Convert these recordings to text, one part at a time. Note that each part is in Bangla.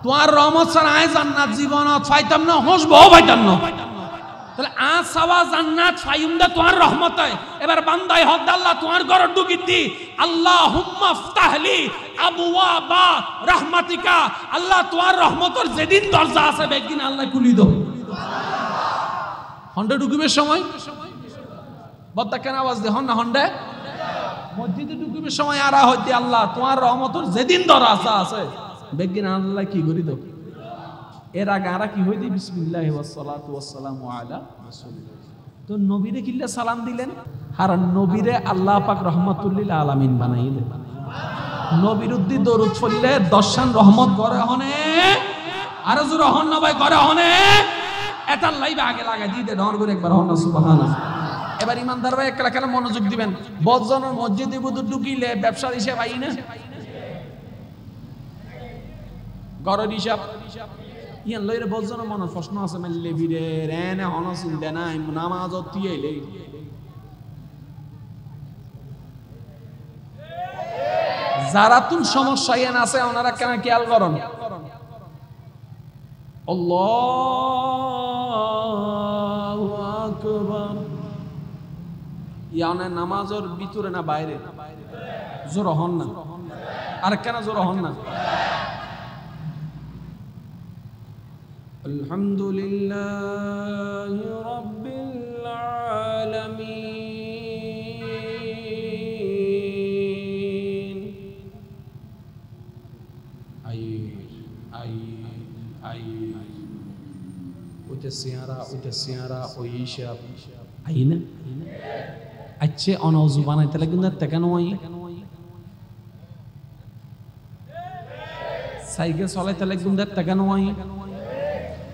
তোমার রহমত ছাড়া আয় জান্নাত জীবনত পাইতাম না, হসবো পাইতাম না। তাহলে আজ সাওয়া জান্নাত ফাইম দা তোমার রহমতে। এবার বান্দাই হক আল্লাহ তোমার ঘর ঢুকি দি, আল্লাহুম্মা ফতাহলি আবওয়াবা রাহমাতিকা। আল্লাহ তোমার রহমতের যেদিন দরজা আছে বেগিন আল্লাহ খুলি দাও। হন্ডে ঢুকিবে সময় বদ্দা কেন আওয়াজ দে হন না হন্ডে মসজিদে ঢুকিবে সময় আরা হইতে আল্লাহ তোমার রহমতের যেদিন দরজা আছে বেগিন আল্লাহ কি করি দাও। এর আগে আরা কি হইতে বিসমিল্লাহি ওয়াস সালাতু ওয়াস সালামু আলা রাসূলিল্লাহ। তো নবীরে কিল্লা সালাম দিলেন, আর নবীরে আল্লাহ পাক রাহমাতুল লিল আলামিন বানাইলেন। নবীর উদ্দি দরুদ পড়লে দর্শন রহমত করে হনে, আর জোর হন না ভাই করে হনে, এটার লাইভে আগে লাগাই দিয়ে দে করে একবার হন না সুবহানাল্লাহ। এবার ইমানদার ভাই একলা কেন মনোযোগ দিবেন, বদজনের মসজিদে বুদু ঢুকিলে ব্যবসার হিসাব আই না, গড়ের হিসাব ইয়ান লইরে বদজনের মনে প্রশ্ন আছে মানলে বিরে রেনে হন চিন্তা নাই নামাজ তিয়েলে যারা তুন সমস্যা ইয়ান আছে ওনারা কেন খেয়াল করেন। আল্লাহু আকবার ইয়ানে নামাজের ভিতরে না বাইরে জোর হন না, আর কেন জোর হন না। আলহামদুলিল্লাহি রাব্বিল আলামিন। উঠে সিয়ারা ওই হিসাব আই না আচ্ছা অনজু বানাইতে লাগে না কেন ওই সাইকেল চলাইতে লাগে না কেন ওই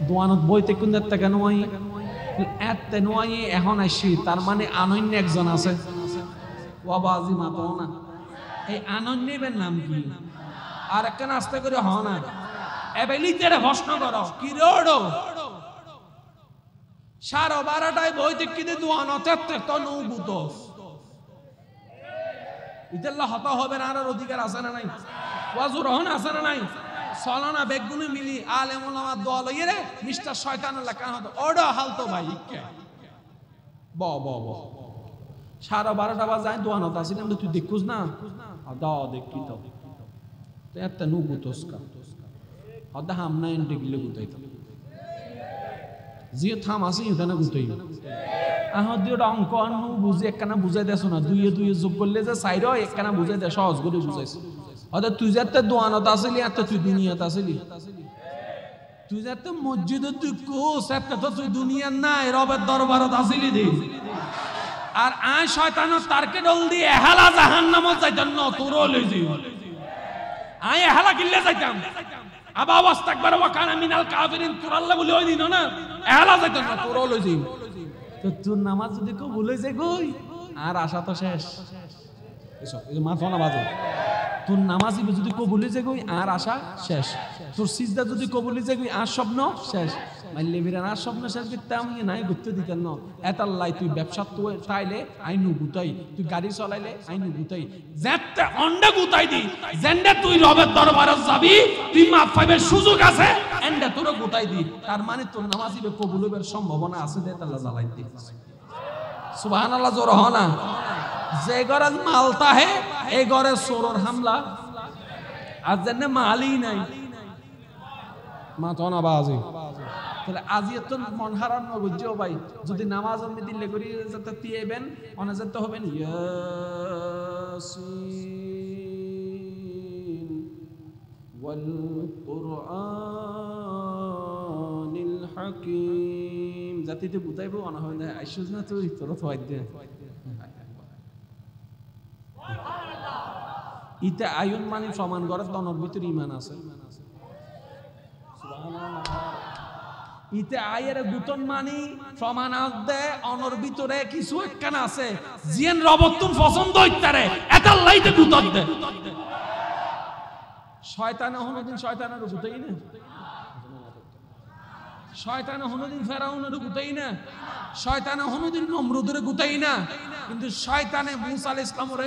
দোয়ানত বইতে কোন কেন ওই এত নয় এখন আসি, তার মানে আনন্য একজন আছে ওয়াবাজি মাতো না। এই আনন্যের নাম কি? আর একখান আস্তে করে হ না এবেলিতে প্রশ্ন করো কি রোডো সাড়ে 12টায় বইতে কিনে দোয়ানতে তো নৌবুত ইতাল্লাহ হতা হবে না, আর অধিকার আছে না নাই? ওয়াজুর হন আছে না নাই? সলানা বেগুনে মিলি আলেম ওলামা দোয়া লইয়ে রে মিস্টার শয়তানুল্লাহ কান হতো ওডা হালতো ভাই কে ব ব ব সাড়ে 12টা বাজে দোয়ানত আসিলাম তুই দেখুস না দাও দেখি তো এত নু গুতোসকা হদা হামনা এন্টে গিলে গুতাইতো জিও থাম আসি ইদানা গুতাই আহদিও অঙ্ক নু বুঝে একখানা বুঝাই দেছ না, দুইয়ে দুইয়ে যোগ করলে যে সাইড একখানা বুঝাই দে সহজ করে বুঝাইছ। অর্থাৎ তুই যাতে দোয়ানত আসলি এত তুই দুনিয়াত আসলি, তুই যাতে মসজিদে তুই কোস এত তো তুই দুনিয়ার নাই রবের দরবারত আসলি দে। আর আয় শয়তানের তারকে ডল দিয়ে এহালা জাহান্নামত যাইতাম না তোরও লই যাই আয় এহালা কিল্লে যাইতাম আবা ওয়াস্তাকবার ওয়া কানা মিনাল কাফিরিন তোর আল্লাহ বলে ওই দিন না এহালা যাইতাম না তোরও লই যাই। তো তোর নামাজ যদি কেউ ভুলে যায় কই আর আশা তো শেষ। এসব এই মাথা না বাজে, তোর নামাজ যদি কবুলি যে কই আর আশা শেষ, তোর সিজদা যদি কবুলি যে কই আর স্বপ্ন শেষ। মাইলে বিরান আর স্বপ্ন শেষ করতে আমি নাই ঘুরতে দিতেন না এতাল্লাই তুই ব্যবসা তো চাইলে আইনু গুতাই, তুই গাড়ি চালাইলে আইনু গুতাই, যেতে অন্ডা গুতাই দি জেন্ডা তুই রবের দরবারে যাবি তুই মাফ পাইবার সুযোগ আছে এন্ডা তোর গুতাই দি। তার মানে তোর নামাজ কবুল হবার সম্ভাবনা আছে দে তাল্লা জ্বালাইতে। সুবহানাল্লাহ জোর হ না। যে ঘরে মালতা হে এই ঘরে চোরের হামলা আর যেন মালই নাই মাথা না বাজে। তাহলে আজি এত মন হারান বুঝছো ভাই, যদি নামাজ আমি দিলে করি যাতে তিয়েবেন অনে যেতে হবেন ইয়াসিন ওয়াল কুরআনিল হাকীম জাতিতে বুঝাইবো অনা হয় না আইসুজ না তুই তোর তো আইতে ইতে আয়ুন মানে সমান করে তনর ভিতরে ইমান আছে। ইতে আয়ের গুতন মানি সমান আছে অনর ভিতরে কিছু একখানা আছে জিন রবতুন পছন্দ হইতারে এটার লাইতে গুতন দে। শয়তান হনদিন শয়তানের গুতাই না, শয়তান হনদিন ফেরাউনের গুতাই না, শয়তান হনদিন নমরুদের গুতাই না, কিন্তু শয়তানে মুসা আলাইহিস সালামের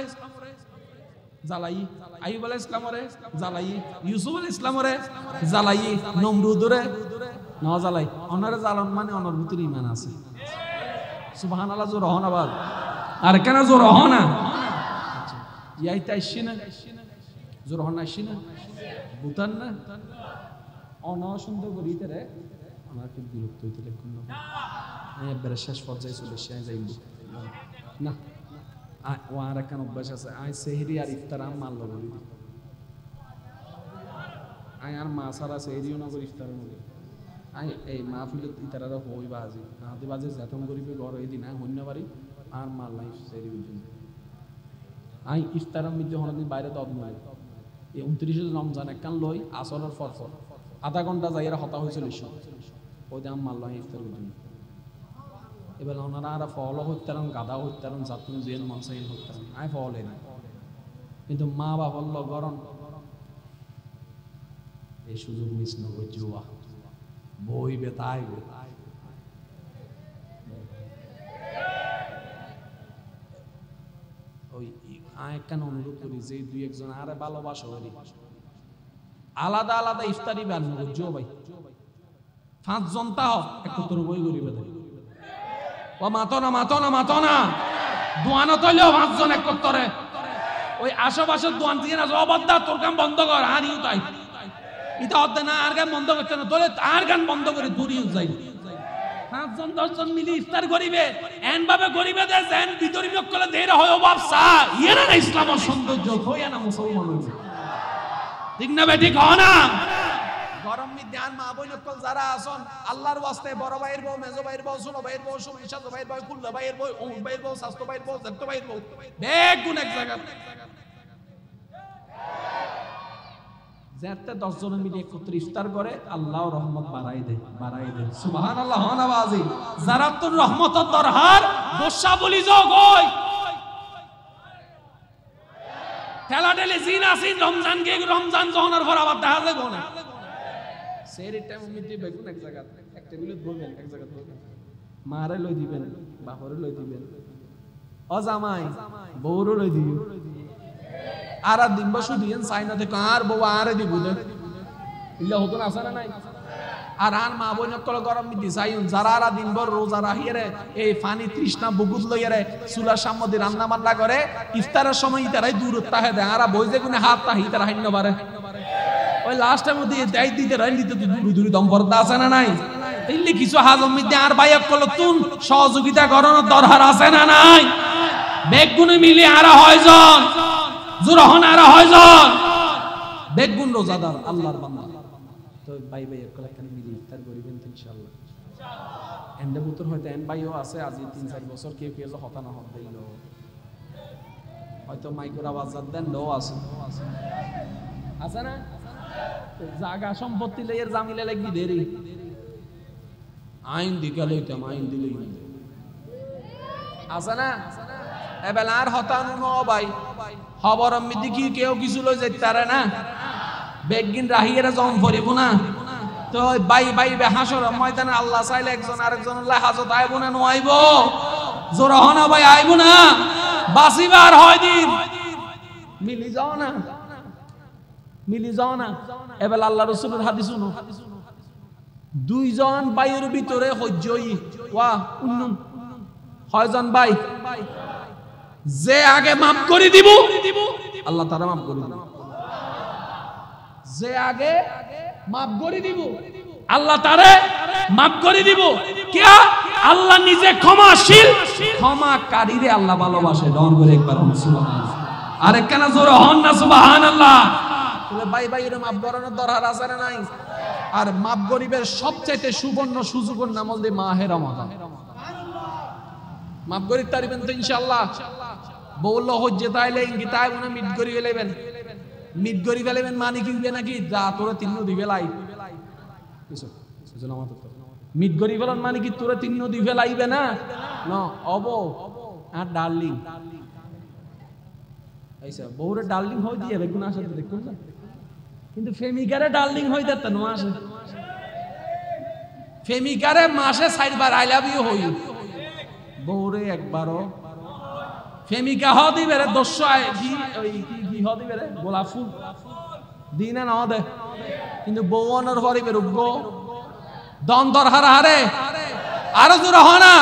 জ্বালাই, আইয়ুব আলাইহিস ইসলামরে জ্বালাই, ইউসুফ আলাইহিস ইসলামরে জ্বালাই, নমরুদরে ন জ্বালাই। অনারে জ্বালন মানে অনার ভিতরে ঈমান আছে। সুবহানাল্লাহ, জোর হন আবার, আর কেন জোর হন না? ইয়াইতে আইসি না, জোর হন আইসি না, বুতান না অনসুন্দর করিতে রে আমার খুব বিরক্ত হইতে লাগল না। আমি একবারে শেষ পর্যায়ে চলে এসে যাইব না। ও আর একখান অভ্যাস আছে, আই সেহরি আর ইফতার আম মারল করি, আই আর মা সারা সেহরিও না করি ইফতারও না করি। আই এই মাহফিলত ইতারা হই বাজি হাতে বাজে যেতন করিবে ঘর এই দিন আই হন্য পারি আর মারলাই সেহরি বুঝুন। আই ইফতার আমি যখন বাইরে দব নয়, এই 29 রমজান একখান লই আসরের ফর আধা ঘন্টা যাইয়ের হতা হয়েছিল ওই দাম মারলাম ইফতার বুঝুন। এবার ওনারা আর ফল হত্যারণ, গাদা হত্যারণ, জাতুন জেন মনসাইন হত্যারণ, আই ফলে না। কিন্তু মা বাবার লগরণ এই সুযোগ মিস নগর জুয়া বইবে তাই ওই একখান অনুরোধ করি যে দুই একজন আরে ভালোবাসা করি আলাদা আলাদা ইফতারি ব্যান জো ভাই 5 জন তাও একত্র বই করিবে ও মাতনা মাতনা মাতনা দোয়ানো তৈলেও 5 জন একত্রে ওই আশেপাশের দোয়ান দিয়ে না জবাবদার তোর কাম বন্ধ কর হারিও তাই এটা হতে না আর গান বন্ধ করতে না তোলে আর গান বন্ধ করে দূরিও যাই 5 জন 10 জন মিলি ইফতার করিবে এন ভাবে করিবে যে যেন ভিতরি মক্কলে দের হয় বাপসা ইয়েনা না ইসলামের সৌন্দর্য হইয়া না মুসলমান হইছে ঠিক না বে ঠিক হয় না গরম মিদ্যান মা বই নকল যারা আসন আল্লাহর ওয়াস্তে বড় ভাইয়ের বউ মেজো ভাইয়ের বউ ছোট ভাইয়ের বউ সুমিশা ভাইয়ের বউ কুল্লা ভাইয়ের বউ ও ভাইয়ের বউ শাস্ত্র ভাইয়ের বউ দত্ত ভাইয়ের বউ বেগ গুণ এক জায়গা যেতে 10 জন মিলে একত্র ইফতার করে আল্লাহর রহমত বাড়াই দেয় সুবহানাল্লাহ হনাবাজি যারা তোর রহমতের দরহার বর্ষা বলি যোগ হই ঠেলা ঠেলে জিন আসি রমজান কে রমজান জহনার পর আবার দেখা যায় কোনে সেরি টাইম মিটি বেগুন এক জায়গা এক টেবিলে বলবেন এক জায়গা বলবেন মারে লই দিবেন বাপরে লই দিবেন ও জামাই বউরে লই দিও আর দিন বসু দিন সাইনা থেকে আর বউ আরে দিব দে ইল্লা হতো না আসে নাই আর আন মা বই নকল গরম মিটি সাইন যারা আর দিন ভর রোজা রাখিয়ে এই পানি তৃষ্ণা বুগুত লইরে চুলার সামনে রান্না বান্না করে ইফতারের সময় ইতারাই দূর তাহে দেয় আর বই যে কোনে হাত তাহি তারা হাইন্য পারে ওই লাস্টের মধ্যে দাই দিতে রাইল দিতে দূর দূর দম পড়তা আছে না নাই ইল্লি কিছু হাজম মিটি আর বাইক কল তুন সহযোগিতা করানোর দরকার আছে না নাই বেগুনে মিলি আর হয়জন জুরহন আর হয়জন বেগুন রোজাদার আল্লাহর বান্দা তো ভাই ভাই একলা কেন মিলি ইফতার করিবেন ইনশাআল্লাহ এন্ডে বুতর হয়তো এন ভাইও আছে আজি 3-4 বছর কেউ কেউ হতা না হত দিল হয়তো মাইক্রো আওয়াজ দেন লো আছে আছে না জায়গা সম্পত্তি লইয়ের জামিলে লাগি দেরি আইন দিকে লইতাম আইন দিলেই আছে না এবেলা আর হতানো ন ভাই খবর আমি দেখি কেউ কিছু লই যাইতারে না বেগিন রাহিয়েরা জম পড়িব না তো বাই বাই বে হাসর ময়দানে আল্লাহ চাইলে একজন আরেকজন আল্লাহ হাজত আইব না নআইব জোরা হনা ভাই আইব না বাসিবার হয় দিন মিলি যাও না মিলি যাও না এবেল আল্লাহ রাসূলের হাদিস শুনো দুইজন ভাইয়ের ভিতরে হজ্জই ওয়া উন্নন কয়জন ভাই যে আগে maaf করে দিব আল্লাহ তাআলা maaf করে দিবেন যে আগে maaf করে দিব আল্লাহ তারে maaf করে দিব কি আল্লাহ নিজে ক্ষমাশীল ক্ষমাকারীরে আল্লাহ ভালোবাসে ডর করে একবার সুবহানাল্লাহ আরে কেন জোরে হন না সুবহানাল্লাহ তাহলে ভাই ভাইয়ের maaf করানোর দরকার আছে না নাই আর maaf গরিবের সবচেয়ে সুবর্ণ সুযোগের নাম হল মাহে রমাদান maaf করি তারিবেন তো ইনশাআল্লাহ বউল হজ্জে তাইলে ইঙ্গি তাই মনে মিট করি ফেলেবেন মিট করি ফেলেবেন মানে কি হবে নাকি যা তোরা তিন নদী ফেলাই কিছু জনামত তো মিট করি ফেলন মানে কি তোরা তিন নদী ফেলাইবে না না অব আর ডার্লিং আইসা বউরে ডার্লিং হই দিয়ে বেগুন আসে দেখুন না কিন্তু প্রেমিকারে ডার্লিং হই দেত না আসে প্রেমিকারে মাসে 4 বার আই লাভ ইউ হই বউরে একবারও প্রেমিকা হ দিবে রে 200 কি ওই কি কি হ দিবে রে গোলাপ ফুল দিনে না দে কিন্তু বউনের পরিবে রুগ্গ দন্তর হারে আরো জোর হ না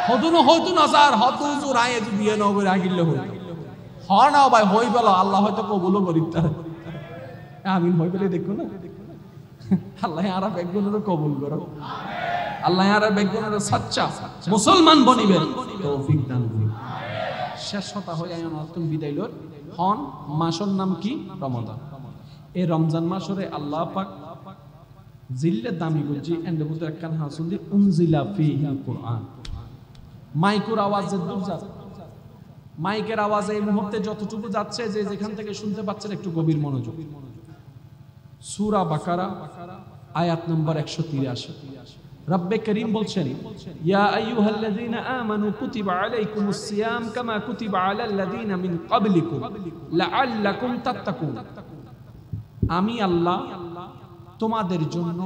হয়তো না স্যার হতু জোর আয় বিয়ে ন করে আগিলে হই হ না ভাই হই বলো আল্লাহ হয়তো কবুলও করিত তার আমিন হই বলে দেখো না আল্লাহ আর বেগুনের কবুল করো আল্লাহ আর বেগুনের সচ্চা মুসলমান বনিবে তৌফিক দান করুন শেষ কথা হই আয় নতুন বিদায় লর হন মাসের নাম কি রমাদান এই রমজান মাসরে আল্লাহ পাক জিল্লে দামি গুজি এন্ড বুতে একখান হাসুল দি উনজিলা ফিহিল কুরআন মাইকের আওয়াজে দূর যাচ্ছে মাইকের আওয়াজে এই মুহূর্তে যতটুকু যাচ্ছে যে যেখান থেকে শুনতে পাচ্ছেন একটু গভীর মনোযোগ সূরা বাকারা আয়াত নম্বর 183 রব্বে করিম বলছেন ইয়া আইয়ুহাল্লাযীনা আমানু কুতিবা আলাইকুমুস সিয়াম কামা কুতিবা আলাল্লাযীনা মিন ক্বাবলিকুম লাআল্লাকুম তাত্তাকুন আমি আল্লাহ তোমাদের জন্য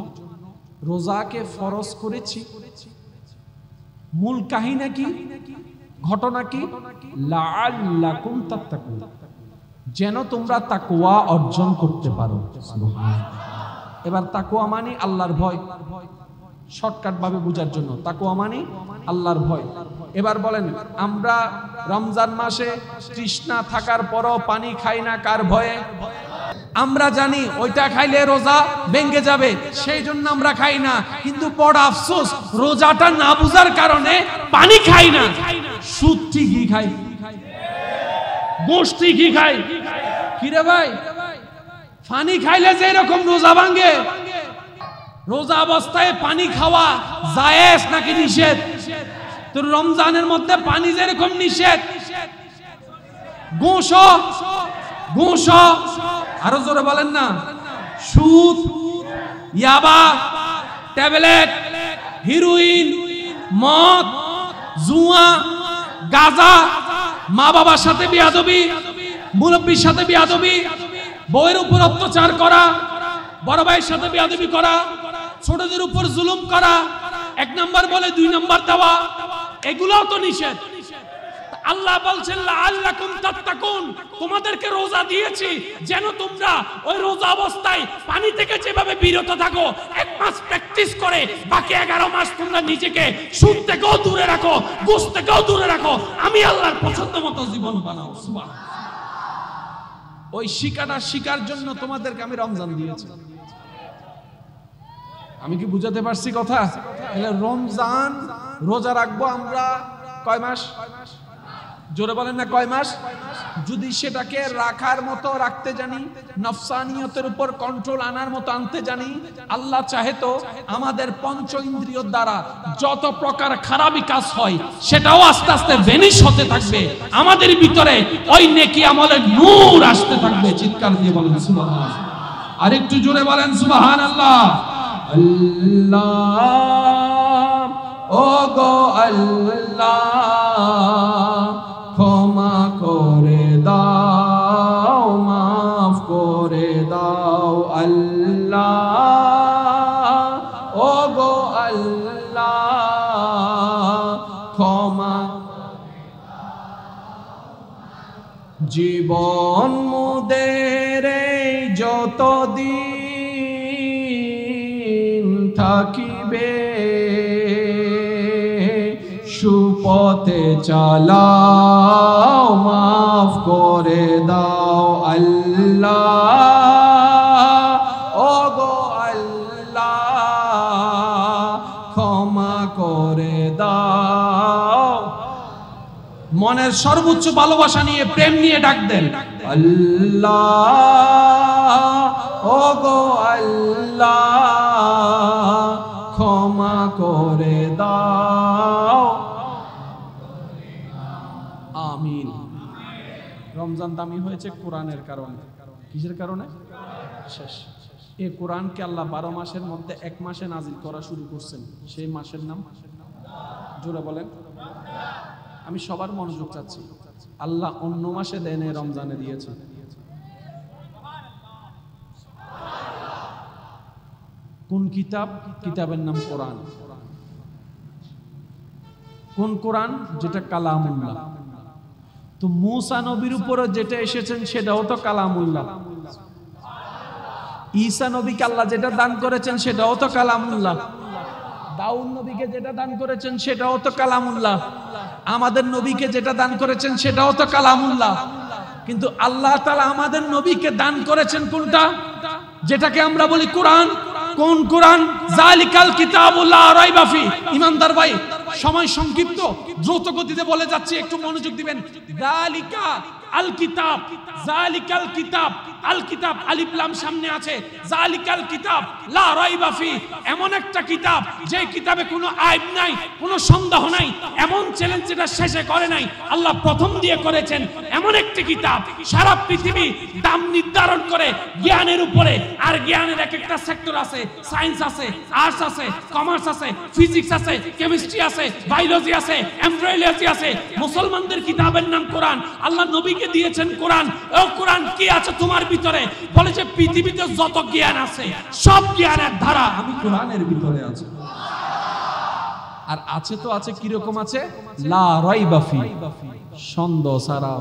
রোজাকে ফরজ করেছি মূল কাহিনী কি ঘটনা কি লাআল্লাকুম তাত্তাকুন যেন তোমরা তাকওয়া অর্জন করতে পারো সুবহানাল্লাহ এবার তাকওয়া মানে আল্লাহর ভয় শর্টকাট ভাবে বোঝার জন্য তাকওয়া মানে আল্লাহর ভয় এবার বলেন আমরা রমজান মাসে তৃষ্ণা থাকার পরও পানি খাই না কার ভয়ে আমরা জানি ওইটা খাইলে রোজা ভেঙে যাবে সেই জন্য আমরা খাই না কিন্তু বড় আফসোস রোজাটা না বুঝার কারণে পানি খাই না সুদ ঠিকই খাই গোশত ঠিকই খাই কি রে ভাই পানি খাইলে যে এরকম রোজা ভাঙে রোজা অবস্থায় পানি খাওয়া জায়েজ নাকি নিষেধ তো রমজানের মধ্যে পানি যেরকম নিষেধ গোশ আরো জোরে বলেন না সুদ ইয়াবা ট্যাবলেট হিরোইন মদ জুয়া গাঁজা মা বাবার সাথে বেয়াদবি মুরব্বির সাথে বেয়াদবি বউয়ের উপর অত্যাচার করা বড় ভাইয়ের সাথে বেয়াদবি করা ছোটদের উপর জুলুম করা এক নাম্বার বলে দুই নাম্বার দেওয়া এগুলোও তো নিষেধ আল্লাহ বলছেন লাআল্লাকুম তাত্তাকুন তোমাদেরকে রোজা দিয়েছি যেন তোমরা ওই রোজা অবস্থায় পানি থেকে যেভাবে বিরত থাকো এক মাস প্র্যাকটিস করে বাকি 11 মাস তোমরা নিজেকে সুদ থেকেও দূরে রাখো ঘুষ থেকেও দূরে রাখো আমি আল্লাহর পছন্দ মতো জীবন বানাও সুবহানাল্লাহ ওই শিকাটা শিকার জন্য তোমাদেরকে আমি রমজান দিয়েছি আমি কি বুঝাতে পারছি কথা তাহলে রমজান রোজা রাখবো আমরা কয় মাস জোরে বলেন না কয় মাস যদি সেটাকে রাখার মতো রাখতে জানি নফসানিয়তের উপর কন্ট্রোল আনার মতো আনতে জানি আল্লাহ চাহে তো আমাদের পঞ্চ ইন্দ্রিয় দ্বারা যত প্রকার খারাপি কাজ হয় সেটাও আস্তে আস্তে ভ্যানিশ হতে থাকবে আমাদের ভিতরে ওই নেকি আমলের নূর আসতে থাকবে চিৎকার দিয়ে বলেন সুবহানাল্লাহ আর একটু জোরে বলেন সুবহানাল্লাহ আল্লাহ ও গো আল্লাহ ক্ষমা করে দাও মাফ করে দাও আল্লাহ ও গো আল্লাহ ক্ষমা জীবন মোদের যতদিন থাকিবে সুপথে চালাও মাফ করে দাও আল্লাহ ও গো আল্লাহ ক্ষমা করে দাও মনের সর্বোচ্চ ভালোবাসা নিয়ে প্রেম নিয়ে ডাক দেন আল্লাহ ও গো আল্লাহ ক্ষমা করে দাও আমিন রমজান দামি হয়েছে কোরআনের কারণে কিসের কারণে শেষ এই কোরআনকে আল্লাহ 12 মাসের মধ্যে এক মাসে নাজিল করা শুরু করছেন সেই মাসের নাম জোরে বলেন আমি সবার মনোযোগ চাচ্ছি আল্লাহ অন্য মাসে দেন রমজানে দিয়েছে কোন কিতাব কিতাবের নাম কোরআন কোন কোরআন যেটা কালামুল্লাহ তো মূসা নবীর উপরে যেটা এসেছেন সেটাও তো কালামুল্লাহ। ঈসা নবীকে আল্লাহ যেটা দান করেছেন সেটাও তো কালামুল্লাহ। দাউদ নবীকে যেটা দান করেছেন সেটাও তো কালামুল্লাহ। আমাদের নবীকে যেটা দান করেছেন সেটাও তো কালামুল্লাহ। কিন্তু আল্লাহ তাআলা আমাদের নবীকে দান করেছেন কোনটা? যেটাকে আমরা বলি কোরআন। কোন কোরআন? জালিকাল কিতাবুল লা রাইবা ফি। ইমানদার ভাই, সময় সংক্ষিপ্ত, দ্রুত গতিতে বলে যাচ্ছি, একটু মনোযোগ দিবেন। জালিকা আল কিতাব, জালিকাল কিতাব, আল কিতাব আলিফ লাম সামনে আছে। জালিকাল কিতাব লা রাইবা ফি, এমন একটা কিতাব যে কিতাবে কোনো আইব নাই, কোনো সন্দেহ নাই। এমন চ্যালেঞ্জ যেটা শেষে করে নাই, আল্লাহ প্রথম দিয়ে করেছেন। এমন একটি কিতাব সারা পৃথিবী দাম নির্ধারণ করে জ্ঞানের উপরে। আর জ্ঞানের এক একটা সেক্টর আছে, সায়েন্স আছে, আর্টস আছে, কমার্স আছে, ফিজিক্স আছে, কেমিস্ট্রি আছে, বায়োলজি আছে, এমব্রয়ডারি আছে। মুসলমানদের কিতাবের নাম কোরআন। আল্লাহ নবীকে দিয়েছেন কোরআন। ও কোরআন কি আছে তোমার ভিতরে? বলে যে পৃথিবীতে যত জ্ঞান আছে সব জ্ঞানের ধারা আমি কোরআনের ভিতরে আছে। আর আছে তো আছে, কি রকম আছে? লা রাইবা ফি, সন্দেহ ছাড়া।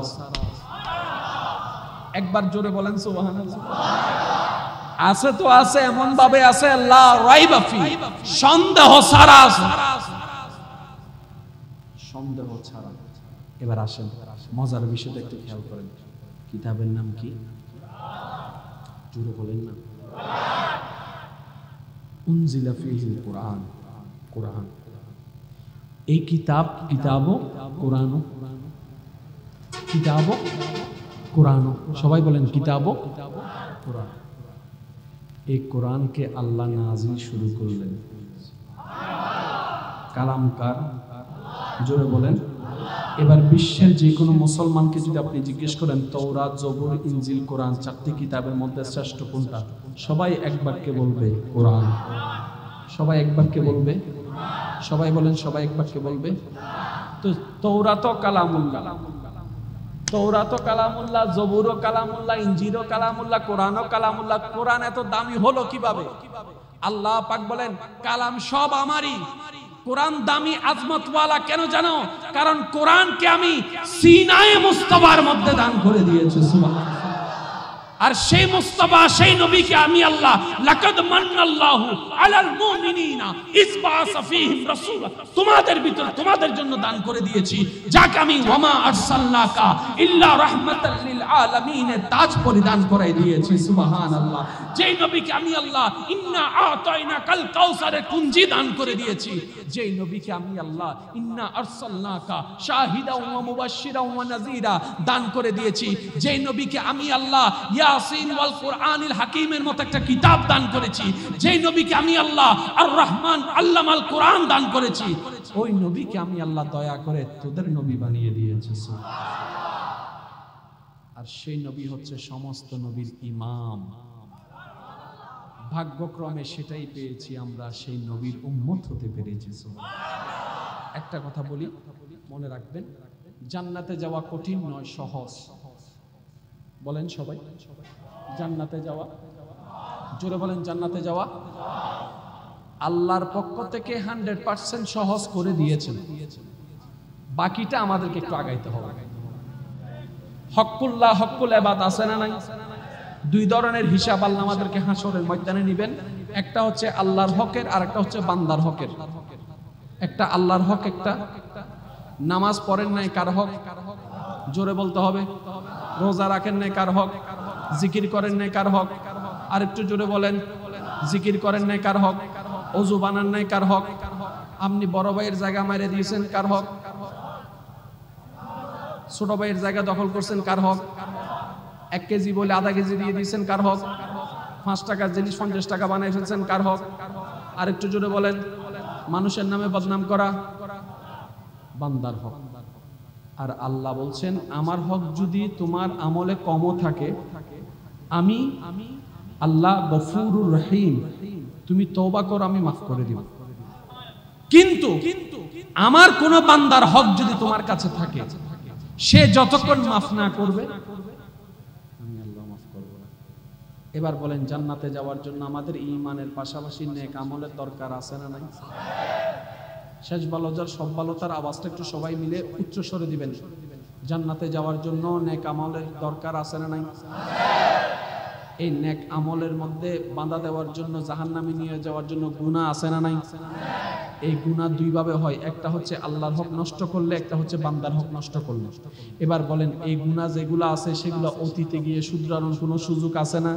একবার জোরে বলেন সুবহানাল্লাহ। আছে তো আছে, এমন ভাবে আছে লা রাইবা ফি, সন্দেহ ছাড়া আছে। সন্দেহ ছাড়া। এবার আসেন মজার বিষয়টা একটু খেয়াল করেন। কিতাবের নাম কি? জোরে বলেন না। উনজিলা ফিহিল কুরআন, কুরআন। এই কিতাব, কিতাবও কুরআনও, কিতাবও কুরআনও। সবাই বলেন কিতাবও কুরআন। এই কোরআনকে আল্লাহ নাজিল শুরু করলেন। কালামকার, জোরে বলেন। এবার বিশ্বের যে কোনো মুসলমানকে যদি আপনি জিজ্ঞেস করেন তাওরাত, জবুর, ইনজিল, কোরআন, চারটি কিতাবের মধ্যে শ্রেষ্ঠ কোনটা, সবাই এক বাক্যে বলবে কোরআন। সবাই এক বাক্যে বলবে। সবাই বলেন, সবাই এক বাক্যে বলবে। তো তাওরাত কালামুল্লাহ, তাওরাত কালামুল্লাহ, জবুর কালামুল্লাহ, ইনজিল কালামুল্লাহ, কোরআন কালামুল্লাহ। কোরআন এত দামি হলো কিভাবে? আল্লাহ পাক বলেন কালাম সব আমারই। কোরআন দামি, আজমতওয়ালা কেন জানো? কারণ কোরআনকে আমি সিনায়ে মুস্তাফার মধ্যে দান করে দিয়েছি। সুবহানাল্লাহ। আর সেই মুস্তাফা, সেই নবীকে আমি আল্লাহ লাকাদ মান্নাল্লাহু আলাল মুমিনিনা ইয বাআসা ফীহিম রাসূলা, তোমাদের ভিতর, তোমাদের জন্য দান করে দিয়েছি যাকে আমি ওয়ামা আরসালনাকা ইল্লা রাহমাতাল লিল আলামিন তাজ পরিধান করাই দিয়েছি। সুবহানাল্লাহ। যেই নবীকে আমি আল্লাহ ইন্না আতাইনাকাল কাউসারের কুঞ্জি দান করে দিয়েছি। যেই নবীকে আমি আল্লাহ ইন্না আরসালনাকা শাহিদাও ওয়া মুবাশশিরাও ওয়া নাযীরা দান করে দিয়েছি। যেই নবীকে আমি আল্লাহ ইয়াসিন ওয়াল কুরআনিল হাকিমের মতো একটা কিতাব দান করেছি। যেই নবীকে আমি আল্লাহ আর রহমান আল্লামাল কোরআন দান করেছি। ওই নবীকে আমি আল্লাহ দয়া করে তোদের নবী বানিয়ে দিয়েছি। আর সেই নবী হচ্ছে সমস্ত নবীর ইমাম। ভাগ্যক্রমে সেটাই পেয়েছি আমরা, সেই নবীর উম্মত হতে পেরেছি। একটা কথা বলি, মনে রাখবেন, জান্নাতে যাওয়া কঠিন নয়, সহজ। বলেন সবাই, জান্নাতে যাওয়া, জোরে বলেন জান্নাতে যাওয়া আল্লাহর পক্ষ থেকে 100% সহজ করে দিয়েছেন। বাকিটা আমাদেরকে একটু আগাইতে হবে। হকুল্লাহ, হকুল ইবাদ আছে না নাই? দুই ধরনের হিসাব আল্লাহ আমাদেরকে হাসরের ময়দানে নেবেন। একটা হচ্ছে আল্লাহর হকের, আর একটা হচ্ছে বান্দার হকের। একটা আল্লাহর হক, একটা নামাজ পড়েন নাই কার হক? জোরে বলতে হবে। রোজা রাখেন নাই কার হক? জিকির করেন নাই কার হক? আর একটু জোরে বলেন, জিকির করেন নাই কার হক? ওযু বানান নাই কার হক? আপনি বড় ভাইয়ের জায়গা মাইরে দিয়েছেন কার হক? ছোট ভাইয়ের জায়গা দখল করছেন কার হক? 1 কেজি বলে আধা কেজি দিয়ে দিয়েছেন কার হক? 5 টাকার জিনিস 50 টাকা বানাই ফেলছেন কার হক? আর একটু জোরে বলেন, মানুষের নামে বদনাম করা বান্দার হক। আর আল্লাহ বলছেন আমার হক যদি তোমার আমলে কমও থাকে, আমি আল্লাহ গফুরুর রহিম, তুমি তওবা করো, আমি মাফ করে দিব। কিন্তু আমার কোন বান্দার হক যদি তোমার কাছে থাকে, সে যতক্ষণ মাফ না করবে আমি আল্লাহ মাফ করব না। এবার বলেন, জান্নাতে যাওয়ার জন্য আমাদের ঈমানের পাশাপাশি নেক আমলের দরকার আছে না নাই? শেষ বালজার সব বালতার আওয়াজটা একটু সবাই মিলে উচ্চ স্বরে দিবেন। জান্নাতে যাওয়ার জন্য নেক আমলের দরকার আছে না নাই? এই নেক আমলের মধ্যে বাঁধা দেওয়ার জন্য, জাহান্নামে নিয়ে যাওয়ার জন্য গুনাহ আছে না নাই? এই গুনাহ দুই ভাবে হয়, একটা হচ্ছে আল্লাহর হক নষ্ট করলে, একটা হচ্ছে বান্দার হক নষ্ট করলে। এবার বলেন, এই গুনাহ যেগুলো আছে সেগুলো অতীতে গিয়ে শুধরানোর কোনো সুযোগ আছে না?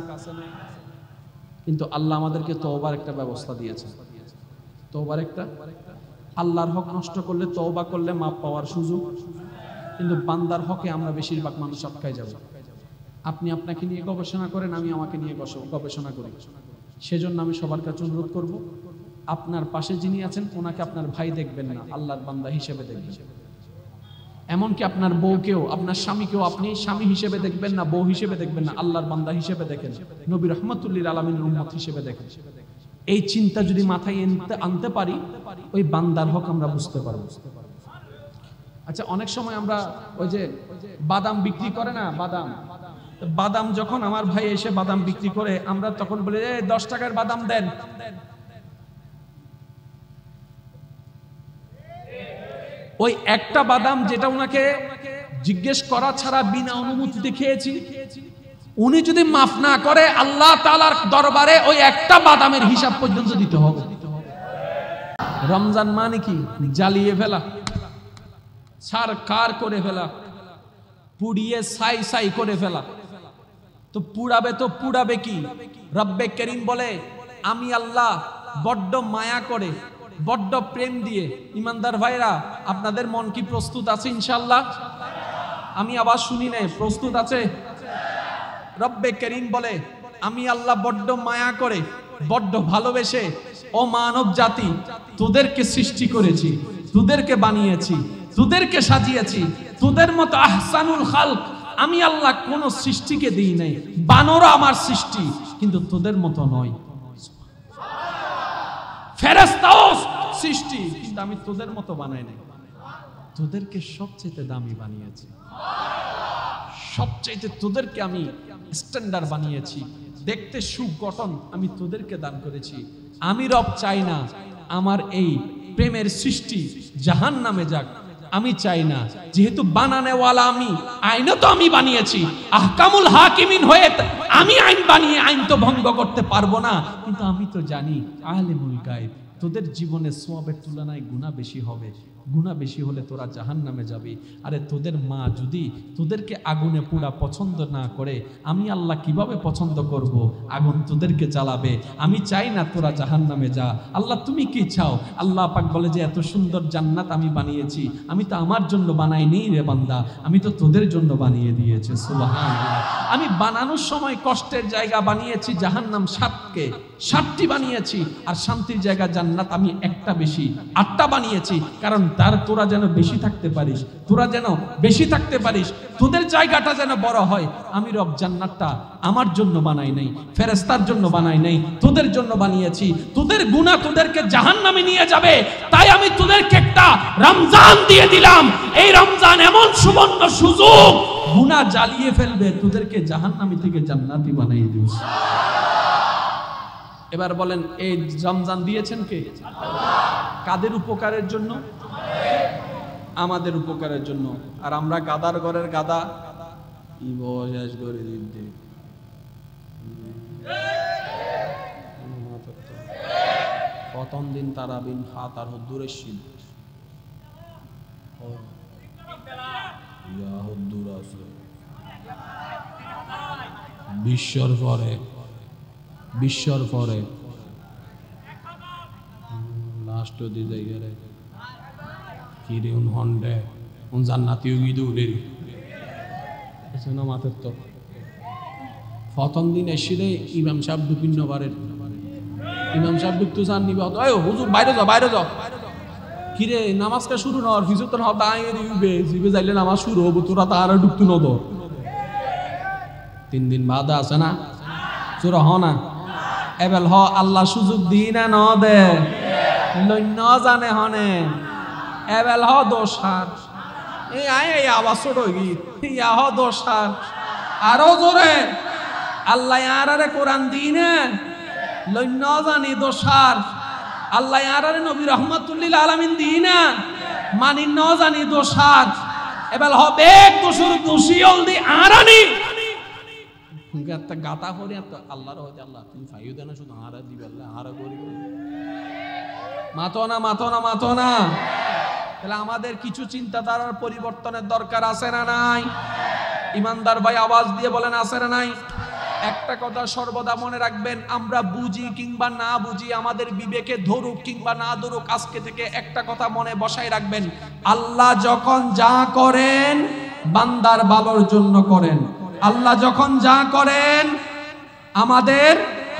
কিন্তু আল্লাহ আমাদেরকে তওবার একটা ব্যবস্থা দিয়েছে। তওবার একটা, আল্লাহর হক নষ্ট করলে তওবা করলে মাপ পাওয়ার সুযোগ, কিন্তু বান্দার হকে আমরা বেশিরভাগ মানুষ আটকায় যাব। আপনি আপনাকে নিয়ে গবেষণা করেন, আমি আমাকে নিয়ে গবেষণা করি। সেজন্য আমি সবার কাছে অনুরোধ করব, আপনার পাশে যিনি আছেন ওনাকে আপনার ভাই দেখবেন না, আল্লাহর বান্দা হিসেবে দেখবেন। এমনকি আপনার বউকেও, আপনার স্বামীকেও আপনি স্বামী হিসেবে দেখবেন না, বউ হিসেবে দেখবেন না, আল্লাহর বান্দা হিসেবে দেখেন, নবী রাহমাতুল লিল আলামিনের উম্মত হিসেবে দেখেন। এই চিন্তা যদি মাথায় আনতে পারি, ওই বান্দার হক আমরা বুঝতে পারবো। আচ্ছা, অনেক সময় আমরা ওই যে বাদাম বিক্রি করে না, বাদাম যখন আমার ভাই এসে বাদাম বিক্রি করে, আমরা তখন বলি 10 টাকার বাদাম দেন। ওই একটা বাদাম যেটা ওনাকে জিজ্ঞেস করা ছাড়া বিনা অনুমতিতে খেয়েছি, উনি যদি মাফ না করে আল্লাহ তাআলার দরবারে ওই একটা বাদামের হিসাব পর্যন্ত দিতে হবে। রমজান মানে কি? জ্বালিয়ে ফেলা, ছারখার করে ফেলা, পুড়িয়ে ছাই ছাই করে ফেলা। তো পুড়াবে কি? রব্বে করিম বলে, আমি আল্লাহ বড্ড মায়া করে, বড্ড প্রেম দিয়ে। ইমানদার ভাইরা, আপনাদের মন কি প্রস্তুত আছে ইনশাআল্লাহ? আমি আবার শুনি নাই, প্রস্তুত আছে? রব্বে করিম বলে, আমি আল্লাহ বড্ড মায়া করে, বড্ড ভালোবেসে ও মানব জাতি তোদেরকে সৃষ্টি করেছি, তোদেরকে বানিয়েছি, তোদেরকে সাজিয়েছি, তোদের মতো আহসানুল খালক আমি আল্লাহ কোন সৃষ্টিকে দিই নাই। বানরও আমার সৃষ্টি, কিন্তু তোদের মতো নয়। ফেরেশতাও সৃষ্টি, কিন্তু আমি তোদের মতো বানাই নাই। তোদেরকে সবচেয়ে দামি বানিয়েছি, সবচেয়ে তোদেরকে আমি স্ট্যান্ডার্ড বানিয়েছি, দেখতে সুগঠন আমি তোদেরকে দান করেছি। আমি রব চাই না আমার এই প্রেমের সৃষ্টি জাহান্নামে যাক, আমি চাই না। যেহেতু বানানেওয়ালা আমি, আইনও তো আমি বানিয়েছি, আহকামুল হাকিমিন হয়ে আমি আইন বানিয়ে আইন তো ভঙ্গ করতে পারবো না। কিন্তু আমি তো জানি আলেমুল গায়ব, তোদের জীবনে সওয়াবের তুলনায় গুনাহ বেশি হবে, গুনাহ বেশি হলে তোরা জাহান্নামে যাবি। আরে তোদের মা যদি তোদেরকে আগুনে পোড়া পছন্দ না করে, আমি আল্লাহ কিভাবে পছন্দ করব? আগুন তোদেরকে জ্বালাবে। আমি চাই না তোরা জাহান্নামে যা। আল্লাহ তুমি কি চাও? আল্লাহ পাক বলে যে এত সুন্দর জান্নাত আমি বানিয়েছি, আমি তো আমার জন্য বানাইনি রে বান্দা, আমি তো তোদের জন্য বানিয়ে দিয়েছি। সুবহানাল্লাহ। আমি বানানোর সময় কষ্টের জায়গা বানিয়েছি জাহান্নাম 7টি বানিয়েছি, আর শান্তির জায়গা জান্নাত আমি একটা বেশি 8টা বানিয়েছি। কারণ তোরা যেন বেশি থাকতে পারিস, তোরা যেন বেশি থাকতে পারিস, তোদের জায়গাটা যেন বড় হয়। আমি রব জান্নাতটা আমার জন্য বানাই নাই, ফেরেশতার জন্য বানাই নাই, তোদের জন্য বানিয়েছি। তোদের গুনাহ তোদেরকে জাহান্নামে নিয়ে যাবে, তাই আমি তোদেরকে একটা রমজান দিয়ে দিলাম। এই রমজান এমন সুবর্ণ সুযোগ, গুনাহ জ্বালিয়ে ফেলবে, তোদেরকে জাহান্নামী থেকে জান্নাতি বানিয়ে দিবে। এবার বলেন, এই রমজান দিয়েছেন কে? কাদের উপকারের জন্য? আমাদের উপকারের জন্য। আর আমরা গাদার ঘরের গাদা, কি বয়স করে দিতে প্রথম দিন তারাবিন হাত আর দূরের শীত দূর আছে বিশ্বর পরে লাস্ট দিতে গেলে কিরে উন হন্ডে উন জান্নাতীয় গিদুরে এছাড়া মাথার তো প্রথম দিন এসে ইমাম সাহেব দুপিন্ন বারের ইমাম সাহেব ঢুকতে চান নিবে, হুজুর বাইরে যাও কিরে নামাজটা শুরু নর ফিজুর তো হব দাঁড়িয়ে দিবে জিবে যাইলে নামাজ শুরু হবো, তোরা তারা ঢুকতে নদ 3 দিন বাদ আছে না তোরা হ না এবেল হ আল্লাহ সুযোগ দি না ন দে লন্য জানে হনে এবেল হ দোষার এই আয় আওয়াজ ছোট গি ইয়া হ দোষার আরো জোরে আল্লাহ আরে কোরআন দি না লন্য জানি দোষার আল্লাহ আরে নবী রহমাতুল লিল আলামিন দি না মানি ন জানি দোষার এবার হবে কুসুর দুশিয়ল দি আরানি গাতা গাতা হরি তো আল্লাহর হইতে আল্লাহ তুমি ফাইও দেনা শুধু আরা দিবে আল্লাহ আরা করি মাতো না তাহলে আমাদের কিছু চিন্তাধারার পরিবর্তনের দরকার আছে না নাই? ইমানদার ভাই আওয়াজ দিয়ে বলেন আছে না নাই? একটা কথা সর্বদা মনে রাখবেন, আমরা বুঝি কিংবা না বুঝি, আমাদের বিবেকে ধরুক কিংবা না ধরুক, আজকে থেকে একটা কথা মনে বসাই রাখবেন, আল্লাহ যখন যা করেন বান্দার ভালোর জন্য করেন। আল্লাহ যখন যা করেন আমাদের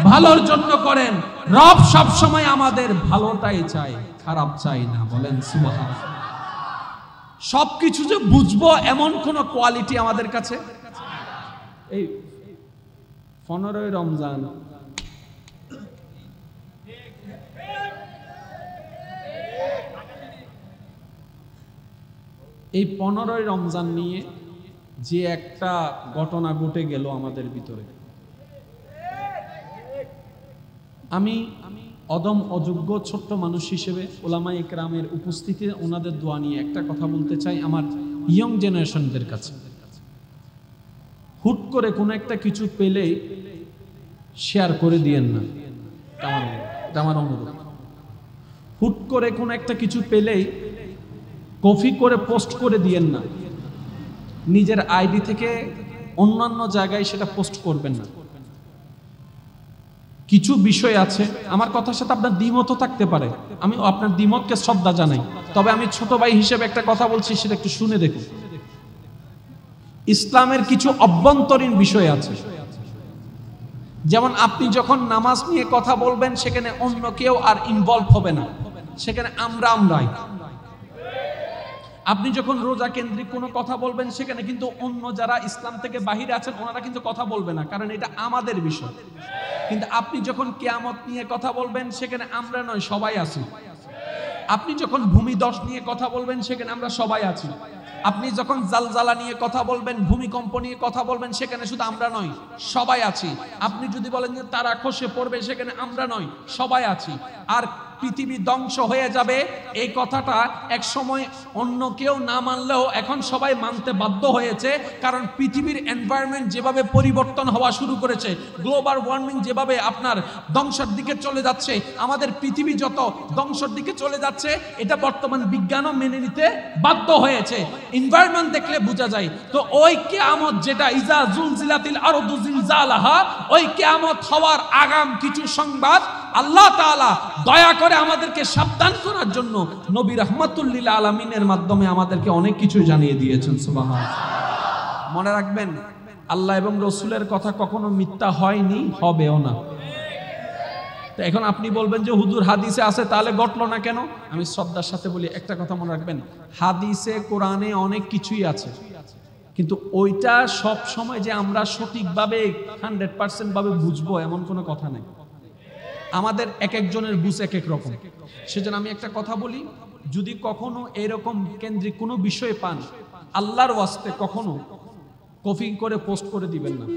ভালোর জন্য করেন। রব সব সময় আমাদের ভালোটাই চাই, খারাপ চাই না। বলেন সুবহানাল্লাহ। সবকিছু যে বুঝবো এমন কোন কোয়ালিটি আমাদের কাছে। এই 15ই রমজান, এই 15ই রমজান নিয়ে যে একটা ঘটনা ঘটে গেল আমাদের ভিতরে, আমি অদম অযোগ্য ছোট্ট মানুষ হিসেবে ওলামায়ে ইকরামের উপস্থিতিতে ওনাদের দোয়া নিয়ে একটা কথা বলতে চাই আমার ইয়ং জেনারেশনদের কাছে। হুট করে কোনো একটা কিছু পেলে শেয়ার করে দিয়েন না, আমার অনুরোধ। হুট করে কোনো একটা কিছু পেলেই কপি করে পোস্ট করে দিয়েন না, নিজের আইডি থেকে অন্যান্য জায়গায় সেটা পোস্ট করবেন না। কিছু বিষয় আছে, আমার কথার সাথে আপনার দ্বিমতও থাকতে পারে, আমি আপনার দ্বিমতকে শ্রদ্ধা জানাই, তবে আমি ছোট ভাই হিসেবে একটা কথা বলছি, সেটা একটু শুনে দেখুন। ইসলামের কিছু অভ্যন্তরীণ বিষয় আছে, যেমন আপনি যখন নামাজ নিয়ে কথা বলবেন সেখানে অন্য কেউ আর ইনভলভ হবে না, সেখানে আমরাই। আপনি যখন রোজা কেন্দ্রিক কোনো কথা বলবেন সেখানে কিন্তু অন্য যারা ইসলাম থেকে বাহিরে আছেন ওনারা কিন্তু কথা বলবে না, কারণ এটা আমাদের বিষয়। কিন্তু আপনি যখন কিয়ামত নিয়ে কথা বলবেন সেখানে আমরা নয়, সবাই আছি। আপনি যখন ভূমিধস নিয়ে কথা বলবেন সেখানে আমরা সবাই আছি। আপনি যখন জালজালা নিয়ে কথা বলবেন, ভূমিকম্প নিয়ে কথা বলবেন, সেখানে শুধু আমরা নয়, সবাই আছি। আপনি যদি বলেন যে তারা খসে পড়বে, সেখানে আমরা নয়, সবাই আছি। আর পৃথিবী ধ্বংস হয়ে যাবে এই কথাটা এক সময় অন্য কেউ না মানলেও এখন সবাই মানতে বাধ্য হয়েছে, কারণ পৃথিবীর এনভায়রনমেন্ট যেভাবে পরিবর্তন হওয়া শুরু করেছে, গ্লোবাল ওয়ার্মিং যেভাবে আপনার ধ্বংসের দিকে চলে যাচ্ছে, আমাদের পৃথিবী যত ধ্বংসের দিকে চলে যাচ্ছে, এটা বর্তমান বিজ্ঞানও মেনে নিতে বাধ্য হয়েছে। এনভায়রনমেন্ট দেখলে বোঝা যায়। তো ওই কিয়ামত যেটা ইজা জুলজিলাতিল আরদু জিলজালাহা, ওই কিয়ামত হওয়ার আগাম কিছু সংবাদ আল্লাহ তাআলা দয়া করে আমাদেরকে সাবধান করার জন্য নবী রাহমাতুল লিল আলামিনের মাধ্যমে আমাদেরকে অনেক কিছু জানিয়ে দিয়েছেন। সুবহানাল্লাহ। মনে রাখবেন, আল্লাহ এবং রাসূলের কথা কখনো মিথ্যা হয়নি, হবেও না। তো এখন আপনি বলবেন যে হুজুর হাদিসে আছে, তাহলে ঘটলো না কেন? আমি শ্রদ্ধার সাথে বলি, একটা কথা মনে রাখবেন, হাদিসে কোরআনে অনেক কিছুই আছে, কিন্তু ওইটা সব সময় যে আমরা সঠিকভাবে 100% ভাবে বুঝবো এমন কোনো কথা নাই। আমাদের এক একজনের বুঝ এক এক রকম। সেজন্য আমি একটা কথা বলি, যদি কখনো এরকম কেন্দ্রিক কোনো বিষয় পান, আল্লাহর ওয়াস্তে কখনো কপি করে পোস্ট করে দিবেন না।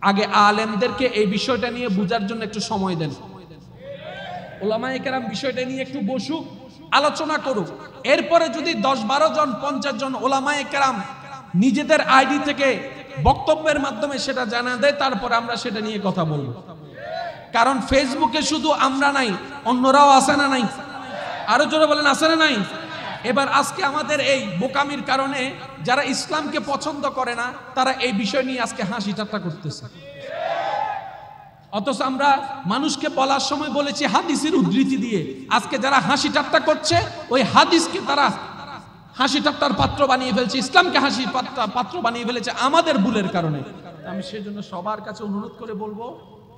আগে আলেমদেরকে এই বিষয়টা নিয়ে বুঝার জন্য একটু সময় দেন। ওলামায়ে কেরাম বিষয়টা নিয়ে একটু বসুক, আলোচনা করুক। এরপরে যদি 10-12 জন 50 জন ওলামায়ে কেরাম নিজেদের আইডি থেকে বক্তব্যের মাধ্যমে সেটা জানা দেয়, তারপর আমরা সেটা নিয়ে কথা বলবো। কারণ ফেসবুকে শুধু আমরা নাই, অন্যরাও আছে না নাই? আরো জোরে বলেন, আছে না নাই? এবার আজকে আমাদের এই বোকামির কারণে যারা ইসলামকে পছন্দ করে না, তারা এই বিষয় নিয়ে আজকে হাসি ঠাট্টা করতেছে। অথচ আমরা মানুষকে বলার সময় বলেছি হাদিসের উদ্ধৃতি দিয়ে। আজকে যারা হাসি ঠাট্টা করছে, ওই হাদিসকে তারা হাসি ঠাট্টার পাত্র বানিয়ে ফেলছে, ইসলামকে হাসি পাত্র বানিয়ে ফেলেছে আমাদের ভুলের কারণে। আমি সেজন্য সবার কাছে অনুরোধ করে বলবো,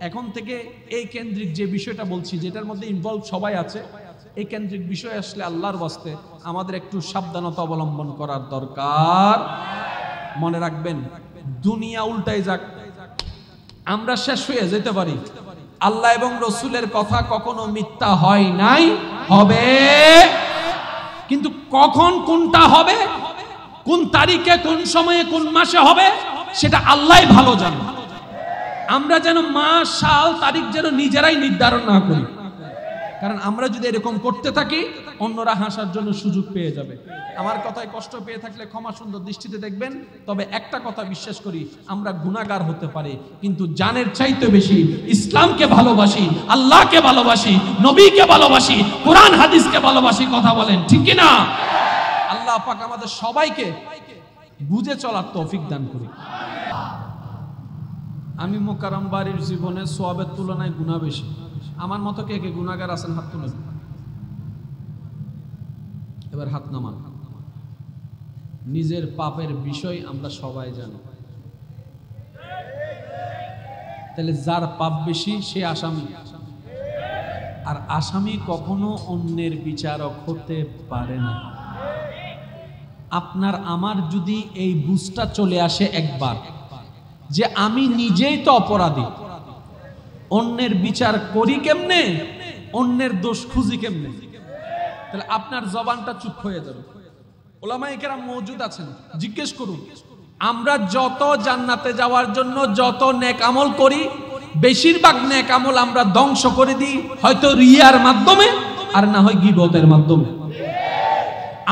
এখন থেকে এই কেন্দ্রিক যে বিষয়টা বলছি, যেটার মধ্যে ইনভলভ সবাই আছে, এই কেন্দ্রিক বিষয় আসলে আল্লাহর ওয়াস্তে আমাদের একটু সাবধানতা অবলম্বন করার দরকার। মনে রাখবেন, দুনিয়া উল্টাই যাক, আমরা শেষ হয়ে যেতে পারি, আল্লাহ এবং রাসূলের কথা কখনো মিথ্যা হয় নাই, হবে। কিন্তু কখন কোনটা হবে, কোন তারিখে, কোন সময়ে, কোন মাসে হবে, সেটা আল্লাহই ভালো জানে। আমরা যেন মাস, সাল, তারিখ যেন নিজেরাই নির্ধারণ না করি। কারণ আমরা যদি এরকম করতে থাকি অন্যরা হাসার জন্য সুযোগ পেয়ে যাবে। আমার কথায় কষ্ট পেয়ে থাকলে ক্ষমা সুন্দর দৃষ্টিতে দেখবেন। তবে একটা কথা বিশ্বাস করি, আমরা গুনাহগার হতে পারি, কিন্তু জানের চাইতে বেশি ইসলামকে ভালোবাসি, আল্লাহকে ভালোবাসি, নবীকে ভালোবাসি, কোরআন হাদিসকে ভালোবাসি। কথা বলেন ঠিক কি না? আল্লাহ পাক আমাদের সবাইকে বুঝে চলার তৌফিক দান করি। আমি মোকাররম বাড়ির জীবনে সওয়াবের তুলনায় গুনাহ বেশি। আমার মতো কে কে গুনাহগার আছেন? হাত তুলেন। এবার হাত নামান। নিজের পাপের বিষয় আমরা সবাই জানি, তাহলে যার পাপ বেশি সে আসামি, আর আসামি কখনো অন্যের বিচারক হতে পারে না। আপনার আমার যদি এই বুঝটা চলে আসে একবার যে আমি নিজেই তো অপরাধী, অন্যের বিচার করি কেমনে, অন্যের দোষ খুঁজি কেমনে, তাহলে আপনার জবানটা চুপ হয়ে যাবে। ওলামায়ে কেরাম মওজুদ আছেন, জিজ্ঞেস করুন, আমরা যত জান্নাতে যাওয়ার জন্য যত নেক আমল করি, বেশিরভাগ নেক আমল আমরা ধ্বংস করে দিই হয়তো রিয়ার মাধ্যমে, আর না হয় গীবতের মাধ্যমে।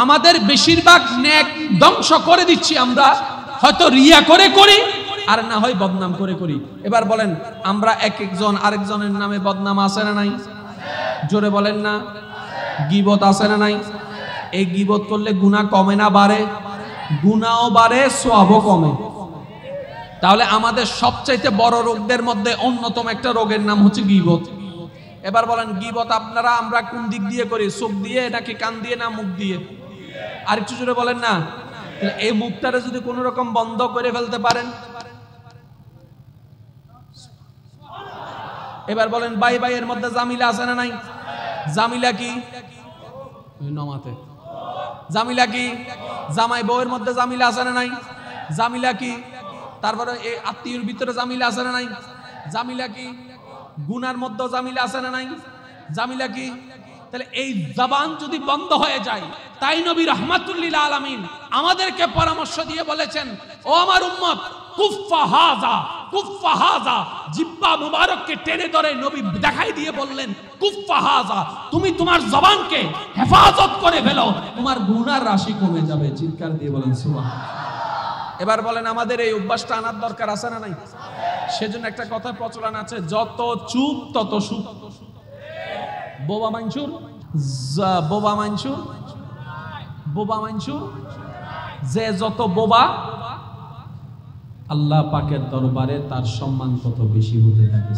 আমাদের বেশিরভাগ নেক ধ্বংস করে দিচ্ছি আমরা হয়তো রিয়া করে করি, আর না হয় বদনাম করে করি। এবার বলেন, আমরা এক একজন আরেকজনের নামে বদনাম আছে না নাই? জোরে বলেন না। গীবত আছে না নাই? এই গীবত করলে গুনাহ কমে না বাড়ে? গুনাহও বাড়ে, সওয়াবও কমে। তাহলে আমাদের সবচাইতে বড় রোগদের মধ্যে অন্যতম একটা রোগের নাম হচ্ছে গীবত। এবার বলেন, গীবত আপনারা আমরা কোন দিক দিয়ে করি? চোখ দিয়ে নাকি কান দিয়ে না মুখ দিয়ে? আর একটু জোরে বলেন না। এই মুখটারে যদি কোন রকম বন্ধ করে ফেলতে পারেন, এবার বলেন, ভাই ভাইয়ের মধ্যে জামিলা আছে না নাই? জামিলা কি? নমাতে জামিলা কি? জামাই বউয়ের মধ্যে জামিলা আছে না নাই? জামিলা কি? তারপরে এই আত্মীয়ের ভিতরে জামিলা আছে না নাই? জামিলা কি? গুনার মধ্যে জামিলা আছে না নাই? জামিলা কি? তাহলে এই জবান যদি বন্ধ হয়ে যায়, তাই নবী রাহমাতুল্লিল আলামিন আমাদেরকে পরামর্শ দিয়ে বলেছেন, ও আমার উম্মত, কুফফা হাযা কুফফা হাযা, জিহ্বা মুবারককে টেনে ধরে নবী দেখাই দিয়ে বললেন, কুফফা হাযা, তুমি তোমার জবানকে হেফাজত করে ফেলো, তোমার গুনার রাশি কমে যাবে। চিৎকার দিয়ে বলেন সুবহানাল্লাহ। এবার বলেন, আমাদের এই অভ্যাসটা আনার দরকার আছে না নাই? সেজন্য একটা কথা প্রচলন আছে, যত চুপ তত সুখ। বোবা মানসুর, বোবা মানসুর, বোবা মানসুর, যে যত বোবা আল্লাহ পাকের দরবারে তার সম্মান তত বেশি হতে থাকে।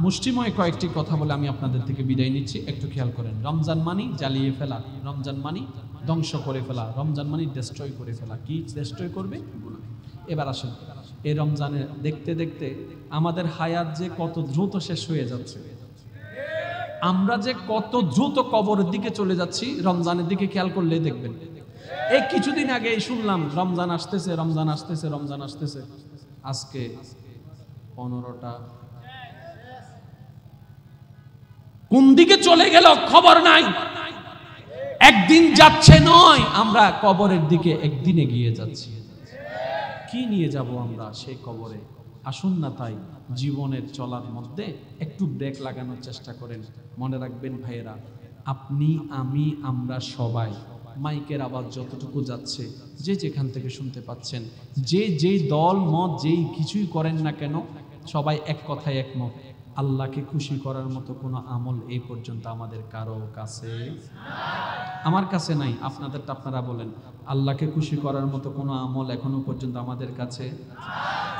মুষ্টিময় কয়েকটি কথা বলে আমি আপনাদের থেকে বিদায় নিচ্ছি। একটু খেয়াল করেন, রমজান মানি জ্বালিয়ে ফেলা, রমজান মানি ধ্বংস করে ফেলা, রমজান মানি ডেস্ট্রয় করে ফেলা। কি ডেস্ট্রয় করবে? এবার আসেন, এই রমজানে দেখতে দেখতে আমাদের হায়াত যে কত দ্রুত শেষ হয়ে যাচ্ছে, আমরা যে কত দ্রুত কবরের দিকে চলে যাচ্ছি, রমজানের দিকে খেয়াল করলে দেখবেন। এই কিছুদিন আগে শুনলাম রমজান আসতেছে, রমজান আসতেছে, রমজান আসতেছে। আজকে 15টা, কোন দিকে চলে গেল খবর নাই। একদিন যাচ্ছে নয়, আমরা কবরের দিকে একদিন এগিয়ে যাচ্ছি। কি নিয়ে যাব আমরা সেই কবরে? আসুন না তাই জীবনের চলার মধ্যে একটু ব্রেক লাগানোর চেষ্টা করেন। মনে রাখবেন ভাইয়েরা, আপনি, আমি, আমরা সবাই, মাইকের আওয়াজ যতটুকু যাচ্ছে, যে যেখান থেকে শুনতে পাচ্ছেন, যে যেই দল মত যেই কিছুই করেন না কেন, সবাই এক কথায় একমত, আল্লাহকে খুশি করার মতো কোনো আমল এই পর্যন্ত আমাদের কারো কাছে, আমার কাছে নাই। আপনাদেরটা আপনারা বলেন, আল্লাহকে খুশি করার মতো কোনো আমল এখনো পর্যন্ত আমাদের কাছে,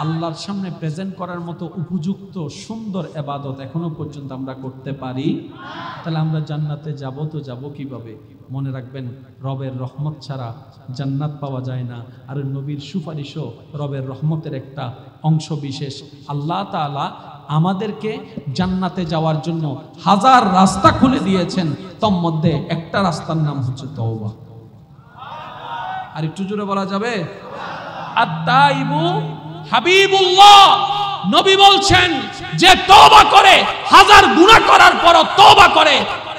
আল্লাহর সামনে প্রেজেন্ট করার মতো উপযুক্ত সুন্দর ইবাদত এখনো পর্যন্ত আমরা করতে পারি? তাহলে আমরা জান্নাতে যাব তো যাব কিভাবে? মনে রাখবেন, রবের রহমত ছাড়া জান্নাত পাওয়া যায় না। আর নবীর সুপারিশও রবের রহমতের একটা অংশ বিশেষ। আল্লাহ তাআলা আমাদেরকে জান্নাতে যাওয়ার জন্য হাজার রাস্তা খুলে দিয়েছেন, তার মধ্যে একটা রাস্তার নাম হচ্ছে তওবা। আর একটু জোরে বলা যাবে, আত-তাইবু হাবিবুল্লাহ। নবী বলছেন, যে তওবা করে, হাজার গুনাহ করার পরও তওবা করে,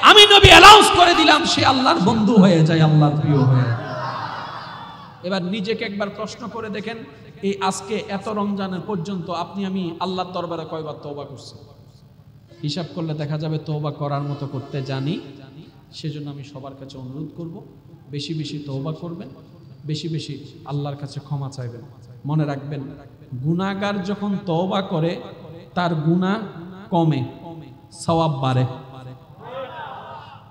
আমি নবী অ্যানাউন্স করে দিলাম সে আল্লাহর বন্ধু হয়ে যায়, আল্লাহর প্রিয় হয়ে যায়। এবার নিজেকে একবার প্রশ্ন করে দেখেন, এই আজকে এত রমজানের পর্যন্ত আপনি আমি আল্লাহর দরবারে কয়বার তওবা করছি? হিসাব করলে দেখা যাবে তওবা করার মতো করতে জানি। সেজন্য আমি সবার কাছে অনুরোধ করব, বেশি বেশি তওবা করবেন, বেশি বেশি আল্লাহর কাছে ক্ষমা চাইবেন। মনে রাখবেন, গুনাহগার যখন তওবা করে তার গুনাহ কমে, সওয়াব বাড়ে।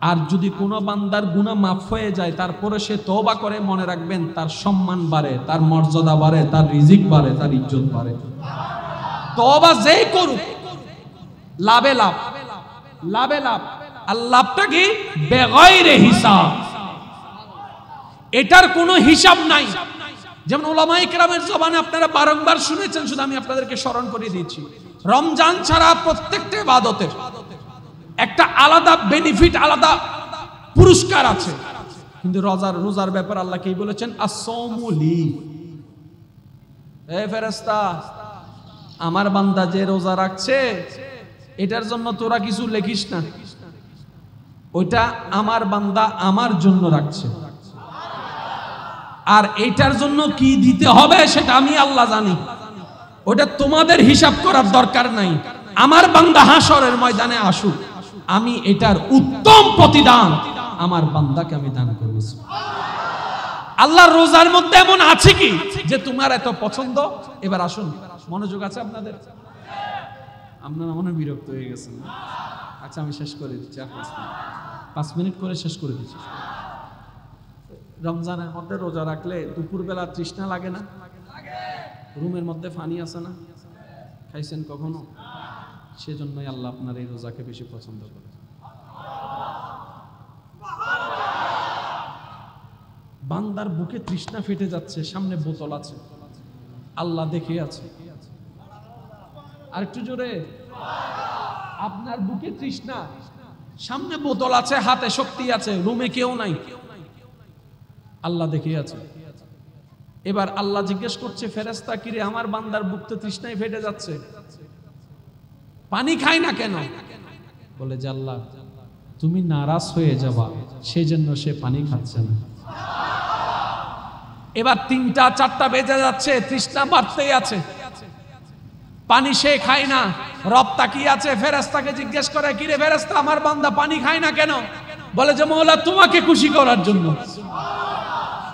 আর যদি কোনো বান্দার গুনাহ মাফ হয়ে যায় তারপরে সে তওবা করে, মনে রাখবেন তার সম্মান বাড়ে, তার মর্যাদা বাড়ে, তার রিজিক বাড়ে, তার ইজ্জত বাড়ে। তওবা যেই করুক লাভে লাভ, লাভে লাভ। আর লাভটা কি? বেগাইরে হিসাব, এটার কোনো হিসাব নাই। যেমন উলামায়ে কেরামের জবানে আপনারা বারংবার শুনেছেন, শুধু আমি আপনাদেরকে স্মরণ করে দিচ্ছি, রমজান ছাড়া প্রত্যেকটা ইবাদতের একটা আলাদা বেনিফিট, আলাদা পুরস্কার আছে। কিন্তু রোজার ব্যাপার আল্লাহ কি বলেছেন? as-sawmu li। এই ফেরেশতা, আমার বান্দা যে রোজা রাখছে এটার জন্য তোরা কিছু লেখিস না, ওইটা আমার বান্দা আমার জন্য রাখছে। আর এটার জন্য কি দিতে হবে সেটা আমি আল্লাহ জানি, ওটা তোমাদের হিসাব করার দরকার নাই। আমার বান্দা হাসরের ময়দানে আসুক, আমি এটার উত্তম প্রতিদান আমার বান্দাকে আমি দান করব। আল্লাহর রোজার মধ্যে এমন আছে কি যে তোমার এত পছন্দ? এবার আসুন, মনোযোগ আছে আপনাদের? আপনারা মনে বিরক্ত হয়ে গেছেন। আচ্ছা আমি শেষ করে দিচ্ছি, আর 5 মিনিট করে শেষ করে দিচ্ছি। রমজানের মধ্যে রোজা রাখলে দুপুরবেলা তৃষ্ণা লাগে না? রুমের মধ্যে পানি আছে না? খাইছেন কখনো? সেজন্যই আল্লাহ আপনার এই রোজাকে বেশি পছন্দ করে। বান্দার বুকে তৃষ্ণা ফেটে যাচ্ছে, সামনে বোতল আছে, আল্লাহ দেখে আছে। আর একটু জোরে, আপনার বুকে তৃষ্ণা, সামনে বোতল আছে, হাতে শক্তি আছে, রুমে কেউ নাই, আল্লাহ দেখে আছে। এবার আল্লাহ জিজ্ঞেস করছে, ফেরেশতা কিরে, আমার বান্দার বুকতে তৃষ্ণায় ফেটে যাচ্ছে, পানি খায় না কেন? বলে যে আল্লাহ তুমি নারাজ হয়ে যাবা, সেজন্য সে পানি খাচ্ছে না। এবার 3টা 4টা বেজে যাচ্ছে, তৃষ্ণা বাড়তেই আছে, পানি সে খায় না। রব তাকিয়ে আছে, ফেরেশতাকে জিজ্ঞেস করে, কিরে ফেরেশতা, আমার বান্দা পানি খায় না কেন? বলে যে মওলা তোমাকে খুশি করার জন্য।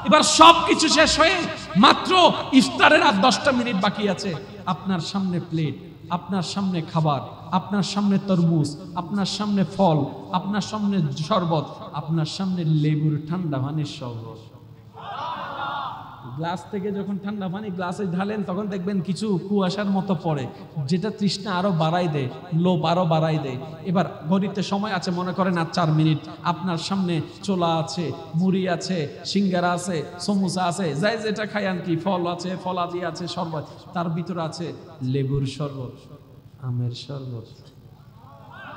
এবার সবকিছু শেষ হয়ে মাত্র ইফতারের আর 10টা মিনিট বাকি আছে। আপনার সামনে প্লেট, আপনার সামনে খাবার, আপনার সামনে তরমুজ, আপনার সামনে ফল, আপনার সামনে শরবত, আপনার সামনে লেবুর ঠান্ডা পানির শরবত। গ্লাস থেকে যখন ঠান্ডা পানি গ্লাসে ঢালেন তখন দেখবেন কিছু কুয়াশার মতো পড়ে, যেটা তৃষ্ণা আরো বাড়াই দেয়, লোভ আরো বাড়াই দেয়। এবার ঘড়িতে সময় আছে, মনে করেন আর 4 মিনিট। আপনার সামনে ছোলা আছে, মুড়ি আছে, সিঙ্গারা আছে, সমোসা আছে, যাই যেটা খায়ান, কি ফল আছে, ফলাদি আছে, শরবত, তার ভিতরে আছে লেবুর শরবত, আমের শরবত,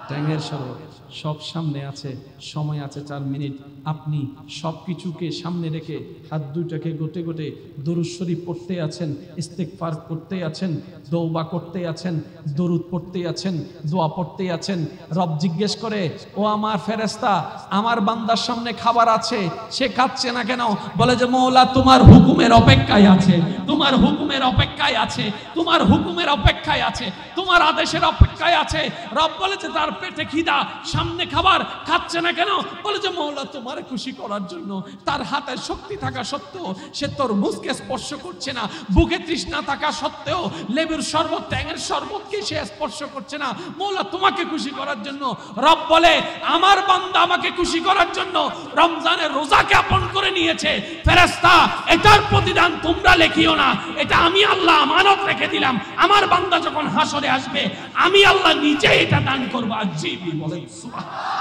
ট্যাঙের শরবত, সব সামনে আছে, সময় আছে 4 মিনিট। আপনি সব কিছুকে সামনে রেখে হাত দুইটাকে গোটে গোটে দরুদ শরীফ পড়তে আছেন, ইস্তেগফার করতে আছেন, তওবা করতে আছেন, দরুদ পড়তে আছেন, দোয়া পড়তে আছেন। রব জিজ্ঞেস করে, ও আমার ফেরেশতা, আমার বান্দার সামনে খাবার আছে, সে খাচ্ছে না কেন? বলে যে মওলা তোমার হুকুমের অপেক্ষায় আছে, তোমার হুকুমের অপেক্ষায় আছে, তোমার হুকুমের অপেক্ষায় আছে, তোমার আদেশের অপেক্ষায় আছে। রব বলে যে তার পেটে খিদা, সামনে খাবার, খাচ্ছে না কেন? বলে যে মওলা তোমার খুশি করার জন্য। তার হাতে শক্তি থাকা সত্ত্বেও সে তরমুজকে স্পর্শ করছে না, বুকে তৃষ্ণা থাকা সত্ত্বেও লেবুর শরবত, ট্যাঙের শরবতকে সে স্পর্শ করছে না। মওলা তোমাকে খুশি করার জন্য। রব বলে আমার বান্দা আমাকে খুশি করার জন্য রমজানের রোজাকে আপন করে নিয়েছে। ফেরেশতা এটার প্রতিদান তোমরা লেখিও না, এটা আমি আল্লাহ আমানত রেখে দিলাম। আমার বান্দা যখন হাসরে আসবে আমি আল্লাহ নিজে এটা দান করব। আজিবি বলেন সুবহানাল্লাহ,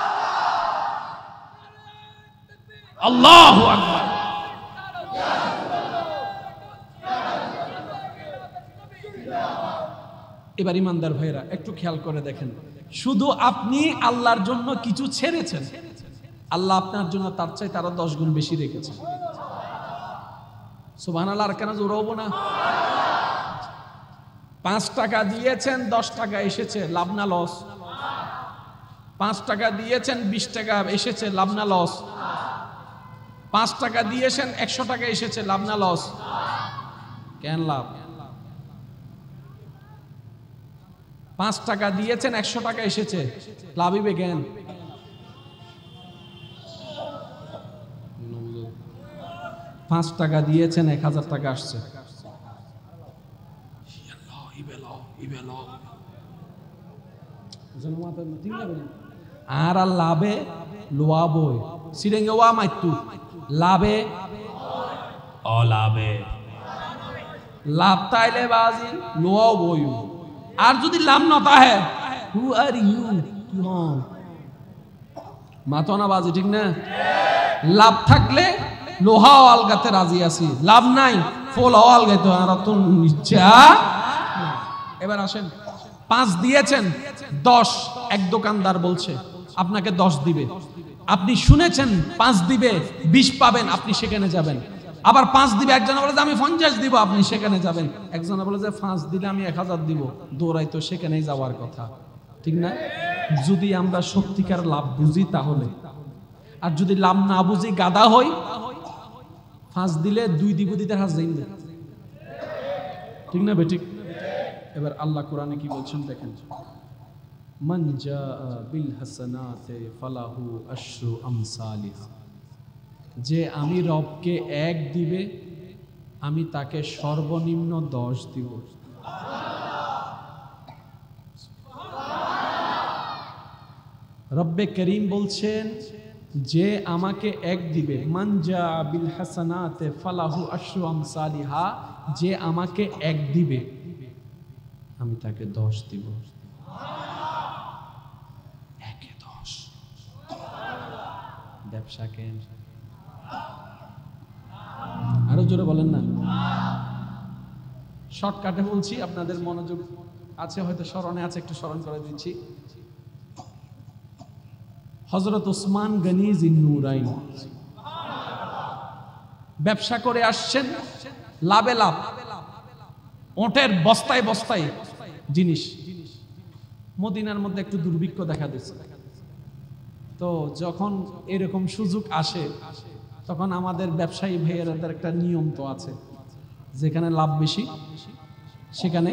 আল্লাহু আকবার। এবার ইমানদার ভাইরা একটু খেয়াল করে দেখেন, শুধু আপনি আল্লাহর জন্য কিছু ছেড়েছেন, আল্লাহ আপনার জন্য তার চাইতে আরো 10 গুণ বেশি রেখেছেন। সুবহানাল্লাহ, আর কেন জোর হবো না? 5 টাকা দিয়েছেন, 10 টাকা এসেছে, লাভ না লস? 5 টাকা দিয়েছেন, 20 টাকা এসেছে, লাভ না লস? 5 টাকা দিয়েছেন, 100 টাকা এসেছে, লাভ না লস? কেন লাভ? 5 টাকা দিয়েছেন, 100 টাকা এসেছে, লাভিবে কেন? 5 টাকা দিয়েছেন, 1000 টাকা আসছে। আর লাভে লোয়া বই সিরেঙ্গে ওয়া মাইতু লাভে অলাভে লাভ তাইলে বাজি লোয়া বই। আর যদি লাভ নতা হ্যাঁ হু আর ইউ মাতো না বাজি, ঠিক না? লাভ থাকলে লোহাও আলগাতে রাজি আছি, লাভ নাই ফোলাও আলগাইতে আর তো ইচ্ছা। এবার আসেন, 5 দিয়েছেন, 10 এক দোকানদার বলছে আপনাকে 10 দিবে, আপনি শুনেছেন 5 দিবে 20 পাবেন, আপনি সেখানে যাবেন। আবার 5 দিবে, একজনে বলে যে আমি 50 দিব, আপনি সেখানে যাবেন। একজনে বলে যে 5 দিলে আমি 1000 দিব, দৌড়াই তো সেখানেই যাওয়ার কথা, ঠিক না? যদি আমরা সত্যিকার লাভ বুঝি তাহলে, আর যদি লাভ না বুঝি গাদা হই, 5 দিলে 2 দিব দিতে হাজ দিন, ঠিক না বেঠিক? এবার আল্লাহ কোরআনে কি বলছেন দেখেন, মান জাআ বিল হাসানাতি ফালাহু আশরু আমসালিহা, যে আমি রবকে 1 দিবে আমি তাকে সর্বনিম্ন 10 দিব। রব্বে করিম বলছেন যে আমাকে 1 দিবে, মান জাআ বিল হাসানাতি ফালাহু আশরু আমসালিহা, যে আমাকে 1 দিবে আমি তাকে 10 দিব। 1 এ 10 ব্যবসা কেন? আরো জোরে বলেন না। শর্টকাটে বলছি, আপনাদের মনোযোগ আছে হয়তো, স্মরণে আছে, একটু স্মরণ করে দিচ্ছি। হযরত ওসমান গনি জিন্নুরাইন ব্যবসা করে আসছেন, লাভে লাভ, ওটের বস্তায় বস্তায় জিনিস। মদিনার মধ্যে একটু দুর্ভিক্ষ দেখা দিচ্ছে, তো যখন এরকম সুযোগ আসে তখন আমাদের ব্যবসায়ী ভাইয়েরাদের একটা নিয়ম তো আছে, যেখানে লাভ বেশি সেখানে,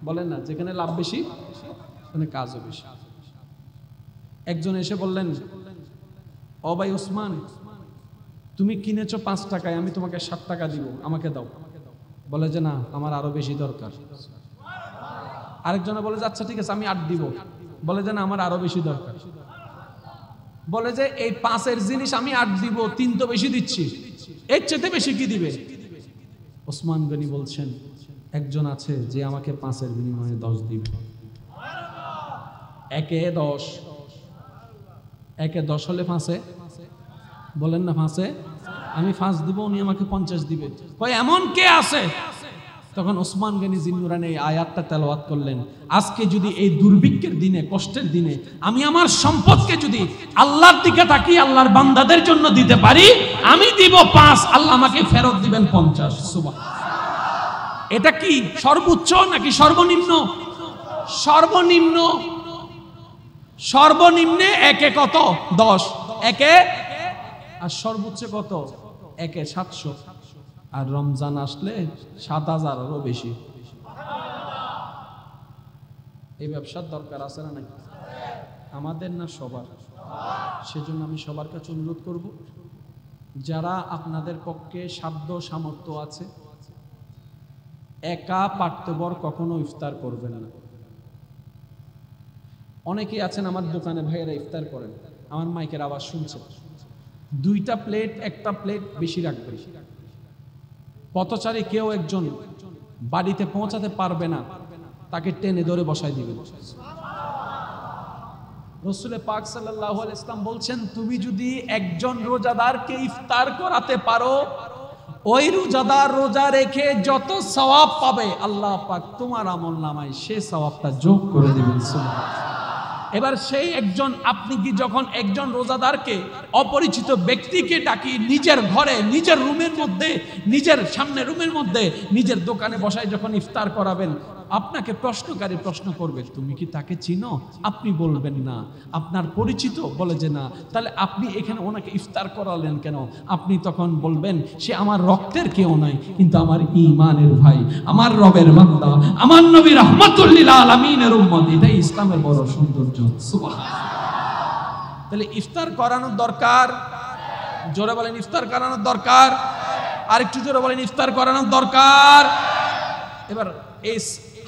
বলেন না, যেখানে লাভ বেশি সেখানে কাজও বেশি। একজন এসে বললেন, ও ভাই ওসমান, তুমি কিনেছো 5 টাকায়, আমি তোমাকে 7 টাকা দিব, আমাকে দাও। বলে যে না, আমার আরো বেশি দরকার। আরেকজনে বলে যে আচ্ছা ঠিক আছে, আমি 8 দিব। বলে যে না, আমার আরো বেশি দরকার। বলে যে এই 5-এর জিনিস আমি 8 দিব, 3 তো বেশি দিচ্ছি, এর চেয়ে বেশি কি দিবে? ওসমান গনি বলছেন, একজন আছে যে আমাকে 5-এর বিনিময়ে 10 দিবে। 1 এ 10, 1 এ 10 হলে 5-এ, বলেন না 5-এ আমি 5 দিব, উনি আমাকে 50 দিবে। কই এমন কে আছে? তখন ওসমান গনি জিন্নুরাইন এই আয়াতটা তেলাওয়াত করলেন, আজকে যদি এই দুর্ভিক্ষের দিনে, কষ্টের দিনে আমি আমার সম্পদকে যদি আল্লাহর দিকে তাকিয়ে আল্লাহর বান্দাদের জন্য দিতে পারি, আমি দিব 5, আল্লাহ আমাকে ফেরত দিবেন 50। সুবহানাল্লাহ। এটা কি সর্বোচ্চ নাকি সর্বনিম্ন? সর্বনিম্ন। সর্বনিম্নে 1 এ কত? 10, 1 এ, আর সর্বোচ্চ কত? 1 এ 700। আর রমজান আসলে 7000 আরো বেশি। এই ব্যবসার দরকার আছে না নাকি? আমাদের না সবার? সেজন্য আমি সবার কাছে অনুরোধ করব, যারা আপনাদের পক্ষে সাধ্য সামর্থ্য আছে, একা পার্থবর কখনো ইফতার করবেন না। অনেকেই আছেন আমার দোকানে ভাইয়েরা ইফতার করেন, আমার মাইকের আওয়াজ শুনছেন, 2টা প্লেট 1টা প্লেট বেশি রাখবেন। পথচারী কেউ একজন বাড়িতে পৌঁছাতে পারবে না, তাকে টেনে ধরে বসায় দিবেন। রাসূল পাক সাল্লাল্লাহু আলাইহি ওয়াসাল্লাম বলছেন, তুমি যদি একজন রোজাদারকে ইফতার করাতে পারো, ওই রোজাদার রোজা রেখে যত সওয়াব পাবে আল্লাহ পাক তোমার আমলনামায় সে সওয়াবটা যোগ করে দিবেন। সুবহানাল্লাহ। এবার সেই একজন, আপনি কি যখন একজন রোজাদারকে, অপরিচিত ব্যক্তিকে ডাকি নিজের ঘরে, নিজের রুমের মধ্যে, নিজের সামনে রুমের মধ্যে, নিজের দোকানে বসায় যখন ইফতার করাবেন, আপনাকে প্রশ্নকারী প্রশ্ন করবে, তুমি কি তাকে চিনো? আপনি বলবেন না। আপনার পরিচিত? বলে যে না। তাহলে আপনি এখানে ওনাকে ইফতার করালেন কেন? আপনি তখন বলবেন সে আমার রক্তের কেউ নয়, কিন্তু আমার ঈমানের ভাই, আমার রবের বান্দা, আমার নবী রাহমাতুল লিল আলামিনের উম্মত। এটাই ইসলামের বড় সৌন্দর্য। সুবহানাল্লাহ। তাহলে ইফতার করানোর দরকার। জোরে বলেন ইফতার করানোর দরকার। আরেকটু জোরে বলেন ইফতার করানোর দরকার। এবার এই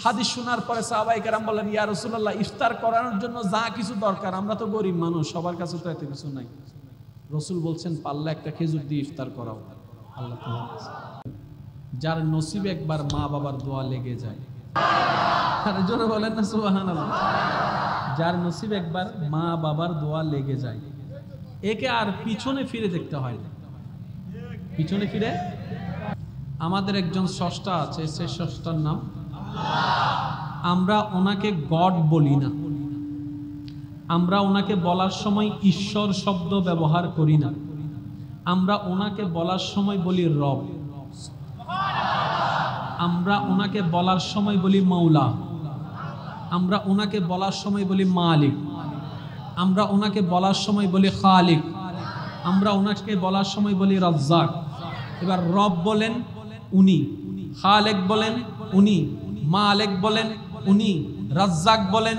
হাদিস শোনার পরে সাহাবায়ে কেরাম বললেন, ইয়া রাসূলুল্লাহ, ইফতার করানোর জন্য যা কিছু দরকার, আমরা তো গরিব মানুষ, সবার কাছে তো এত কিছু নাই। রাসূল বলছেন, পাল্লা একটা খেজুর দিয়ে ইফতার করাও। আল্লাহ তাআলা যার নসিবে একবার মা বাবার দোয়া লেগে যায়, আরে জোরে বলেন না সুবহানাল্লাহ। যার নসিবে একবার মা বাবার দোয়া লেগে যায়, একে আর পিছনে ফিরে দেখতে হয় না। পিছনে ফিরে, আমাদের একজন স্রষ্টা আছে, সেই স্রষ্টার নাম আমরা ওনাকে গড বলি না। আমরা ওনাকে বলার সময় ঈশ্বর শব্দ ব্যবহার করি না। আমরা ওনাকে বলার সময় বলি রব। আমরা ওনাকে বলার সময় বলি মাওলা। আমরা ওনাকে বলার সময় বলি মালিক। আমরা ওনাকে বলার সময় বলি খালিক। আমরা ওনাকে বলার সময় বলি রাজ্জাক। এবার রব বলেন উনি, খালেক বলেন উনি, মালিক বলেন উনি, রাজ্জাক বলেন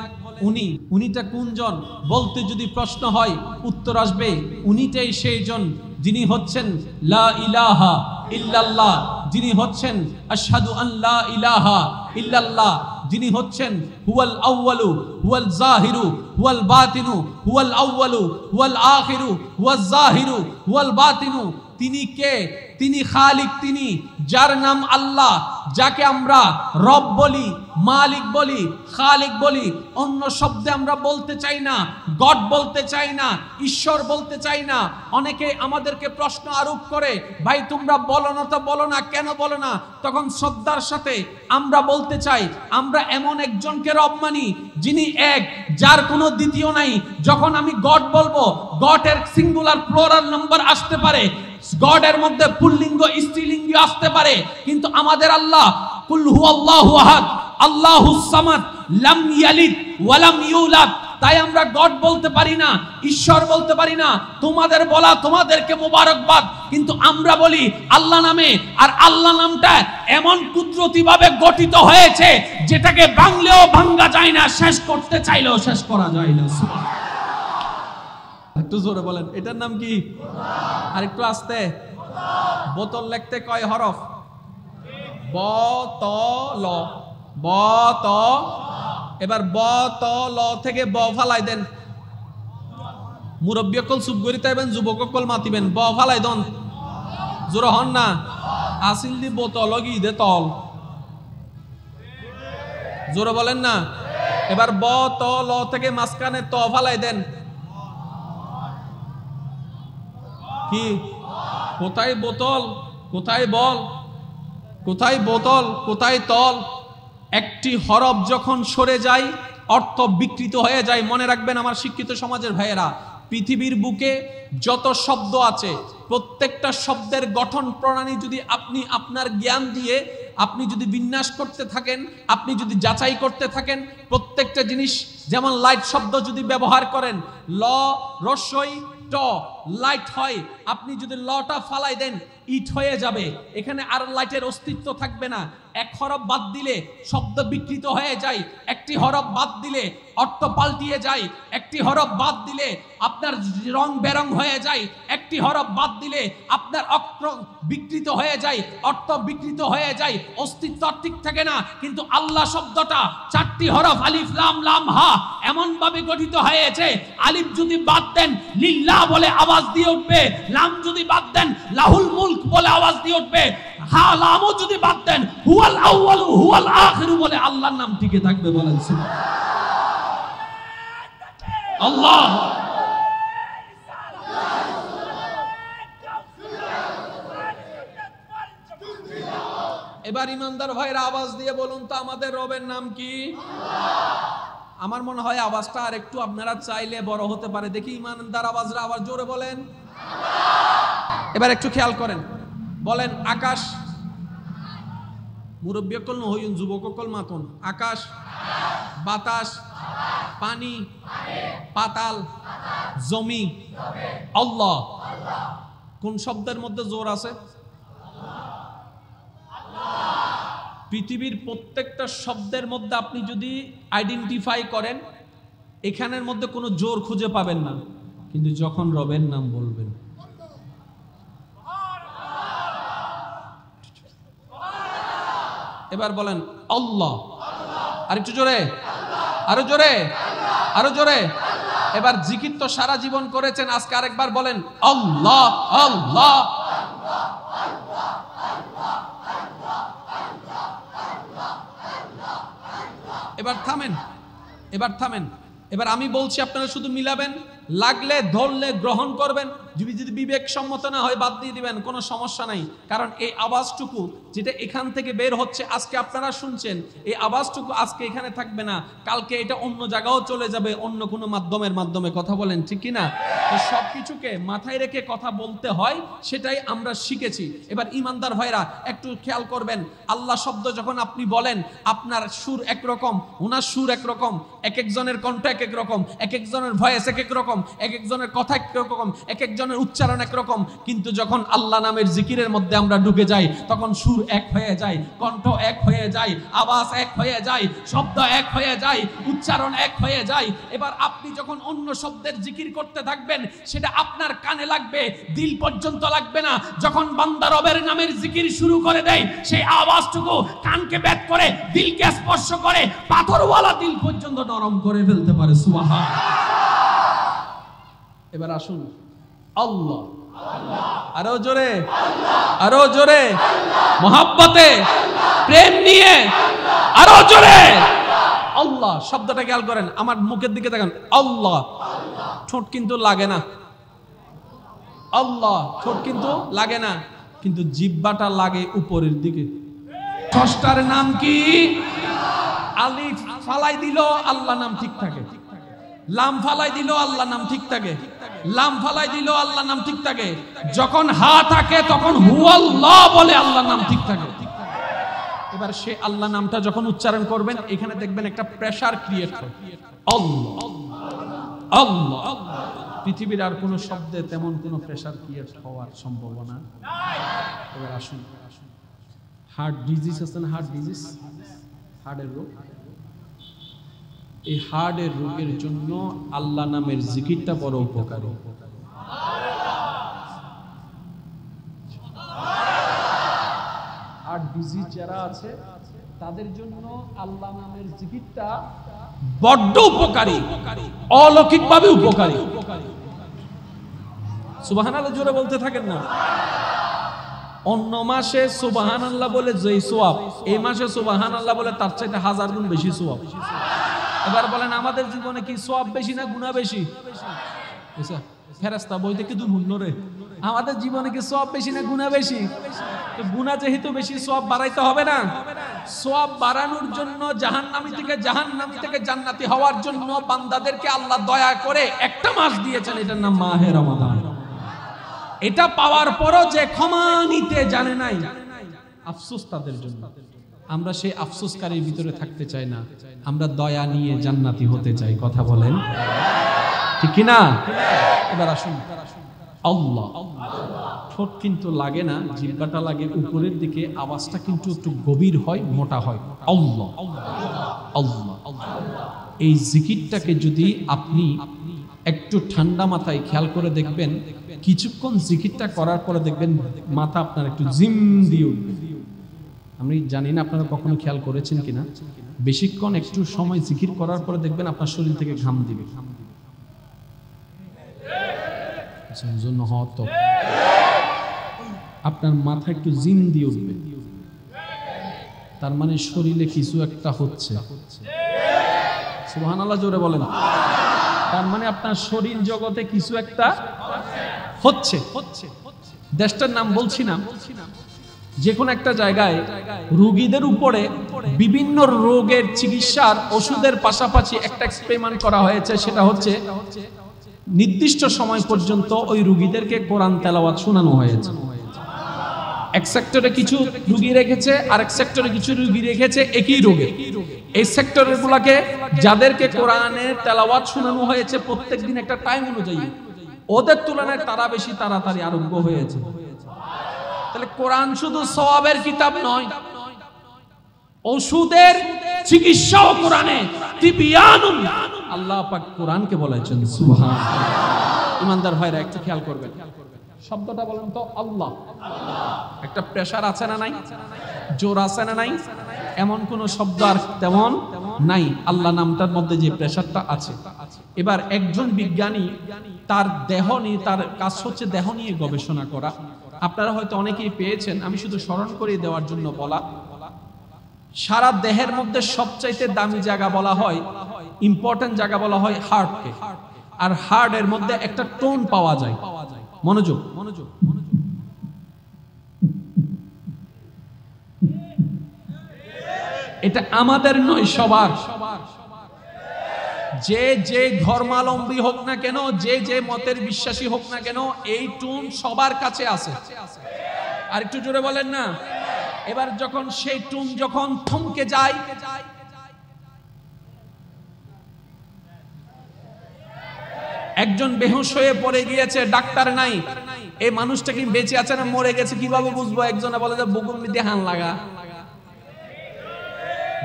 উনি। উনিটা কোনজন বলতে যদি প্রশ্ন হয়, উত্তর আসবে উনিটাই সেইজন যিনি হচ্ছেন লা ইলাহা ইল্লাল্লাহ, যিনি হচ্ছেন আশহাদু আন লা ইলাহা ইল্লাল্লাহ, যিনি হচ্ছেন হুয়াল আউয়ালু হুয়াল জাহিরু হুয়াল বাতিনু, হুয়াল আউয়ালু হুয়াল আখিরু হুয়াল জাহিরু হুয়াল বাতিনু। তিনি কে? তিনি খালিক, তিনি যার নাম আল্লাহ, যাকে আমরা রব বলি, মালিক বলি, খালিক বলি। অন্য শব্দে আমরা বলতে চাই না, গড বলতে চাই না, ঈশ্বর বলতে চাই না। অনেকে আমাদেরকে প্রশ্ন আরোপ করে, ভাই তোমরা বলো না তো বলো না, কেন বলো না? তখন শ্রদ্ধার সাথে আমরা বলতে চাই, আমরা এমন একজনকে রব মানি যিনি এক, যার কোনো দ্বিতীয় নাই। যখন আমি গড বলবো, গডের সিঙ্গুলার প্লুরাল নাম্বার আসতে পারে, গডের মধ্যে পুল্লিঙ্গ স্ত্রীলিঙ্গ আসতে পারে, কিন্তু আমাদের আল্লাহ কুল হুয়াল্লাহু আহাদ আল্লাহুস সামাদ লাম ইয়ালিদ ওয়া লাম ইউলাদ। তাই আমরা গড বলতে পারি না, ঈশ্বর বলতে পারি না। তোমাদের বলা তোমাদেরকে মোবারকবাদ, কিন্তু আমরা বলি আল্লাহ নামে। আর আল্লাহ নামটা এমন কুদরতিভাবে গঠিত হয়েছে যেটাকে ভাঙলেও ভাঙা যায় না, শেষ করতে চাইলেও শেষ করা যায় না। একটু জোরে বলেন, এটার নাম কি? আর একটু আস্তে। বোতল লিখতে কয় হরফ? ব ত ল। ব ত। এবার ব ত ল থেকে ব ফালাই দেন। মুরব্বী অকল চুপ করি তাইবেন, যুবক অকল মাতিবেন। ব ফালাই দন, জোরে হন না। আসিল দি বোতল গি দে তল, জোরে বলেন না। এবার ব ত ল থেকে মাঝখানে ত ফালাই দেন। কি? কোথায় বোতল, কোথায় বল, কোথায় বোতল, কোথায় তল? একটি হরফ যখন সরে যায় অর্থ বিকৃত হয়ে যায়। মনে রাখবেন আমার শিক্ষিত সমাজের ভাইয়েরা, পৃথিবীর বুকে যত শব্দ আছে প্রত্যেকটা শব্দের গঠন প্রণালী যদি আপনি আপনার জ্ঞান দিয়ে আপনি যদি বিন্যাস করতে থাকেন, আপনি যদি যাচাই করতে থাকেন, প্রত্যেকটা জিনিস, যেমন লাইট শব্দ যদি ব্যবহার করেন, ল রস্যই ট লাইট হয়। আপনি যদি লটা ফালাই দেন ইট হয়ে যাবে, এখানে আর লাইটের অস্তিত্ব থাকবে না। এক হরফ বাদ দিলে শব্দ বিকৃত হয়ে যায়, একটি হরফ বাদ দিলে অর্থ পাল্টিয়ে যায়, একটি হরফ বাদ দিলে আপনার রং বেরং হয়ে যায়, একটি হরফ বাদ দিলে আপনার অর্থ বিকৃত হয়ে যায়, অর্থ বিকৃত হয়ে যায়, অস্তিত্ব ঠিক থাকে না। কিন্তু আল্লাহ শব্দটা চারটি হরফ আলিফ লাম লাম হা এমন ভাবে গঠিত হয়েছে, আলিফ যদি বাদ দেন লিল্লাহ বলে আওয়াজ দিয়ে উঠবে, লাম যদি বাদ দেন লাহুল মুলক বলে আওয়াজ দিয়ে উঠবে, হা লামও যদি বাদ দেন হুয়াল আউয়ালু হুয়াল আখিরু বলে আল্লাহর নাম টিকে থাকবে। বলেন সুবহানাল্লাহ। আল্লাহ এবার ইমানদার ভাইরা আওয়াজ দিয়ে বলুন তো আমাদের রবের নাম কি? আমার মনে হয় আওয়াজটা আর একটু আপনারা চাইলে বড় হতে পারে। দেখি ইমানদার আওয়াজরা আবার জোরে বলেন। এবার একটু খেয়াল করেন, বলেন আকাশ, মুরব্বী অকল নহইন, যুবক অকল মাতন। আকাশ, বাতাস, পানি, পাতাল, জমি, আল্লাহ। কোন শব্দের মধ্যে জোর আছে? পৃথিবীর প্রত্যেকটা শব্দের মধ্যে আপনি যদি আইডেন্টিফাই করেন, এখানের মধ্যে কোনো জোর খুঁজে পাবেন না, কিন্তু যখন রবের নাম বলবেন, এবার বলেন আল্লাহ, আরেকটু জোরে, আরো জোরে, আরো জোরে। এবার জিকির তো সারা জীবন করেছেন, আজকে আরেকবার বলেন আল্লাহ, আল্লাহ। এবার থামেন, এবার থামেন। এবার আমি বলছি, আপনারা শুধু মিলাবেন, লাগলে ধরলে গ্রহণ করবেন, যদি বিবেক সম্মত না হয় বাদ দিয়ে দিবেন, কোনো সমস্যা নাই। কারণ এই আওয়াজটুকু যেটা এখান থেকে বের হচ্ছে, আজকে আপনারা শুনছেন, এই আওয়াজটুকু আজকে এখানে থাকবে না, কালকে এটা অন্য জায়গাও চলে যাবে, অন্য কোনো মাধ্যমের মাধ্যমে। কথা বলেন ঠিক কি না? তো সবকিছুকে মাথায় রেখে কথা বলতে হয়, সেটাই আমরা শিখেছি। এবার ইমানদার ভাইরা একটু খেয়াল করবেন, আল্লাহ শব্দ যখন আপনি বলেন, আপনার সুর একরকম, ওনার সুর একরকম, এক একজনের কণ্ঠ এক এক রকম, এক একজনের ভয়েস এক এক রকম, এক একজনের কথা এক রকম, এক একজনের উচ্চারণ এক রকম। কিন্তু যখন আল্লাহ নামের জিকিরের মধ্যে আমরা ঢুকে যাই, তখন সুর এক হয়ে যায়, কণ্ঠ এক হয়ে যায়, আওয়াজ এক হয়ে যায়, শব্দ এক হয়ে যায়, উচ্চারণ এক হয়ে যায়। এবার আপনি যখন অন্য শব্দের জিকির করতে থাকবেন, সেটা আপনার কানে লাগবে, দিল পর্যন্ত লাগবে না। যখন বান্দা রবের নামের জিকির শুরু করে দেয়, সেই আওয়াজটুকু কানকে ভেদ করে, দিলকে স্পর্শ করে, পাথরওয়ালা দিল পর্যন্ত নরম করে ফেলতে পারে। সুবহান। এবার আসুন আল্লাহ, আরো জোরে, আরো জোরে, মোহাব্বতে, প্রেম নিয়ে আরো জোরে আল্লাহ শব্দটা খেয়াল করেন, আমার মুখের দিকে দেখেন, আল্লাহ। ঠোঁট কিন্তু লাগে না, আল্লাহ ঠোঁট কিন্তু লাগে না, কিন্তু জিহ্বাটা লাগে উপরের দিকে। ষষ্ঠার নাম কি? আলিফ ফালাই দিল, আল্লাহ নাম ঠিক থাকে। লাম ফালাই দিল, আল্লাহ নাম ঠিক থাকে। লাম ফালাই দিল, আল্লাহ নাম ঠিক থাকে। যখন হা থাকে, তখন হু আল্লাহ বলে, আল্লাহ নাম ঠিক থাকে। এবার সে আল্লাহ নামটা যখন উচ্চারণ করবেন, এখানে দেখবেন একটা প্রেসার ক্রিয়েট হয়। আল্লাহ, আল্লাহ। পৃথিবীর আর কোন শব্দে তেমন কোন প্রেসার ক্রিয়েট হওয়ার সম্ভাবনা নাই। এবার আসুন, হার্ট ডিজিজ আছে না? হার্ট ডিজিজ, হার্টের রোগ। এই হার্টের রোগের জন্য আল্লাহ নামের জিকিরটা বড় উপকারী। হার্ট ডিজিজ যারা আছে, তাদের জন্য আল্লাহ নামের জিকিরটা বড্ড উপকারী, অলৌকিকভাবে উপকারী। সুবহানাল্লাহ জোরে বলতে থাকেন না। অন্য মাসে সুবহানাল্লাহ বলে যেই সওয়াব, এই মাসে সুবহানাল্লাহ বলে তার চাইতে 1000 গুণ বেশি সওয়াব। এবার বলেন, আমাদের জীবনে কি সওয়াব বেশি না গুনাহ বেশি? ফেরেশতা বইতে কি দুর্মূল্য রে, আমাদের জীবনে কি সওয়াব বেশি না গুনাহ বেশি? তো গুনাহ যেহেতু বেশি, সওয়াব বাড়াইতে হবে না? সওয়াব বাড়ানোর জন্য, জাহান্নামী থেকে জান্নাতি হওয়ার জন্য বান্দাদেরকে আল্লাহ দয়া করে একটা মাস দিয়েছেন, এটার নাম মাহে রমাদান। এটা পাওয়ার পরও যে ক্ষমা নিতে জানে নাই, আফসোস তাদের জন্য। আমরা সেই আফসোসকারীর ভিতরে থাকতে চাই না, আমরা দয়া নিয়ে জান্নাতি হতে চাই। কথা বলেন ঠিক কি না? এবার আসুন আল্লাহ। ঠোঁট কিন্তু লাগে না, জিহ্বাটা লাগে উপরের দিকে, আওয়াজটা কিন্তু একটু গভীর হয়, মোটা হয়। আল্লাহ, আল্লাহ। এই জিকিরটাকে যদি আপনি একটু ঠান্ডা মাথায় খেয়াল করে দেখবেন, কিছুক্ষণ জিকিরটা করার পরে দেখবেন মাথা আপনার একটু জিম দিয়ে উঠবে। আমি জানি না আপনারা কখনো খেয়াল করেছেন কিনা, বেশিক্ষণ একটু সময় জিকির করার পরে দেখবেন আপনার শরীর থেকে ঘাম দিবে। আপনার মাথা একটু জিম দিয়ে উঠবে, তার মানে শরীরে কিছু একটা হচ্ছে। সুবহানাল্লাহ জোরে বলেন। তার মানে আপনার শরীর জগতে কিছু একটা হচ্ছে। দেশটার নাম বলছি না, যে কোনো একটা জায়গায় রোগীদের উপরে বিভিন্ন রোগের চিকিৎসার ওষুধের পাশাপাশি একটা এক্সপেরিমেন্ট করা হয়েছে। সেটা হচ্ছে নির্দিষ্ট সময় পর্যন্ত ওই রোগীদেরকে কোরআন তেলাওয়াত শোনানো হয়েছে। এক সেক্টরে কিছু রোগী রেখেছে, আরেক সেক্টরে কিছু রোগী রেখেছে একই রোগে। এই সেক্টরের গুলাকে যাদেরকে কোরআনের তেলাওয়াত শোনানো হয়েছে প্রত্যেকদিন একটা টাইম অনুযায়ী, ওদের তুলনায় তারা বেশি তাড়াতাড়ি আরোগ্য হয়েছে। তাহলে কোরআন শুধু সওয়াবের কিতাব নয়, ওষুধের চিকিৎসাও কোরআনে তিবিয়ানুন। আল্লাহ পাক কোরআনকে বলেছেন সুবহানাল্লাহ। ইমানদার ভাইরা একটু খেয়াল করবেন, শব্দটা বলেন তো আল্লাহ। একটা প্রেসার আছে না নাই, জোর আছে না নাই, এমন কোন শব্দ আর তেমন নাই আল্লাহ নামটার মধ্যে যে প্রেসারটা আছে। এবার একজন বিজ্ঞানী তার দেহ নিয়ে, তার কাজ হচ্ছে দেহ নিয়ে গবেষণা করা। আপনারা হয়তো অনেকেই পেয়েছেন, আমি শুধু স্মরণ করিয়ে দেওয়ার জন্য বলা। সারা দেহের মধ্যে সবচাইতে দামি জায়গা বলা হয়, ইম্পর্টেন্ট জায়গা বলা হয় হার্টকে। আর হার্টের মধ্যে একটা টোন পাওয়া যায়, মনোযোগ মনোযোগ, এটা আমাদের নয়, সবার। যে যে ধর্মাবলম্বী হোক না কেন, যে যে মতের বিশ্বাসী হোক না কেন, এই টোন সবার কাছে আছে। আর একটু জোরে বলেন না। এবার যখন সেই টোন যখন থমকে যায়, একজন বেহুশ হয়ে পড়ে গিয়েছে, ডাক্তার নাই, এই মানুষটা কি বেঁচে আছে না মরে গেছে কিভাবে বুঝবো? একজনে বলে যে বুকুর মধ্যে হান লাগা,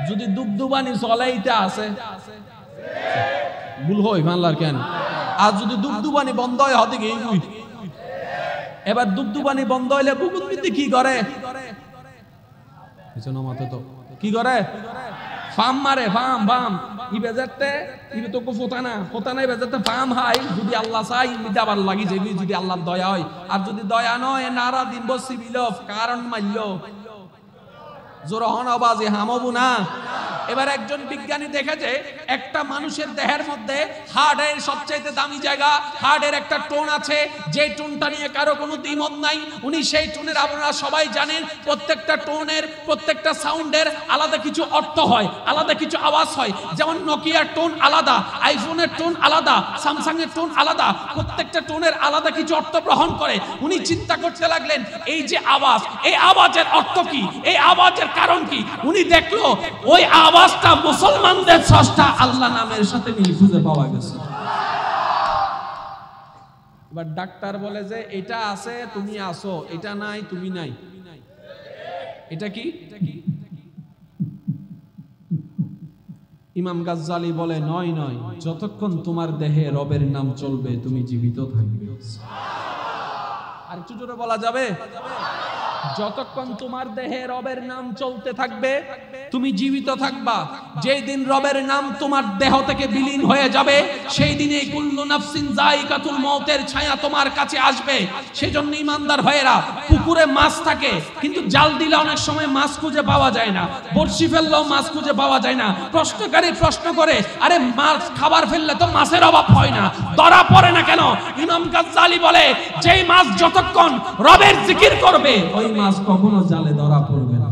যদি দুবদুবানি চলাইতে আছে ভুল হই মানলার কেন, আর যদি দুবদুবানি বন্ধ হয় হতে গিয়ে বুঝ। এবার দুবদুবানি বন্ধ হইলে বুকুর মধ্যে কি করে? তো কি করে? ফাম মারে, ফাম ফাম ইবেজাতে ইবে তো ফোতানা ফোতানা ইবেজাতে ফাম হাই। যদি আল্লাহ চাই ইমিতে আবার লাগি যাবি, যদি আল্লাহর দয়া হয়। আর যদি দয়া নয়, নারা দিন বসিবিল কারণ মারল জোরহন আওয়াজে হামবু না। এবার একজন বিজ্ঞানী দেখেছে একটা মানুষের দেহের মধ্যে হার্টের সবচেয়ে দামি জায়গা, হার্টের একটা টোন আছে, যে টোনটা নিয়ে কারো কোনো দ্বিমত নাই। উনি সেই টোনের, আপনারা সবাই জানেন, প্রত্যেকটা টোনের, প্রত্যেকটা সাউন্ডের আলাদা কিছু অর্থ হয়, আলাদা কিছু আওয়াজ হয়। যেমন নোকিয়ার টোন আলাদা, আইফোনের টোন আলাদা, স্যামসাং এর টোন আলাদা, প্রত্যেকটা টোনের আলাদা কিছু অর্থ গ্রহণ করে। উনি চিন্তা করতে লাগলেন, এই যে আওয়াজ, এই আওয়াজের অর্থ কি, এই আওয়াজের কারণ কি? উনি দেখলো ওই আওয়াজটা মুসলমানদের স্রষ্টা আল্লাহ নামের সাথে মিল খুঁজে পাওয়া গেছে। এবার ডাক্তার বলে যে এটা আছে তুমি আসো, এটা নাই তুমি নাই। এটা কি? ইমাম গাজ্জালি বলে নয় নয়, যতক্ষণ তোমার দেহে রবের নাম চলবে তুমি জীবিত থাকবে। আর একটু জোরে বলা যাবে? যতক্ষণ তোমার দেহে রবের নাম চলতে থাকবে তুমি জীবিত থাকবা। যেই দিন রবের নাম তোমার দেহ থেকে বিলীন হয়ে যাবে, সেই দিনে কুল্লু নাফসিন যায়িকাতুল মউতের ছায়া তোমার কাছে আসবে। সেজন্য ইমানদার ভাইয়েরা, পুকুরে মাছ থাকে কিন্তু জাল দিলে অনেক সময় মাছ খুঁজে পাওয়া যায় না, বড়শি ফেললেও মাছ খুঁজে পাওয়া যায় না। প্রশ্নকারী প্রশ্ন করে, আরে মাছ খাবার ফেললে তো মাছের অভাব হয় না, ধরা পড়ে না কেন? ইমাম গাজ্জালি বলে, যেই মাছ যতক্ষণ রবের জিকির করবে ওই মাছ কখনো জালে ধরা পড়বে না।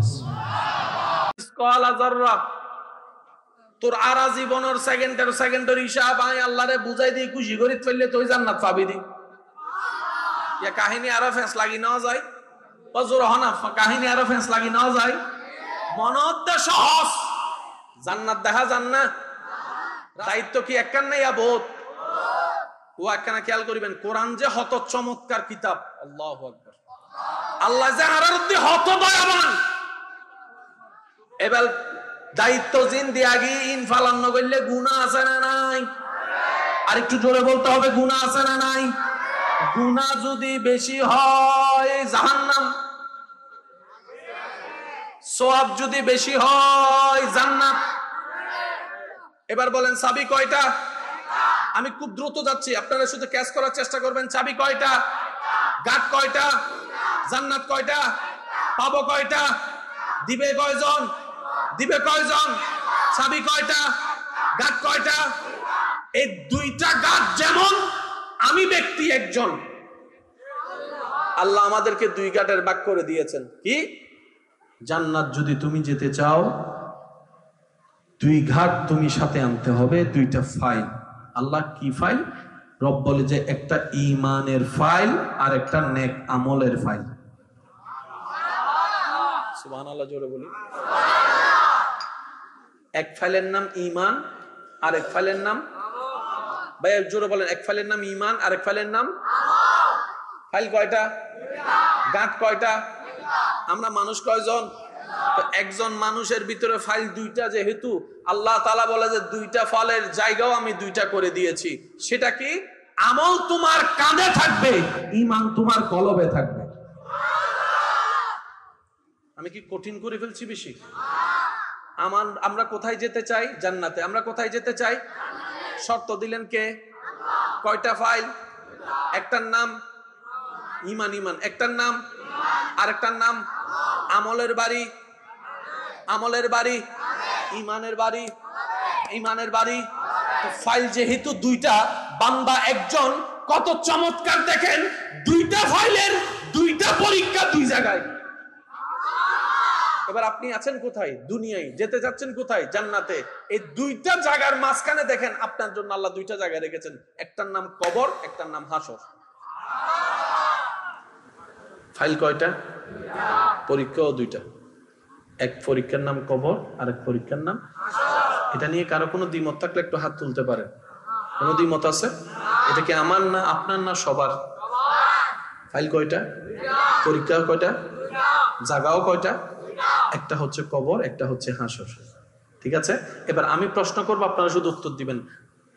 তোর আরা জীবনের সেকেন্ডের হিসাব আমি আল্লাহরে বুঝাই দিই, খুশি করি ফেললে তুই জান্নাত পাবি দি। ইয়া কাহিনী আরো ফেস লাগি না যায়, বজুর হনা কাহিনী আরো ফেস লাগি না যায়। মনতে সহজ, জান্নাত দেখা যান না, দায়িত্ব কি একখান নাই বহুত ও একখানা। খেয়াল করিবেন, কোরআন যে হত চমৎকার কিতাব, আল্লাহু আকবার। আল্লাহ যে আরতি হত দয়াবান। এবার দায়িত্ব জিন্দেগি ইনফালান্ন করলে গুনাহ আছে না নাই? আর একটু জোরে বলতে হবে, গুনাহ আছে না নাই? গুনাহ যদি বেশি হয় জাহান্নাম, সওয়াব যদি বেশি হয় জান্নাত। এবার বলেন চাবি কয়টা? আমি খুব দ্রুত যাচ্ছি, আপনারা শুধু ক্যাচ করার চেষ্টা করবেন। চাবি কয়টা? গাট কয়টা? জান্নাত কয়টা? পাবো কয়টা? দিবে কয়জন? দিবে কয়জন? চাবি কয়টা? গাট কয়টা? এই দুইটা গাট যেমন আমি ব্যক্তি একজন, আল্লাহ আমাদেরকে দুই গাটের ভাগ করে দিয়েছেন। কি? জান্নাত যদি তুমি যেতে চাও, দুই ঘাট তুমি সাথে আনতে হবে, দুইটা ফাইল। আল্লাহ কি ফাইল? রব বলে যে একটা ঈমানের ফাইল আর একটা নেক আমলের ফাইল। সুবহানাল্লাহ, জোরে বলি। এক ফাইলের নাম ঈমান আর এক ফাইলের নাম, ভাই জোরে বলেন, এক ফাইলের নাম ঈমান আর এক ফাইলের নাম ফাইল কয়টা? গাঁট কয়টা? আমরা মানুষ কয়জন? তো একজন মানুষের ভিতরে ফাইল দুইটা, যেহেতু আল্লাহ তাআলা বলে যে দুইটা ফলের জায়গাও আমি দুইটা করে দিয়েছি। সেটা কি? আমল তোমার কাঁধে থাকবে, ঈমান তোমার কলবে থাকবে। আমি কি কঠিন করে ফেলছি বেশি? আমরা কোথায় যেতে চাই? জান্নাতে। আমরা কোথায় যেতে চাই? শর্ত দিলেন কে? কয়টা ফাইল? একটার নাম ঈমান, ঈমান একটার নাম, আরেকটার নাম আমলের বাড়ি, আমলের বাড়ি, ঈমানের বাড়ি, ঈমানের বাড়ি। তো ফাইল যেহেতু দুইটা, বান্দা একজন, কত চমৎকার দেখেন, দুইটা ফাইলের দুইটা পরীক্ষা দুই জায়গায়। এবার আপনি আছেন কোথায়? দুনিয়ায়। যেতে যাচ্ছেন কোথায়? জান্নাতে। এই দুইটা জায়গার মাঝখানে দেখেন আপনার জন্য আল্লাহ দুইটা জায়গায় রেখেছেন, একটার নাম কবর, একটার নাম হাসর। ফাইল কয়টা? পরীক্ষাও দুইটা। এক পরীক্ষার নাম কবর আর এক পরীক্ষার নাম হাসর। এটা নিয়ে কারো কোনো দ্বিমত থাকলে একটু হাত তুলতে পারেন। কোনো দ্বিমত আছে? এটা কি আমার না আপনার না সবার? ফাইল কয়টা? পরীক্ষা কয়টা? জায়গাও কয়টা? একটা হচ্ছে কবর, একটা হচ্ছে হাসর। ঠিক আছে, এবার আমি প্রশ্ন করব, আপনারা শুধু উত্তর দিবেন।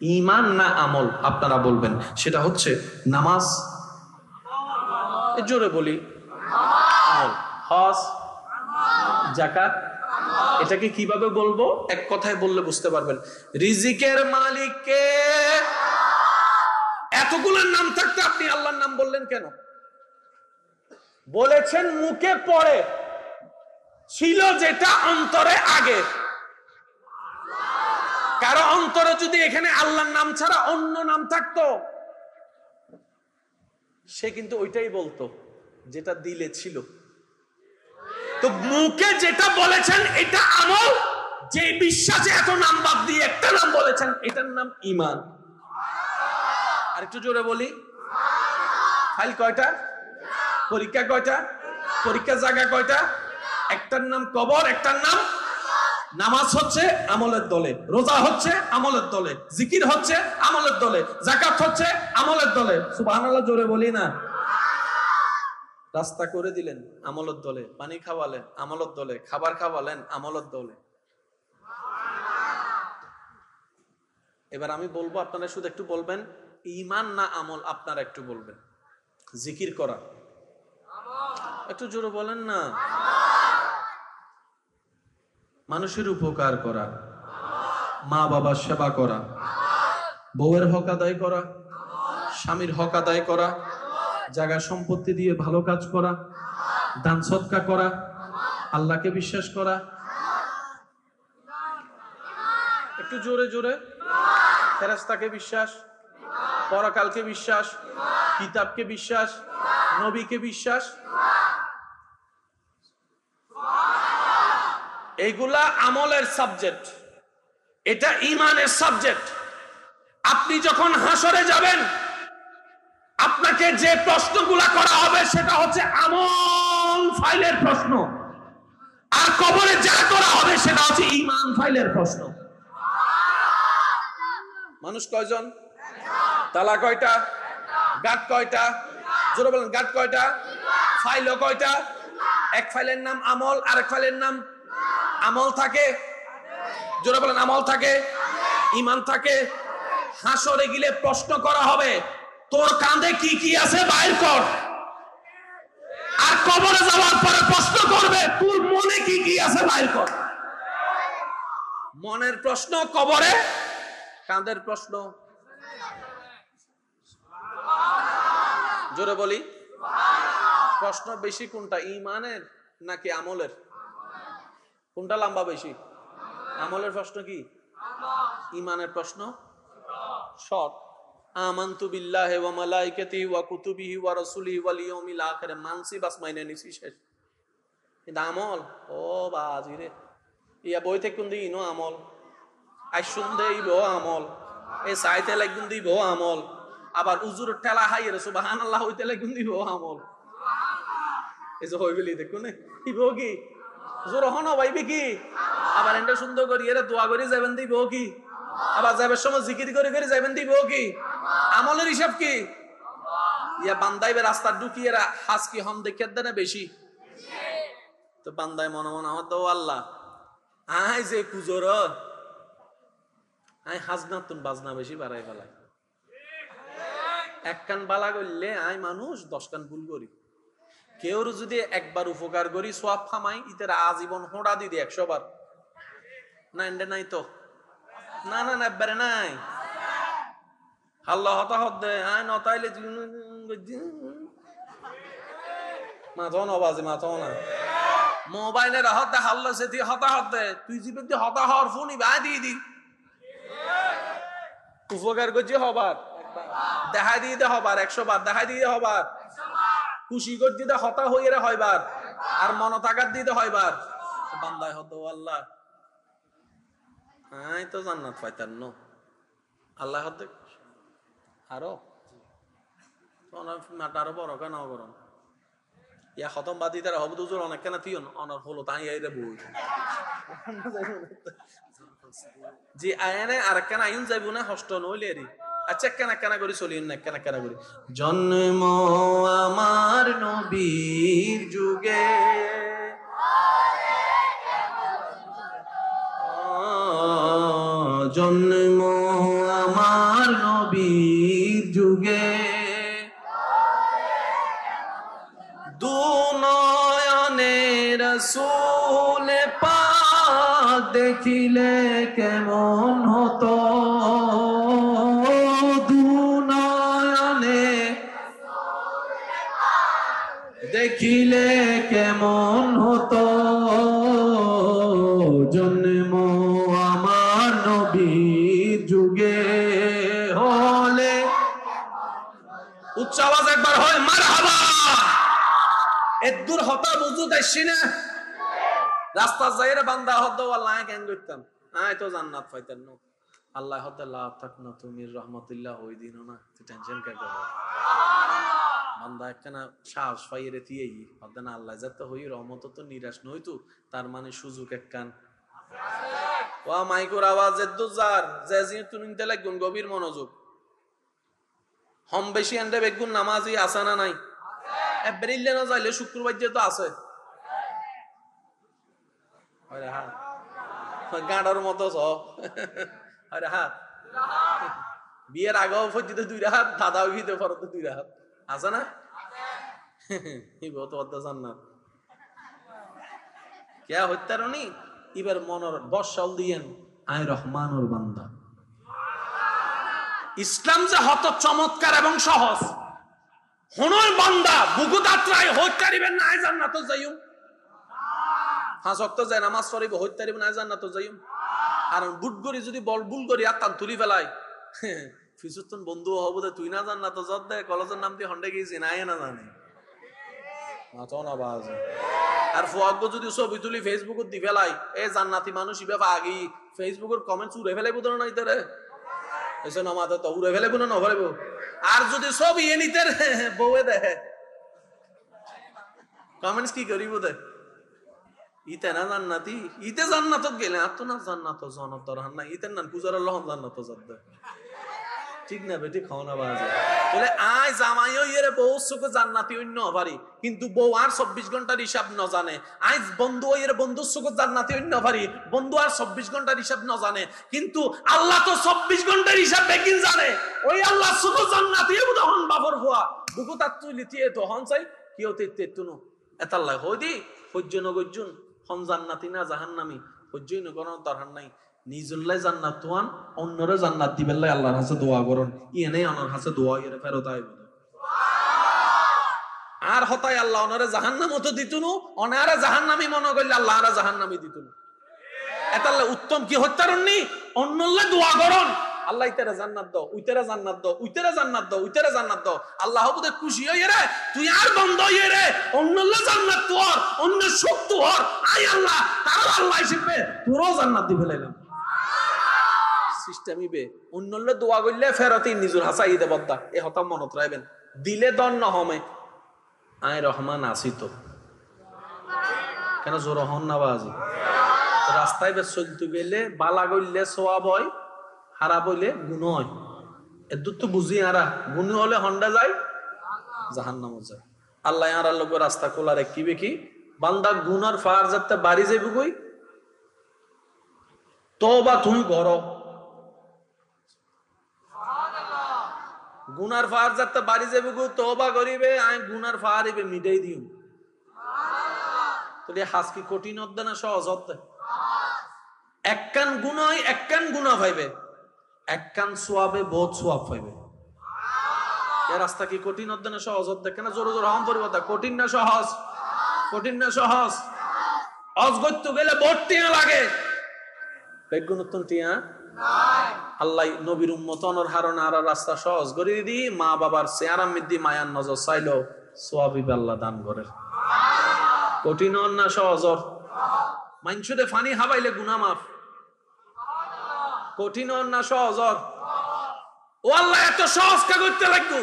ঈমান না আমল? আপনারা বলবেন সেটা হচ্ছে নামাজ, জোরে বলি, আমল। হজ, যাকাত, এটাকে কিভাবে বলবো? এক কথায় বললে বুঝতে পারবেন। রিজিকের মালিক কে? এতগুলোর নাম থাকতে আপনি আল্লাহর নাম বললেন কেন? বলেছেন মুখে পড়ে, ছিল যেটা অন্তরে আগে। কারো অন্তরে যদি এখানে আল্লাহর নাম ছাড়া অন্য নাম থাকতো, সে কিন্তু ওইটাই বলতো যেটা দিলে ছিল। তো মুখে যেটা বলেছেন এটা আমল, যে বিশ্বাসে এত নাম বাদ দিয়ে একটা নাম বলেছেন, এটার নাম ঈমান। আর একটু জোরে বলি, ফাইল কয়টা? পরীক্ষা কয়টা? পরীক্ষা জায়গা কয়টা? একটার নাম কবর, একটার নাম নামাজ হচ্ছে আমলের দলে, রোজা হচ্ছে আমলের দলে, জিকির হচ্ছে আমলের দলে, যাকাত হচ্ছে আমলের দলে। সুবহানাল্লাহ, জোরে বলি না। রাস্তা করে দিলেন আমলের দলে, পানি খাওয়ালেন আমলের দলে, খাবার খাওয়ালেন আমলের দলে। এবার আমি বলবো, আপনারা শুধু একটু বলবেন ঈমান না আমল? আপনারা একটু বলবেন। জিকির করা, একটু জোরে বলেন না। মানুষের উপকার করা, মা বাবার সেবা করা, বউয়ের হক আদায় করা, স্বামীর হক আদায় করা, জায়গা সম্পত্তি দিয়ে ভালো কাজ করা, দান সদকা করা, আল্লাহকে বিশ্বাস করা। একটু জোরে জোরে। ফেরেশতাকে বিশ্বাস, পরকালকে বিশ্বাস, কিতাবকে বিশ্বাস, নবীকে বিশ্বাস। এইগুলা আমলের সাবজেক্ট, এটা ঈমানের সাবজেক্ট। আপনি যখন হাসরে যাবেন, আপনাকে যে প্রশ্নগুলা করা হবে সেটা হচ্ছে আমল ফাইলের প্রশ্ন, আর কবরে যা করা হবে সেটা হচ্ছে ঈমান ফাইলের প্রশ্ন। মানুষ কয়জন? তালা কয়টা? গাঁট কয়টা? জোরে বলেন, গাঁট কয়টা? ফাইলও কয়টা? এক ফাইলের নাম আমল, আরেক ফাইলের নাম আমল থাকে। জোরে বলেন, আমল থাকে, ঈমান থাকে। হাসরে গেলে প্রশ্ন করা হবে, তোর কাঁধে কি কি আছে বাইর কর। আর কবরে যাওয়ার পরে প্রশ্ন করবে, তোর মনে কি কি আছে বাইর কর। মনের প্রশ্ন কবরে, কাঁধের প্রশ্ন। জোরে বলি, প্রশ্ন বেশি কোনটা, ঈমানের নাকি আমলের? কোনটা লম্বা বেশি? আমলের প্রশ্ন কি? ঈমানের প্রশ্ন শর্ট। আমানতু বিল্লাহি ওয়া মালাইকাতিহি ওয়া কুতুবিহি ওয়া রাসূলিহি ওয়াল ইয়াউমিল আখির, মানসি বাস মাইনে নিছি, শেষ। কিন্তু আমল, ও বাজি রে, ইয়া বই থেকে কোন দিই নো আমল, আই শুনদে ইবো আমল, এ সাইতে লাগুন দিবো আমল, আবার উজুর ঠেলা হাইয়ে রে সুবহানাল্লাহ হইতে লাগুন দিবো আমল। এই যে হই গলি দেখুন, ইবো কি জোর হনো ভাইবি কি আবার এন্ড সুন্দর করি এরা দোয়া করে যাবেন দিব কি আবার যাবার সময় জিকির করে করে যাবেন দিব কি আমলের হিসাব কি ইয়া বান্দাইবে রাস্তা ঢুকিয়ে হাস কি হম দেখে দেনা বেশি তো বান্দায় মনে মনে হতো আল্লাহ আই যে কুজোর আই হাজনা তুন বাজনা বেশি বাড়াই ফেলাই এক কান বালা করলে আই মানুষ 10 কান ভুল করি কেউ যদি একবার উপকার করি সওয়াব ফামাই ইতার আজীবন হোঁড়া দিদি 100 বার না এন্ডে নাই তো না না না একবারে নাই আল্লাহ হতা হদ্দে আই নতাইলে মাথা নবাজে মাথা না মোবাইলের হতে হাল্লা সে তুই হতা হতে তুই জীবন তুই হতা হওয়ার ফোনই বাই দিয়ে দি উপকার করছি হবার দেখাই দিয়ে হবার 100 বার দেখাই দিয়ে হবার খুশি করে দিতে হতা হইয়ে হয়বার আর মন তাকাত দিতে হয়বার বান্দায় হতো আল্লাহ আই তো জান্নাত পাইতাম ন আল্লাহ হতে আরো আরো বড় কেন করুন ইয়া খতম বাদি তারা হব দুজোর অনেক কেন তুই অনার হলো তাই আইরে বই জি আয়নে আর কেন আইন যাইব না হষ্ট নইলে রে আচ্ছা কেন কেন করি চলিন না কেন কেন করি জন্ম আমার নবীর যুগে জন্ম আমার নবীর যুগে রাসূল পাক দেখিলে কেমন হতো দুনয়নে দেখিলে কেমন হতো জন্ম আমার নবীর যুগে হলে উচ্চ আওয়াজ একবার হয় মারহাবা এদুর হতা বুঝু দেখছি না রাস্তা যাইরে বান্দা হতো আল্লাহ কেন করতাম আয় তো জান্নাত পাইতেন না আল্লাহ হতে লাভ থাক না তুমি রহমতুল্লাহ ওই দিন না তুই টেনশন কে করো বান্দা একখানা সাহস পাইরে তিয়েই হতে না আল্লাহ যাতে হই রহমত তো নিরাশ নইতো তার মানে সুযোগ একখান ও মাইকোর আওয়াজ এদুজার যে জিন তুই নিতে লাগুন গভীর মনোযোগ হম বেশি এন্ডে বেগুন নামাজি আছে না নাই এপ্রিলে না যাইলে শুক্রবার যে তো আছে আরে হ্যাঁ গাঁড়ার মতো আরে হ্যাঁ বিয়ের আগেও পর্যন্ত 2 হাত দাদাও গিয়ে ফরত 2 হাত আছে না জান্নাত কে হত্যারণী এবার মনের বর্ষাল দিয়েন আয় রহমানুর বান্দা ইসলাম যে হত চমৎকার এবং সহজ হনর বান্দা বুকু দাত্রায় হত্যারিবেন না আয় জান্নাত যাইও 5 ওয়াক্ত যায় নামাজ পড়িব হত্যারিবেন না জান্নাত যাইও আর বুটগরি যদি বল বুল করি আর তান তুলি ফেলাই ফিসুতন বন্ধু হব দে তুই না জান্নাত যত দে কলেজের নাম দিয়ে হন্ডে গিয়েছি না না জানে মাথা না বাজ আর ফুয়াগ্গ যদি ছবি তুলি ফেসবুকত দি ফেলাই এ জান্নাতি মানুষ ইবা আগি ফেসবুকের কমেন্টস উড়ে ফেলাই বুদন না ইতারে এসে না মাথা তো উড়ে ফেলাই বুনা না ফেলাইব আর যদি ছবি এ নিতে বউয়ে দেখে কমেন্টস কি করিব দে ইতে না জান্নাতি ইতে জান্নাতত গেলে আর তো না জান্নাত জনত দরহান না ইতে না পূজার আল্লাহ জান্নাত যাবে ঠিক না বেটি খাওনা বাজে বলে আয় জামাইও এরে বউ সুখ জান্নাতি অন্য পারি কিন্তু বউ আর 24 ঘন্টার হিসাব না জানে আই বন্ধু এর বন্ধু সুখ জান্নাতি অন্য পারি বন্ধু আর 24 ঘন্টার হিসাব না জানে কিন্তু আল্লাহ তো 24 ঘন্টার হিসাব বেকিন জানে ওই আল্লাহ সুখ জান্নাতি উদাহরণ বাবর হওয়া বুকু তাত তুলিতে তো হন চাই কিও তেতে তুনো এতাল্লাহ হইদি হজ্জন গজ্জন হন জান্নাতি না জাহান্নামী হজ্জই ন কোন দরকার নাই নিজুল্লাহ জান্নাত তুয়ান অন্যরে জান্নাত দিবেল্লাই আল্লাহর কাছে দোয়া করুন ইয়েনে অন্যর কাছে দোয়া ইয়ে ফেরত আইব আর হতাই আল্লাহ অনরে জাহান্নাম তো দিতুনু অনারে জাহান্নামী মনে করলে আল্লাহরা জাহান্নামী দিতুনু এতাল্লাহ উত্তম কি হত্যারণনি অন্যল্লে দোয়া করুন আল্লাহ ইতারে জান্নাত দাও উইতারে জান্নাত দাও উইতারে জান্নাত দাও উইতারে জান্নাত দাও আল্লাহ বুদে খুশি হইয়ে রে তুই আর বন্ধ হইয়ে রে অন্যল্লে জান্নাত তোর অন্য সুখ তোর আই আল্লাহ তার আল্লাহ হিসেবে তোরও জান্নাত দি ফেলাইলাম সিস্টেমই বে অন্যল্লে দোয়া করলে ফেরতি নিজুর হাসাই দে বদ্দা এ হতা মনত রাখবেন দিলে দন না হমে আয় রহমান আসি তো কেন জোর হন না বাজি? রাস্তায় বেশ চলতে গেলে বালা গইলে সোয়াব হয়, খারাপ হইলে গুণ হয়। এর তো বুঝি আরা গুণ হলে হন্ডা যায়, জাহান্নাম যায়। আল্লাহ আরার লোক রাস্তা খোলা রাখিবে কি? বান্দা গুনার ফার যাতে বাড়ি যাইব কই, তওবা তুমি করো। গুনার ফার যাতে বাড়ি যাইব কই, তওবা করিবে, আই গুনার ফার ইবে মিটাই দিও। তো হাস কি কঠিন হদ্দে না সহজ হদ্দে? এক কান গুনাহ হয়, এক কান গুনাহ পাইবে, এক কান সোয়াবে বহুত সোয়াব পাইবে। এ রাস্তা কি কঠিন হদ্দে না সহজ হদ্দে? কেন জোরে জোরে হম পরিবর্ত, কঠিন না সহজ? কঠিন না সহজ? অজগত্য গেলে বহুত টিয়া লাগে, বেগুনতন টিয়া নাই। আল্লাহ নবীর উম্মত অনরহারণ আর রাস্তা সহজ করে দি, মা বাবার চেয়ারাম মিদ্দি মায়ার নজর চাইলো সোয়াবি আল্লাহ দান করে। কঠিন না সহজ? মাইনসুদে ফানি হাবাইলে গুনাহ মাফ। কঠিন না সহজ? ও আল্লাহ এত সহজ কা করতে লাগবো?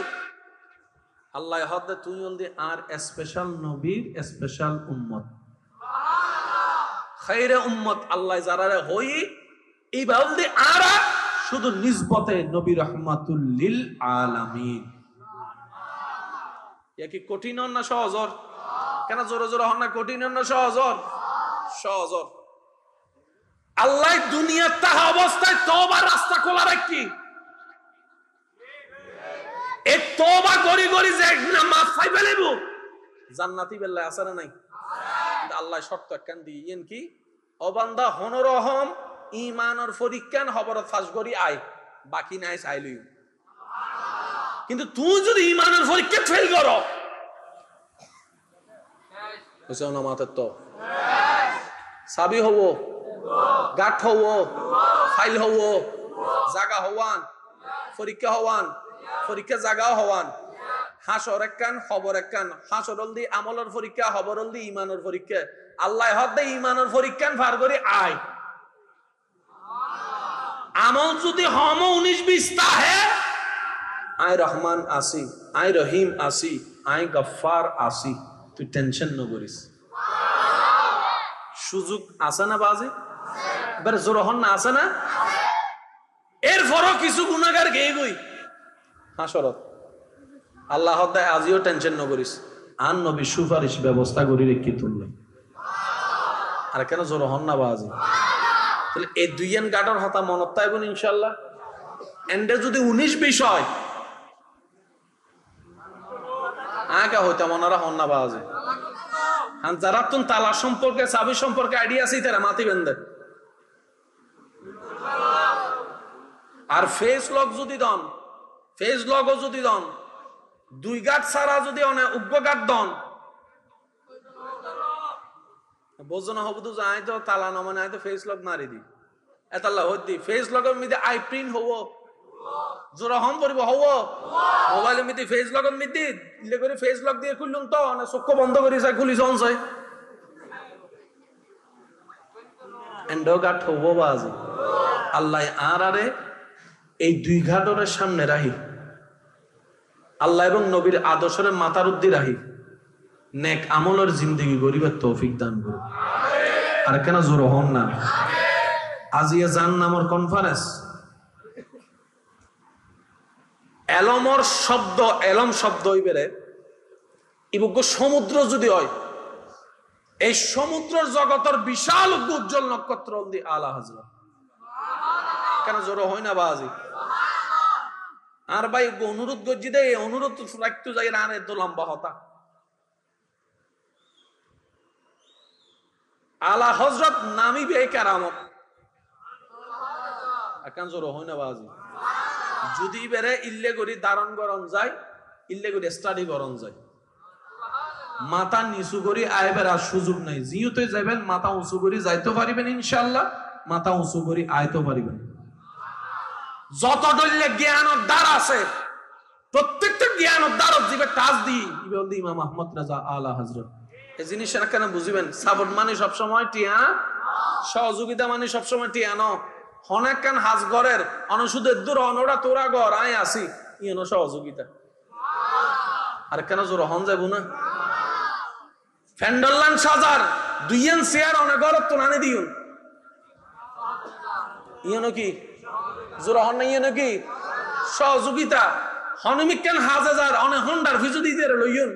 আল্লাহ হদে তুই অলদি আর স্পেশাল নবীর স্পেশাল উম্মত, খায়রে উম্মত আল্লাহ যারারে হই এই বাউলদি আর শুধু নিসবতে নবী রাহমাতুল লিল আলামিন। এ কি কঠিন না সহজ? কেন জোরে জোরে হন না? কঠিন না সহজ? সহজ। আল্লাহ দুনিয়ার তাহা অবস্থায় তওবার রাস্তা খোলা রাখি, এই তওবা করি করি যে না মাফ পাইবে লইব, জান্নাতি বেল্লা আছে না নাই? আল্লাহ শর্ত একখান দিয়েন কি, ও বান্দা হনরহম ঈমানের পরীক্ষান খবর ফাঁস করি আয়, বাকি নাই চাইলই। কিন্তু তুই যদি ঈমানের পরীক্ষা ফেল করো, বুঝছো না? মাথার তো সাবি হব, গাঠ হব, ফাইল হব, জাগা হওয়ান, পরীক্ষা হওয়ান, পরীক্ষা জাগাও হওয়ান। হাসর একখান খবর একখান, হাসর হল দি আমলের পরীক্ষা, খবর হল দি ইমানের পরীক্ষা। আল্লাহ হদে ইমানের পরীক্ষা ফার করি আয়। আমল যদি হম 19-20 তা হে, আয় রহমান আসি, আয় রহিম আসি, আয় গফফার আসি, তুই টেনশন ন করিস। সুযোগ আছে না বাজে? এবার জোর হন না, আছে না? এরপরও কিছু গুনাহগার গেয়ে গই হাসরত। আল্লাহ হদায় আজিও টেনশন ন করিস, আন নবী সুপারিশ ব্যবস্থা করি রেখে তুললে। আর কেন জোর হন না বাজে? তাহলে এই দুইয়ান গাডর হতা মনত তাইবন ইনশাআল্লাহ। এন্ডে যদি 19-20 হয় আগে হইতাম ওনারা হন না বাজে। যারা তুন তালা সম্পর্কে চাবি সম্পর্কে আইডিয়া আছে তারা মাতি বেঁধে। আর ফেস লক যদি দন, ফেস লগও যদি দন, 2 গাট ছাড়া যদি অনেক উগ্র গাট দন, বোঝনা হবু তো যাই তো তালা নমানে আয় তো ফেস লক মারি দি এতাল্লা হদ্দি ফেস লগের মধ্যে আই প্রিন্ট হবো, জোরা হম পড়ব হবো, মোবাইলের মধ্যে ফেস লগের মধ্যে ইলে করে ফেস লক দিয়ে খুললুম তো না চক্ষু বন্ধ করি চাই খুলি জন চাই এন্ডো গাট হবো বাজি। আল্লাহ আর আরে এই 2 ঘাটরের সামনে রাহি, আল্লাহ এবং নবীর আদর্শের মাথার উদ্দি রাহি, নেক আমলের জিন্দগি গরিবের তৌফিক দান করুন। আর কেন জোর হন না? আজিয়া জান নামর কনফারেন্স, এলমর শব্দ, এলম শব্দ হইবেরে ইবুগ্য সমুদ্র যদি হয়, এই সমুদ্রের জগতের বিশাল উজ্জ্বল নক্ষত্র দি আলা হযরত। কেন জোর হয় না বাজি? আর ভাই অনুরোধ গজ্জি দে, অনুরোধ রাখতে যাই না এত লম্বা হতা। আলা হযরত নামি বে কারামত, কেন জোর হয় না বাজি? যদি বেরে ইল্লে করি দারণ গরম যায়, ইল্লে করি স্টাডি গরম যায়, মাথা নিচু করি আইবার আর সুযোগ নাই। জিওতে যাবেন মাথা উঁচু করি যাইতে পারিবেন ইনশাআল্লাহ, মাথা উঁচু করি আইতে পারিবেন। যত দল্লে জ্ঞানের দ্বার আছে, প্রত্যেকটা জ্ঞানের দ্বার জিবে টাচ দি ইবে ইমাম আহমদ রাজা আলা হযরত। এই জিনিসটা কেন বুঝিবেন? সাপোর্ট মানে সবসময় টিয়া, সহযোগিতা মানে সবসময় টিয়া ন। অনেক কান হাজ ঘরের অনুসুদের দূর অনরা তোরা ঘর আয় আসি ইয়েন সহযোগিতা। আর কেন জোর হন যাবো না? ফ্যান্ডলান সাজার দুইয়ান শেয়ার অনেক গরত তো নানে দিও ইয়েনো কি জোর হন না ইয়েনো কি সহযোগিতা হনমিকান হাজার অনেক হন্ডার ফিজু দিতে লইয়ন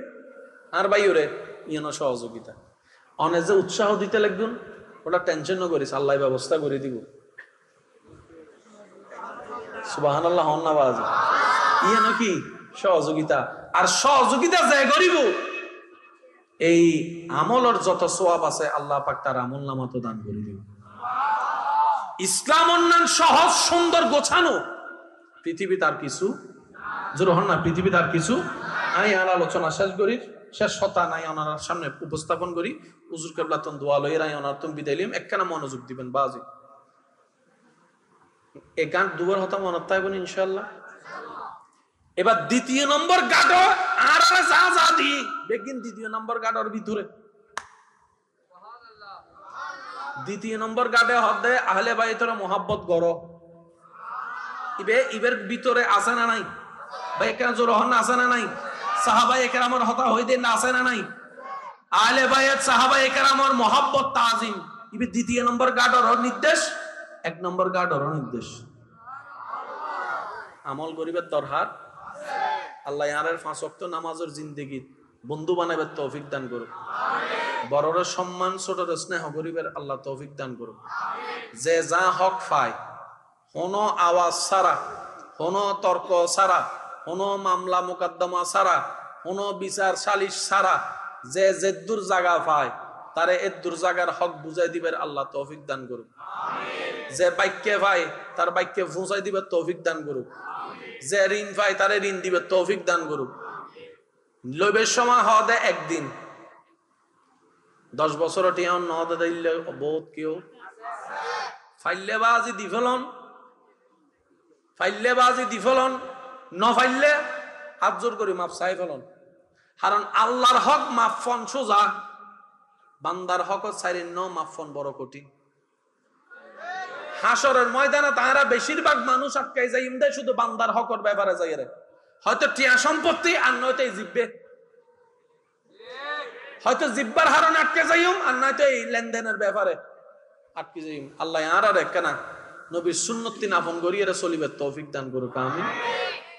আর বাইরে ইয়েনো সহযোগিতা অনেক যে উৎসাহ দিতে লাগবেন ওটা টেনশন না করিস আল্লাহ ব্যবস্থা করে দিব সুবহানাল্লাহ হন না বাজ ইয়েনো কি সহযোগিতা আর সহযোগিতা যায় করিব এই আমলের যত সওয়াব আছে আল্লাহ পাক তার আমলনামা তো দান করে দিবেন ইসলাম অন্যান্য সহজ সুন্দর গোছানো পৃথিবী তার কিছু জোর হন না পৃথিবী তার কিছু আমি আর আলোচনা শেষ করি শেষ হতা নাই ওনার সামনে উপস্থাপন করি হুজুর কেবলা তন দোয়া লই রাই ওনার তুমি বিদায় লিম একখানা মনোযোগ দিবেন বাজি এই গান দুবার হতা মনে থাকবেন ইনশাআল্লাহ এবার দ্বিতীয় নম্বর গাড়ো আর যা যা দি বেগিন দ্বিতীয় নম্বর গাড়োর ভিতরে দ্বিতীয় নম্বর গাড়ে হদে আহলে বাইতের মোহাব্বত গড়ো ইবের ভিতরে আছে না নাই ভাই কেন জোর হন আছে না নাই সাহাবায়ে কেরামের হতা হইতে না আছে না নাই আহলে বাইত সাহাবায়ে কেরামের মোহাব্বত তাজিম ইবে দ্বিতীয় নম্বর গাড়োর নির্দেশ এক নম্বর গাড়োর নির্দেশ আমল গরিবের দরকার আল্লাহ ইয়ারের 5 ওয়াক্ত নামাজের জিন্দেগি বন্ধু বানাবে তৌফিক দান করুক বড়র সম্মান ছোটর স্নেহ গরিবের আল্লাহ তৌফিক দান করুক যে যা হক পায় কোনো আওয়াজ ছাড়া কোনো তর্ক ছাড়া কোনো মামলা মোকদ্দমা ছাড়া কোনো বিচার সালিশ ছাড়া যে যেদুর জায়গা পায় তারে এদুর জায়গার হক বুঝাই দিবের আল্লাহ তৌফিক দান করুক যে বাক্যে পায় তার বাক্যে পৌঁছাই দিবে তৌফিক দান করুক যে ঋণ পায় তারে ঋণ দিবে তৌফিক দান করুক লইবের সময় হদে একদিন 10 বছর টিয়া নহদে দিলে বহুত কেউ ফাইলেবাজি দি ফেলন ন ফাইলে হাত জোর করি মাপ চাই ফেলন কারণ আল্লাহর হক মাফন সোজা বান্দার হক চাইলেন ন মাফন বড় কঠিন হাসরের ময়দানে তারা বেশিরভাগ মানুষ আটকাই যায় ইমদে শুধু বান্দার হকর ব্যাপারে যাই রে হয়তো টিয়া সম্পত্তি আর নয়তো এই জিব্বে হয়তো জিব্বার হারণ আটকে যাইম আর নয়তো এই লেনদেনের ব্যাপারে আটকে যাইম আল্লাহ আর কেনা নবীর সুন্নতি নাফন করিয়ে চলিবে তৌফিক দান করুক আমিন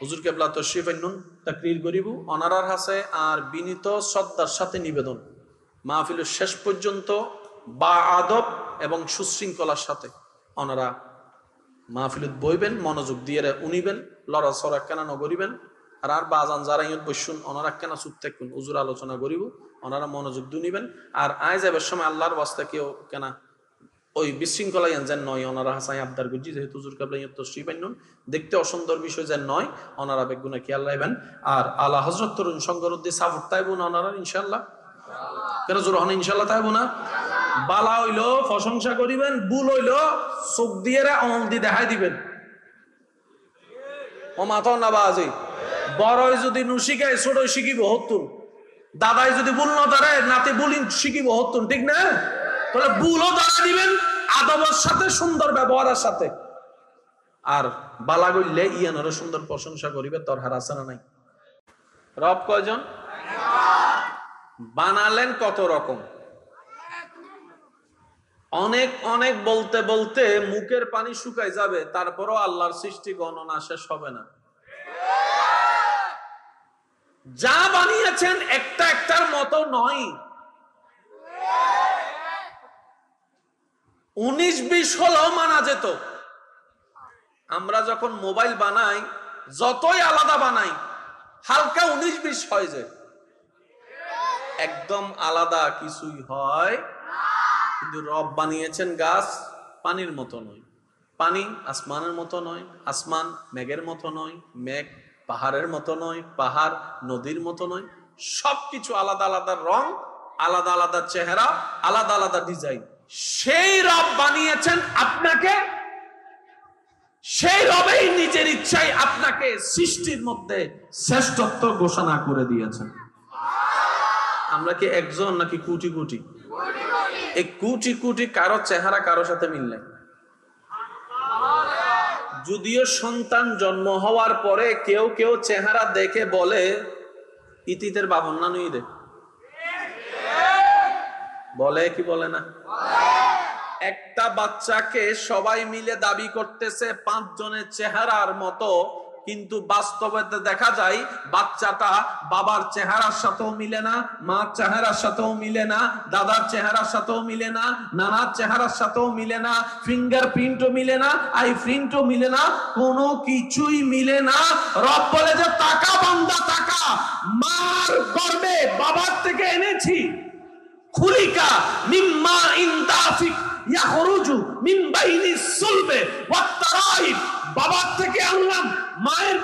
হুজুর কেবলা তশরিফ আনুন তাকরীর করিব অনারার হাসে আর বিনীত শ্রদ্ধার সাথে নিবেদন মাহফিলের শেষ পর্যন্ত বা আদব এবং সুশৃঙ্খলার সাথে ওনারা মাহফিলত বইবেন মনোযোগ দিয়ে উনিবেন লড়াচড়া কেনা নগরিবেন আর বাজান যারা ইয়ত বসুন ওনারা কেনা চুপ থাকুন হুজুর আলোচনা করিব ওনারা মনোযোগ দুনিবেন আর আয় যাবার সময় আল্লাহর বাস্তা কেউ কেনা ওই বিশৃঙ্খলা যেন নয় ওনারা হাসাই আবদার করছি যেহেতু হুজুর কেবলা ইয়ত তশরিফ আনুন দেখতে অসুন্দর বিষয় যেন নয় ওনারা বেগুনা খেয়াল রাখবেন আর আলা হযরত তরুণ সংগরুদ্দি সাফর তাইবুন ওনারা ইনশাআল্লাহ কেন জোর হন ইনশাআল্লাহ তাইবো না বালা হইলো প্রশংসা করিবেন ভুল হইলো চোখ দিয়ে আমল দিয়ে দেখাই দিবেন ও মাথা না বাজে বড়ই যদি নু শিখায় ছোটই শিখিব হতুন দাদাই যদি ভুল না ধরে নাতে ভুল শিখিব হতুন ঠিক না তাহলে ভুলও ধরা দিবেন আদবের সাথে সুন্দর ব্যবহারের সাথে আর বালা গইলে ইয়ানোর সুন্দর প্রশংসা করিবে তোর হার আছে না নাই রব কয়জন বানালেন কত রকম অনেক অনেক বলতে বলতে মুখের পানি শুকায় যাবে তারপরও আল্লাহর সৃষ্টি গণনা শেষ হবে না যা বানিয়েছেন একটা একটার মতো নয় 19-20 হলেও মানা যেত আমরা যখন মোবাইল বানাই যতই আলাদা বানাই হালকা 19-20 হয় যে একদম আলাদা কিছুই হয় কিন্তু রব বানিয়েছেন গাছ পানির মতো নয় পানি আসমানের মতো নয় আসমান মেঘের মতো নয় মেঘ পাহাড়ের মতো নয় পাহাড় নদীর মতো নয় সবকিছু আলাদা আলাদা রং আলাদা আলাদা চেহারা আলাদা আলাদা ডিজাইন সেই রব বানিয়েছেন আপনাকে সেই রবেই নিজের ইচ্ছায় আপনাকে সৃষ্টির মধ্যে শ্রেষ্ঠত্ব ঘোষণা করে দিয়েছেন আমরা কি একজন নাকি কোটি কোটি এই কোটি কোটি কারো চেহারা কারো সাথে মিল নাই যদিও সন্তান জন্ম হওয়ার পরে কেউ কেউ চেহারা দেখে বলে ইতিতের বাবন না নই দে বলে কি বলে না? একটা বাচ্চাকে সবাই মিলে দাবি করতেছে 5 জনের চেহারার মতো, কিন্তু বাস্তবে দেখা যায় বাচ্চাটা বাবার চেহারার সাথেও মিলে না, মার চেহারার সাথেও মিলে না, দাদার চেহারার সাথেও মিলে না, নানার চেহারার সাথেও মিলে না, ফিঙ্গারপ্রিন্টও মিলে না, আই প্রিন্টও মিলে না, কোনো কিছুই মিলে না। রব বলে যে টাকা বান্দা টাকা, মার গর্ভে বাবার থেকে এনেছি, খুলিকা মিম্মা ইনদাফিক ইয়াখরুজু মিন বাইনি সুলবে ওয়াত তারাইব, বাবার থেকে আনলাম, মায়ের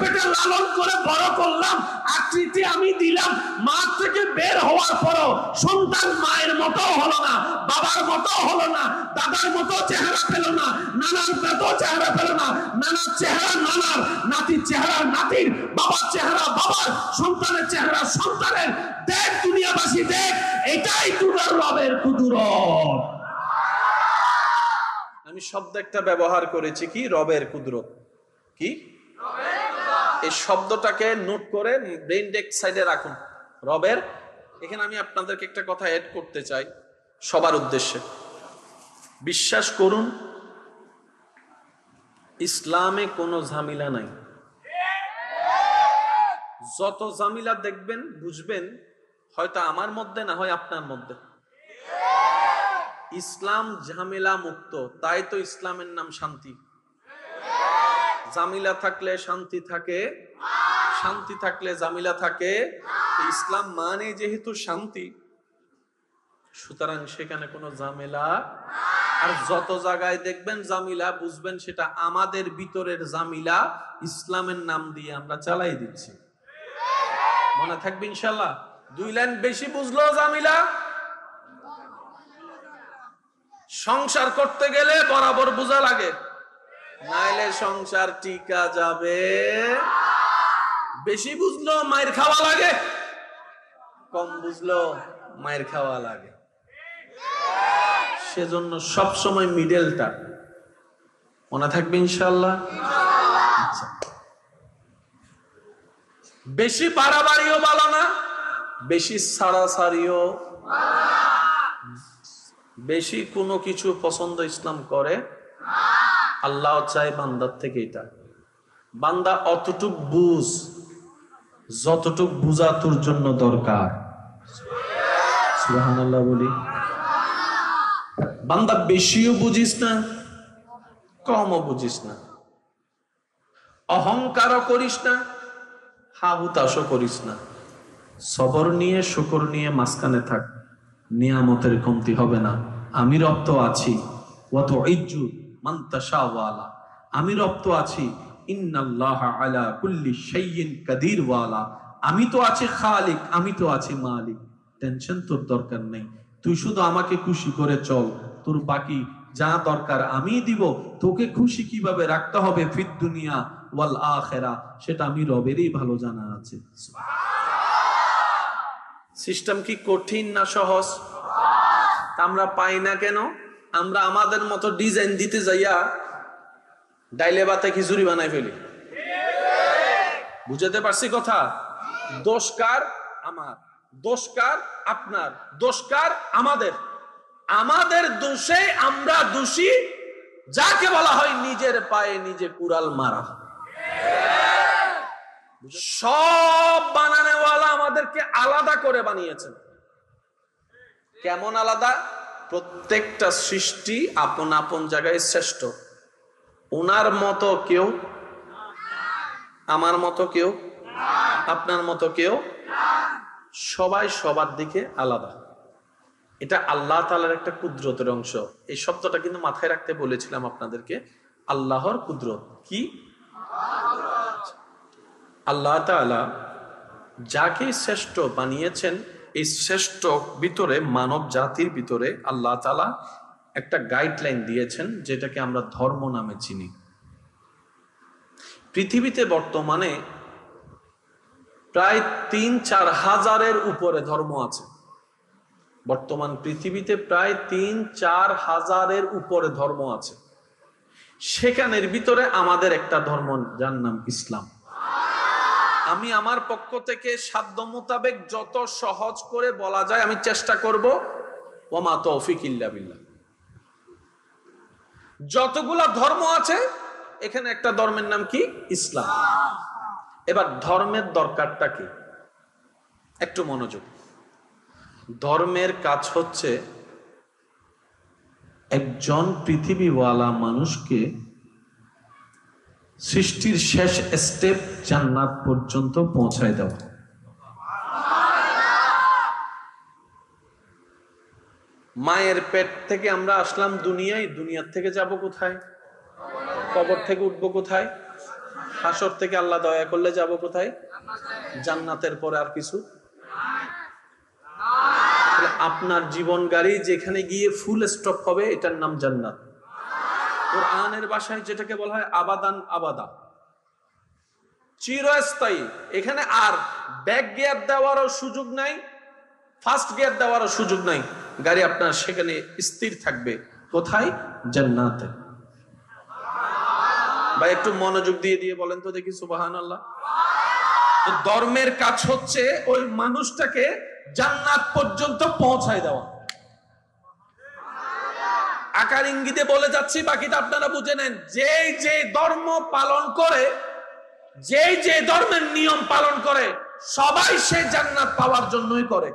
পেটে লালন করে বড় করলাম, আকৃতি আমি দিলাম, মা থেকে বের হওয়ার পরও সন্তান মায়ের মতো হলো না, বাবার মতো হলো না, দাদার মতো চেহারা পেল না, নানার মতো চেহারা পেল না, নানার চেহারা নানার, নাতির চেহারা নাতির, বাবার চেহারা বাবার, সন্তানের চেহারা সন্তানের। দেখ দুনিয়াবাসী দেখ, এটাই তোর রবের কুদরত। আমি শব্দ একটা ব্যবহার করেছি, কি? রবের কুদরত। কি? এই শব্দটাকে নোট করে ব্রেইন ডেক সাইডে রাখুন। রবের, এখানে আমি আপনাদেরকে একটা কথা এড করতে চাই সবার উদ্দেশ্যে। বিশ্বাস করুন, ইসলামে কোনো ঝামেলা নাই। যত ঝামেলা দেখবেন বুঝবেন হয়তো আমার মধ্যে, না হয় আপনার মধ্যে। ইসলাম ঝামেলা মুক্ত, তাই তো ইসলামের নাম শান্তি। ঝামেলা থাকলে শান্তি থাকে, শান্তি থাকলে ঝামেলা থাকে। ইসলাম মানে যেহেতু শান্তি, সুতরাং সেখানে কোনো ঝামেলা। আর যত জায়গায় দেখবেন ঝামেলা, বুঝবেন সেটা আমাদের ভিতরের ঝামেলা, ইসলামের নাম দিয়ে আমরা চালাই দিচ্ছি। মনে থাকবে ইনশাল্লাহ। 2 লাইন বেশি বুঝলো ঝামেলা। সংসার করতে গেলে বরাবর বোঝা লাগে, নাইলে সংসার টিকা যাবে। বেশি বুঝলো মায়ের খাওয়া লাগে, কম বুঝলো মায়ের খাওয়া লাগে। সেজন্য সব সময় মিডলটা মনে থাকবে ইনশাআল্লাহ। আচ্ছা, বেশি বাড়াবাড়িও ভালো না, বেশি ছাড়াছাড়িও, বেশি কোনো কিছু পছন্দ ইসলাম করে। আল্লাহ চাই বান্দার থেকে এটা, বান্দা অতটুক বুঝ যতটুক বুঝা তোর জন্য দরকার। সুবহানাল্লাহ বলি। বান্দা বেশিও বুঝিস না, কমও বুঝিস না, অহংকারও করিস না, হাহুতাশও করিস না। সবর নিয়ে শুকর নিয়ে মাঝখানে থাক, নিয়ামতের কমতি হবে না। আমি রব তো আছি, ওয়াত ইজ্জু মান তাশাওয়ালা, আমি রব তো আছি, ইন্নাল্লাহা আলা কুল্লি শাইইন কাদির ওয়ালা, আমি তো আছি খালিক, আমি তো আছি মালিক। টেনশন তোর দরকার নেই, তুই শুধু আমাকে খুশি করে চল, তোর বাকি যা দরকার আমি দিব। তোকে খুশি কিভাবে রাখতে হবে ফিদ দুনিয়া ওয়াল আখিরা, সেটা আমি রবেরই ভালো জানা আছে। সিস্টেম কি কঠিন না সহজ? আমরা পাই না কেন? আমরা আমাদের মতো ডিজাইন দিতে যাইয়া ডাইলে বাতে খিচুড়ি বানাই ফেলি। বুঝাতে পারছি কথা? দোষকার আমার, দোষকার আপনার, দোষকার আমাদের। আমাদের দোষে আমরা দোষী, যাকে বলা হয় নিজের পায়ে নিজে কুড়াল মারা। সব বানানেওয়ালা আমাদেরকে আলাদা করে বানিয়েছেন। কেমন আলাদা? প্রত্যেকটা সৃষ্টি আপন আপন জায়গায় শ্রেষ্ঠ। ওনার মতো কেউ, আমার মতো কেউ, আপনার মতো কেউ, সবাই সবার দিকে আলাদা। এটা আল্লাহ তাআলার একটা কুদরতের অংশ। এই শব্দটা কিন্তু মাথায় রাখতে বলেছিলাম আপনাদেরকে। আল্লাহর কুদরত কি? আল্লাহ তাআলা যাকে শ্রেষ্ঠ বানিয়েছেন, এই শ্রেষ্ঠ ভিতরে, মানব জাতির ভিতরে আল্লাহ তাআলা একটা গাইডলাইন দিয়েছেন, যেটাকে আমরা ধর্ম নামে চিনি। পৃথিবীতে বর্তমানে প্রায় 3-4 হাজারের উপরে ধর্ম আছে। বর্তমান পৃথিবীতে প্রায় 3-4 হাজারের উপরে ধর্ম আছে। সেখানের ভিতরে আমাদের একটা ধর্ম, যার নাম ইসলাম। আমি আমার পক্ষ থেকে সাধ্য মোতাবেক যত সহজ করে বলা যায় আমি চেষ্টা করব। ওমা তৌফিক ইল্লা বিল্লাহ। যতগুলা ধর্ম আছে এখানে একটা ধর্মের নাম কি? ইসলাম। এবার ধর্মের দরকারটা কি? একটু মনোযোগ। ধর্মের কাজ হচ্ছে একজন পৃথিবীওয়ালা মানুষকে সৃষ্টির শেষ স্টেপ জান্নাত পর্যন্ত পৌঁছায় দেওয়া। মায়ের পেট থেকে আমরা আসলাম দুনিয়ায়, দুনিয়ার থেকে যাব কোথায়? কবর থেকে উঠবো কোথায়? হাসর থেকে আল্লাহ দয়া করলে যাব কোথায়? জান্নাতের পরে আর কিছু? আপনার জীবন গাড়ি যেখানে গিয়ে ফুল স্টপ হবে এটার নাম জান্নাত। কোরআনের ভাষায় যেটাকে বলা হয় আবাদান আবাদা, চিরস্থায়ী। এখানে আর ব্যাক গিয়ার দেওয়ারও সুযোগ নাই, ফার্স্ট গিয়ার দেওয়ারও সুযোগ নাই। গাড়ি আপনার সেখানে স্থির থাকবে। কোথায়? জান্নাতে। ভাই একটু মনোযোগ দিয়ে দিয়ে বলেন তো দেখি সুবহানাল্লাহ। তো ধর্মের কাজ হচ্ছে ওই মানুষটাকে জান্নাত পর্যন্ত পৌঁছায় দেওয়া। আকার ইঙ্গিতে বলে যাচ্ছি, বাকিটা আপনারা বুঝে নেন। যে যে ধর্ম পালন করে, যে যে ধর্মের নিয়ম পালন করে, সবাই সে জান্নাত পাওয়ার জন্যই করে।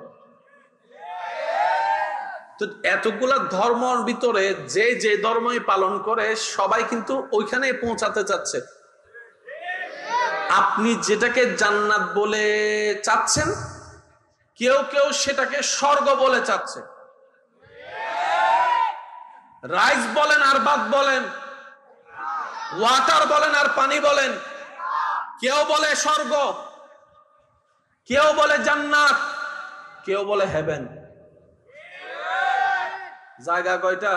তো এতগুলা ধর্মের ভিতরে যে যে ধর্মই পালন করে সবাই কিন্তু ওইখানে পৌঁছাতে চাচ্ছে। আপনি যেটাকে জান্নাত বলে চাচ্ছেন, কেউ কেউ সেটাকে স্বর্গ বলে চাচ্ছে। রাইস বলেন আর ভাত বলেন, ওয়াটার বলেন আর পানি বলেন, কেউ বলে স্বর্গ, কেউ বলে জান্নাত, কেউ বলে হেভেন। জায়গা কয়টা?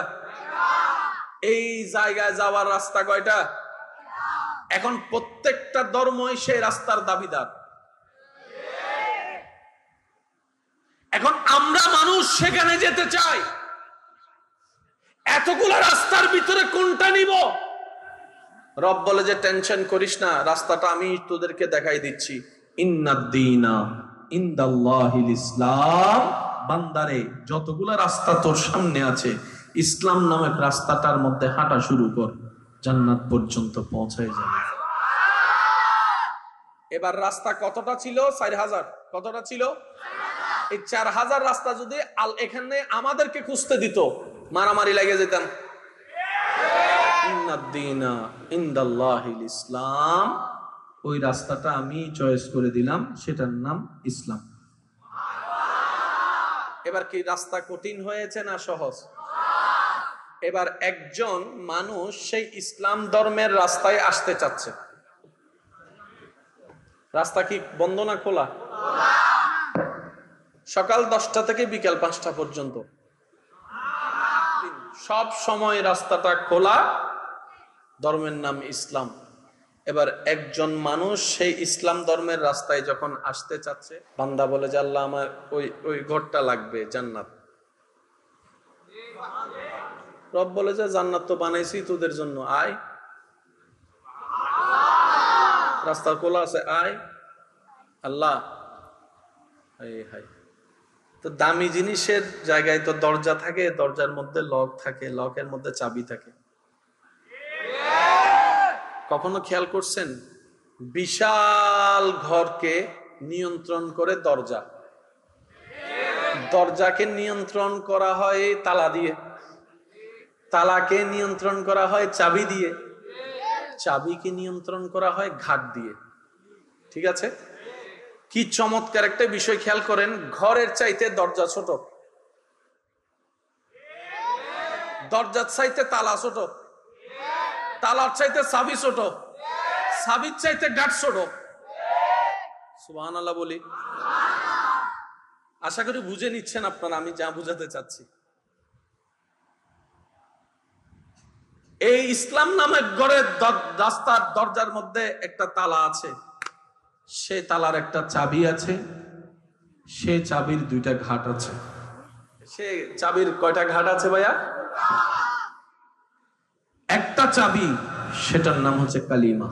এই জায়গায় যাওয়ার রাস্তা কয়টা? এখন প্রত্যেকটা ধর্মই সেই রাস্তার দাবিদার। এখন আমরা মানুষ সেখানে যেতে চাই, এতগুলো রাস্তার ভিতরে কোনটা নিব? রব বলে যে টেনশন করিস না, রাস্তাটা আমি তোদেরকে দেখাই দিচ্ছি। ইন্নাদ-দীনা ইনদাল্লাহিল ইসলাম। বান্দারে, যতগুলো রাস্তা তোর সামনে আছে, ইসলাম নামক রাস্তাটার মধ্যে হাঁটা শুরু কর, জান্নাত পর্যন্ত পৌঁছায় যাবে। এবার রাস্তা কতটা ছিল? 4000। কতটা ছিল? এই 4000 রাস্তা যদি এখানে আমাদেরকে খুঁজতে দিত, মারামারি লাগে যেতাম। ইন্নাদ-দীনা ইনদাল্লাহিল ইসলাম, ওই রাস্তাটা আমি চয়েস করে দিলাম, সেটার নাম ইসলাম। এবার কি রাস্তা কঠিন হয়েছে না সহজ? এবার একজন মানুষ সেই ইসলাম ধর্মের রাস্তায় আসতে চাচ্ছে, রাস্তা কি বন্ধ না খোলা? সকাল 10টা থেকে বিকাল 5টা পর্যন্ত সব সময় রাস্তাটা খোলা, ধর্মের নাম ইসলাম। এবার একজন মানুষ সেই ইসলাম ধর্মের রাস্তায় যখন আসতে চাচ্ছে, বান্দা বলে যে আল্লাহ আমার ওই ঘরটা লাগবে, জান্নাত। রব বলে যে জান্নাত তো বানাইছি তোদের জন্য, আয়, রাস্তা খোলা আছে, আয়। আল্লাহ হাই, তো দামি জিনিসের জায়গায় তো দরজা থাকে, দরজার মধ্যে লক থাকে, লকের মধ্যে চাবি থাকে। কখনো খেয়াল করছেন বিশাল ঘরকে নিয়ন্ত্রণ করে দরজা? দরজাকে নিয়ন্ত্রণ করা হয় তালা দিয়ে, তালাকে নিয়ন্ত্রণ করা হয় চাবি দিয়ে, চাবিকে নিয়ন্ত্রণ করা হয় ঘাট দিয়ে। ঠিক আছে? কি চমৎকার একটা বিষয় খেয়াল করেন, ঘরের চাইতে দরজা ছোট, দরজার চাইতে তালা ছোট, তালার চাইতে চাবি ছোট, চাবির চাইতে ঘাট ছোট। সুবহানাল্লাহ বলি। আশা করি বুঝে নিচ্ছেন আপনারা আমি যা বুঝাতে চাচ্ছি। এই ইসলাম নামের ঘরের রাস্তার দরজার মধ্যে একটা তালা আছে, সে তালার একটা চাবি আছে, সে চাবির 2টা ঘাট আছে। সে চাবির কয়টা ঘাট আছে ভাইয়া? একটা চাবি, সেটার নাম হচ্ছে কালিমা।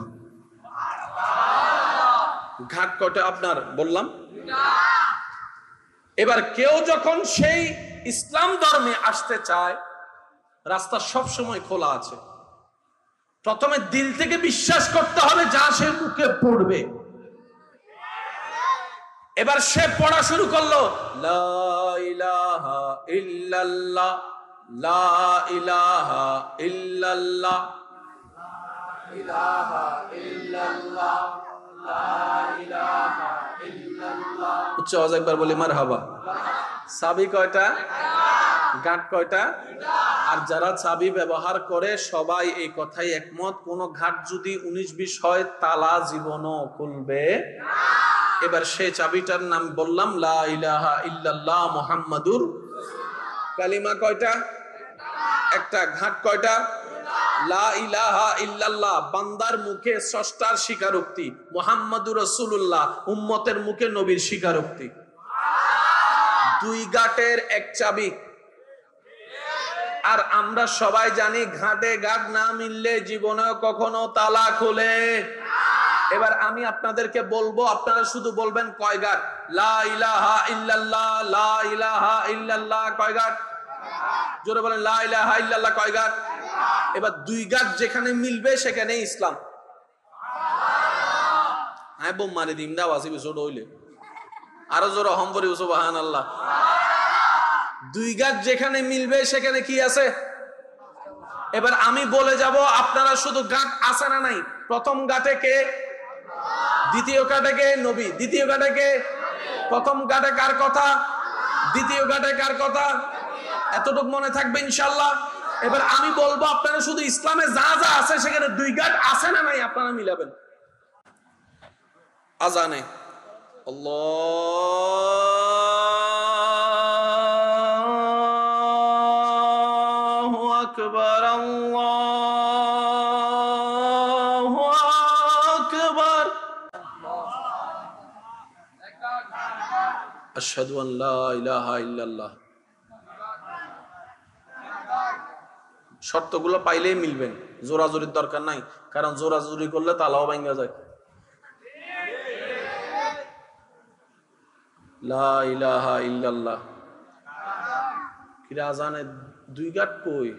ঘাট কয়টা আপনার বললাম? এবার কেউ যখন সেই ইসলাম ধর্মে আসতে চায়, রাস্তা সব সময় খোলা আছে। প্রথমে দিল থেকে বিশ্বাস করতে হবে যা সে মুখে পড়বে। এবার সে পড়া শুরু করলো, লা ইলাহা ইল্লাল্লাহ, লা ইলাহা ইল্লাল্লাহ, ইলাহা ইল্লাল্লাহ, লা ইলাহা ইল্লাল্লাহ। উচ্চ আওয়াজে একবার বলি মারহাবা। চাবি কয়টা? গাঁট কয়টা? আর যারা চাবি ব্যবহার করে সবাই এই কথাই একমত, কোন ঘাট যদি 19-20 হয় তালা জীবনও খুলবে। এবার সেই চাবিটার নাম বললাম লা ইলাহা ইল্লাল্লাহ মুহাম্মাদুর। কালিমা কয়টা? একটা। ঘাট কয়টা? লা ইলাহা ইল্লাল্লাহ বান্দার মুখে স্রষ্টার স্বীকারোক্তি, মুহাম্মাদুর রাসূলুল্লাহ উম্মতের মুখে নবীর স্বীকারোক্তি। দুই ঘাটের এক চাবি। আর আমরা সবাই জানি ঘাটে ঘাট না মিললে জীবনে কখনো তালা খোলে। এবার আমি আপনাদেরকে বলবো, আপনারা শুধু বলবেন কয় ঘাট? লা ইলাহা ইল্লাল্লাহ, লা ইলাহা ইল্লাল্লাহ কয় ঘাট? জোরে বলেন লা ইলাহা ইল্লাল্লাহ কয় ঘাট? এবার দুই ঘাট যেখানে মিলবে সেখানে ইসলাম। হ্যাঁ বোম মারি দিম দা ওয়াসিবি ছোট হইলে আরো জোরে হম্বরি সুবহানাল্লাহ। দুই ঘাট যেখানে মিলবে সেখানে কি আছে? এবার আমি বলে যাব, আপনারা শুধু ঘাট আছে না নাই? প্রথম ঘাটে কে? দ্বিতীয় ঘাটে কে? নবী। দ্বিতীয় ঘাটে কে? প্রথম ঘাটে কার কথা? দ্বিতীয় ঘাটে কার কথা? এতটুকু মনে থাকবে ইনশাআল্লাহ। এবার আমি বলবো, আপনারা শুধু ইসলামে যা যা আছে সেখানে দুই ঘাট আছে না নাই আপনারা মিলাবেন। আজানে আল্লাহু আকবার, আল্লাহু আকবার, আশহাদু আন লা ইলাহা ইল্লাল্লাহ। শর্তগুলো পাইলেই মিলবেন, জোরাজুরির দরকার নাই, কারণ জোরাজুরি করলে তালাও ভাঙা যায়। লা ইলাহা ইল্লাল্লাহ। কিরা আজানে দুই ঘাট কই?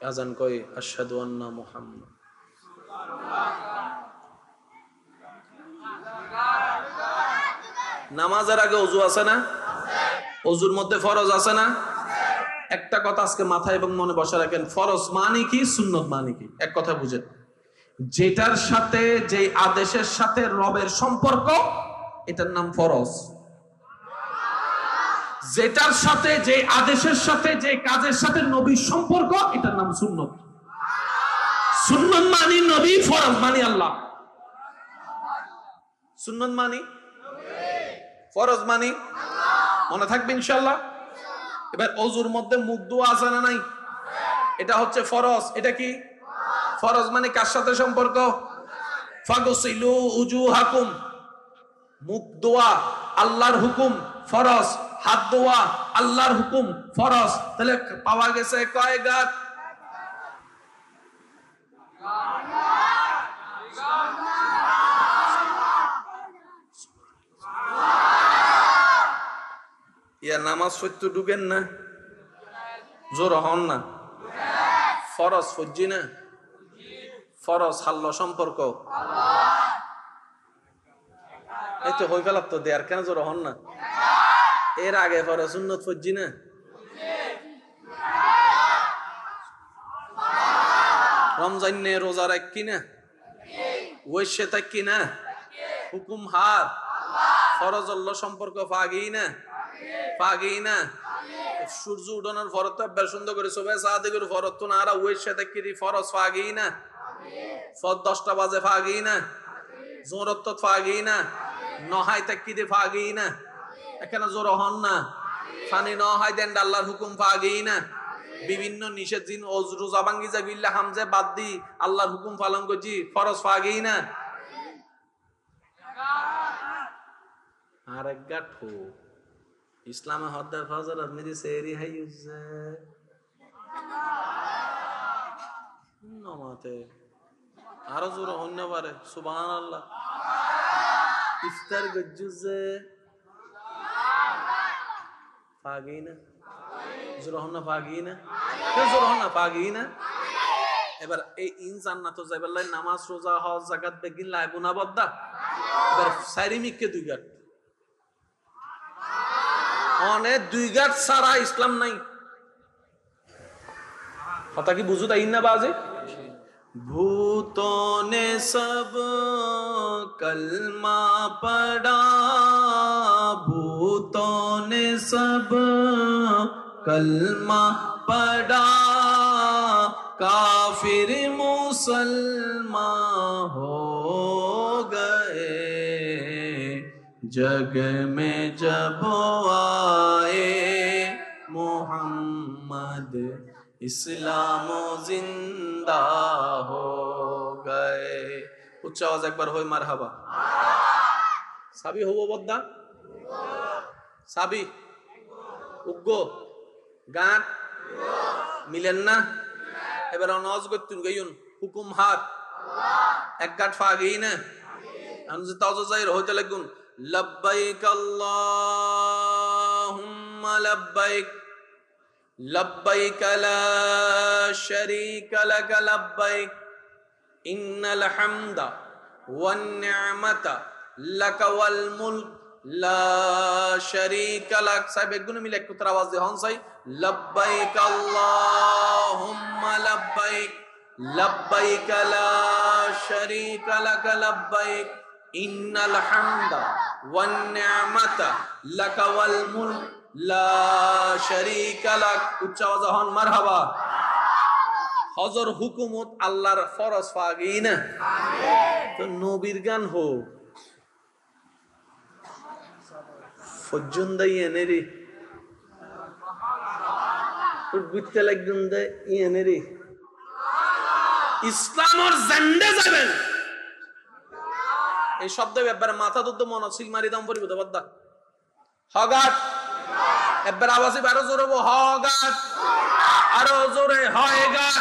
আজান কই আশহাদু আন্না মুহাম্মাদ। নামাজের আগে ওযু আছে না? ওযুর মধ্যে ফরজ আছে না? একটা কথা আজকে মাথায় এবং মনে বসে রাখেন, ফরজ মানে কি, সুন্নত মানে কি? এক কথা বুঝেন, যেটার সাথে, যে আদেশের সাথে রবের সম্পর্ক এটার নাম ফরজ। যেটার সাথে, যে আদেশের সাথে, যে কাজের সাথে নবীর সম্পর্ক এটার নাম সুন্নত। সুন্নত মানি নবী, ফরজ মানি আল্লাহ। সুন্নত মানি, ফরজ মানি মনে থাকবে ইনশাআল্লাহ। এবার ওযুর মধ্যে মুখ ধোয়া আছে না নাই? এটা হচ্ছে ফরজ। এটা কি ফরজ? মানে কার সাথে সম্পর্ক? ফাগসিলু উজুহাকুম, মুখ ধোয়া আল্লাহর হুকুম ফরজ, হাত ধোয়া আল্লাহর হুকুম ফরজ। তাহলে পাওয়া গেছে কয় ঘাট? ইয়া নামাজ সত্য ঢুকেন না, জোর হন না। ফরজ ফজ্জি না, ফরজ হাল্ল সম্পর্ক। এই তো হই ফেলার তো দেয়ার কেন জোর হন না? এর আগে ফরজ সুন্নত ফজ্জি না। রমজান নে রোজা রাখি না, ওইসে থাকি না, হুকুম হাত, ফরজ আল্লাহ সম্পর্ক ফাগি না, ফাগি না। সূর্য উঠানোর ফরজ তো বেশ সুন্দর করে সবাই সাহায্য করে ফরজ তো না, আর ওইসে থাকি ফরজ ফাগি না। ফরজ 10টা বাজে ফাগি না, জোরত তো ফাগি না, নহাই থাকি দিয়ে ফাগি না। এখানে জোর হন না, ফানি নহাই দেন আল্লাহর হুকুম ফাগি না। বিভিন্ন নিষেধ দিন রোজা ভাঙ্গি যাবিল্লা হামজে বাদ দি আল্লাহর হুকুম পালন করছি, ফরজ ফাগি না। আর এক গাঠো ইসলামে হদ্দার ফজর মেরি সেরি হাইছে নমাতে আরো জোর হন্য পারে সুবহানাল্লাহ। ইফতার গজ্জু যে পাগি না জোরহন না পাগি না জোরহন না পাগি না এবার এই ইনসান না তো যাইবার লাই নামাজ রোজা হজ যাকাত বেগিন লাই বুনা বদ্দা এবার সাইরিমিককে দুই গাট অনেক দুই গাট সারা ইসলাম নাই কথা কি বুঝু তাই না বাজে भूतों ने सब कलमा पढ़ा भूतों ने सब कलमा पढ़ा काफिर मुसलमान हो गए जग में जब आए मोहम्मद इस्लाम जिंदा हो गए उच्च आवाज एक बार हो मरहबा साबी हो बद्दा साबी उग्गो गान मिलन ना এবার নজ গতুন গায়ুন হুকুম হাত এক গাট ফাগি না আমজ তাওজ জাহির হইতে লাগুন লব্বাইক আল্লাহুম্মা লব্বাইক لبيك لا شريك لك لبيك إن الحمد والنعمة لك والملك لا شريك لك صاحب একগুণ মিলে একটু আওয়াজ দিয়ে হন সাই لبيك اللهم لبيك لبيك لا شريك لك لبيك إن الحمد والنعمة لك والملك লা শারীকা লাক উচ্চ আওয়াজে হন মারহাবা হজর হুকুমত আল্লাহর ফরজ ফাগি না তো নবীর গান হো ফজ্জুন দাই এনেরি বুঝতে লাগুন দে এনেরি ইসলামের জান্ডে যাবেন এই শব্দ ব্যাপারে মাথা দুধ মন সিল মারি দাম পরিবত বাদ্দা হগাট এবার আওয়াজে আরো জোরে হগাট আরো জোরে হয়গাট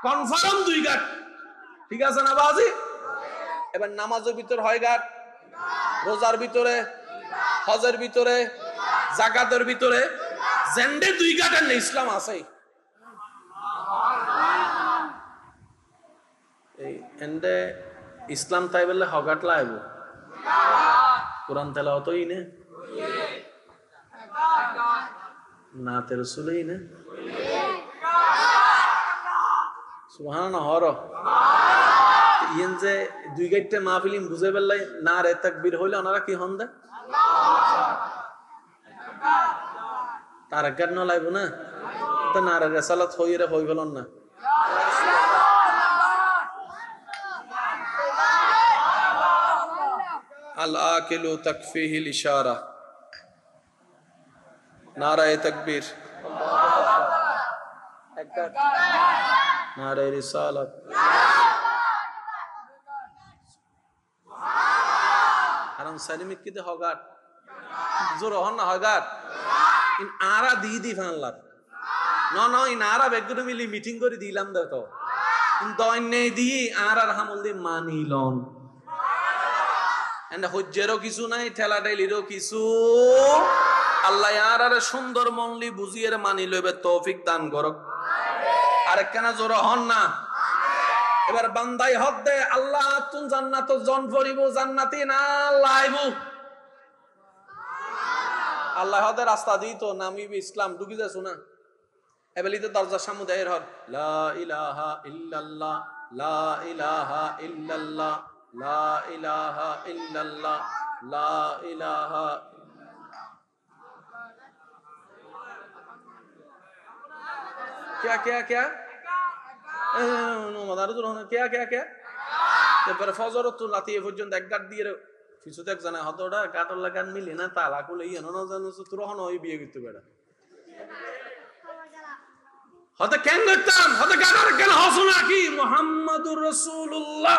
কনফার্ম দুই গাট ঠিক আছে না বাজি এবার নামাজের ভিতর হয়গাট রোজার ভিতরে হজের ভিতরে যাকাতের ভিতরে জেন্ডে দুই গাটের না ইসলাম আছে এই এন্ডে ইসলাম তাই বললে হগাট লাইব কোরআন তেলাওয়াতই না নাতে রাসূলই না সুবহানাল্লাহ হর ইয়েন যে দুই গাইতে মাহফিলিম বুঝে বেলাই নারে তাকবীর হইলে ওনারা কি হন দে তার গান ন লাইব না তো নারে রিসালাত হইরে হই গেলন না আল আকিলু তাকফিহিল ইশারা নারায়ে তাকবীর নারায়ে রিসালাত আরাম সালিমিক কিতে হগাট জোর হন না হগাট ইন আরা দি ফানলাত ন ইন আরা বেগুনে মিলি মিটিং করে দিলাম দে তো ইন দয়নে দি আরার হামল দি মানিলন এন্ড হজ্জেরও কিছু নাই ঠেলা ঠেলিরও কিছু আল্লাহ আরারে সুন্দর মনলি বুঝিয়ে মানি লইবে তৌফিক দান করক আরেকখানা জোর হন না এবার বান্দাই হদ দে আল্লাহ তুন জান্নাত জন ফরিব জান্নাতি না লাইব আল্লাহ হদের রাস্তা দিই তো নামিবি ইসলাম ঢুকি যাস না এবেলিতে দরজার সামনে দেয়ের হর লা ইলাহা ইল্লাল্লাহ লা ইলাহা ইল্লাল্লাহ লা ইলাহা ইল্লাল্লাহ লা ইলাহা क्या क्या क्या नो मदारु तो क्या क्या क्या ते पर फजर तो लाती পর্যন্ত এক গাট দিয়ে কিছু দেখ জানা হতোটা কাটর লাগান মিলি না তালা কুলে ইনো না জানো তো রহন ওই বিয়ে করতে বেড়া হতে কেন করতাম হতে গাটার কেন হসনা কি মুহাম্মাদুর রাসূলুল্লাহ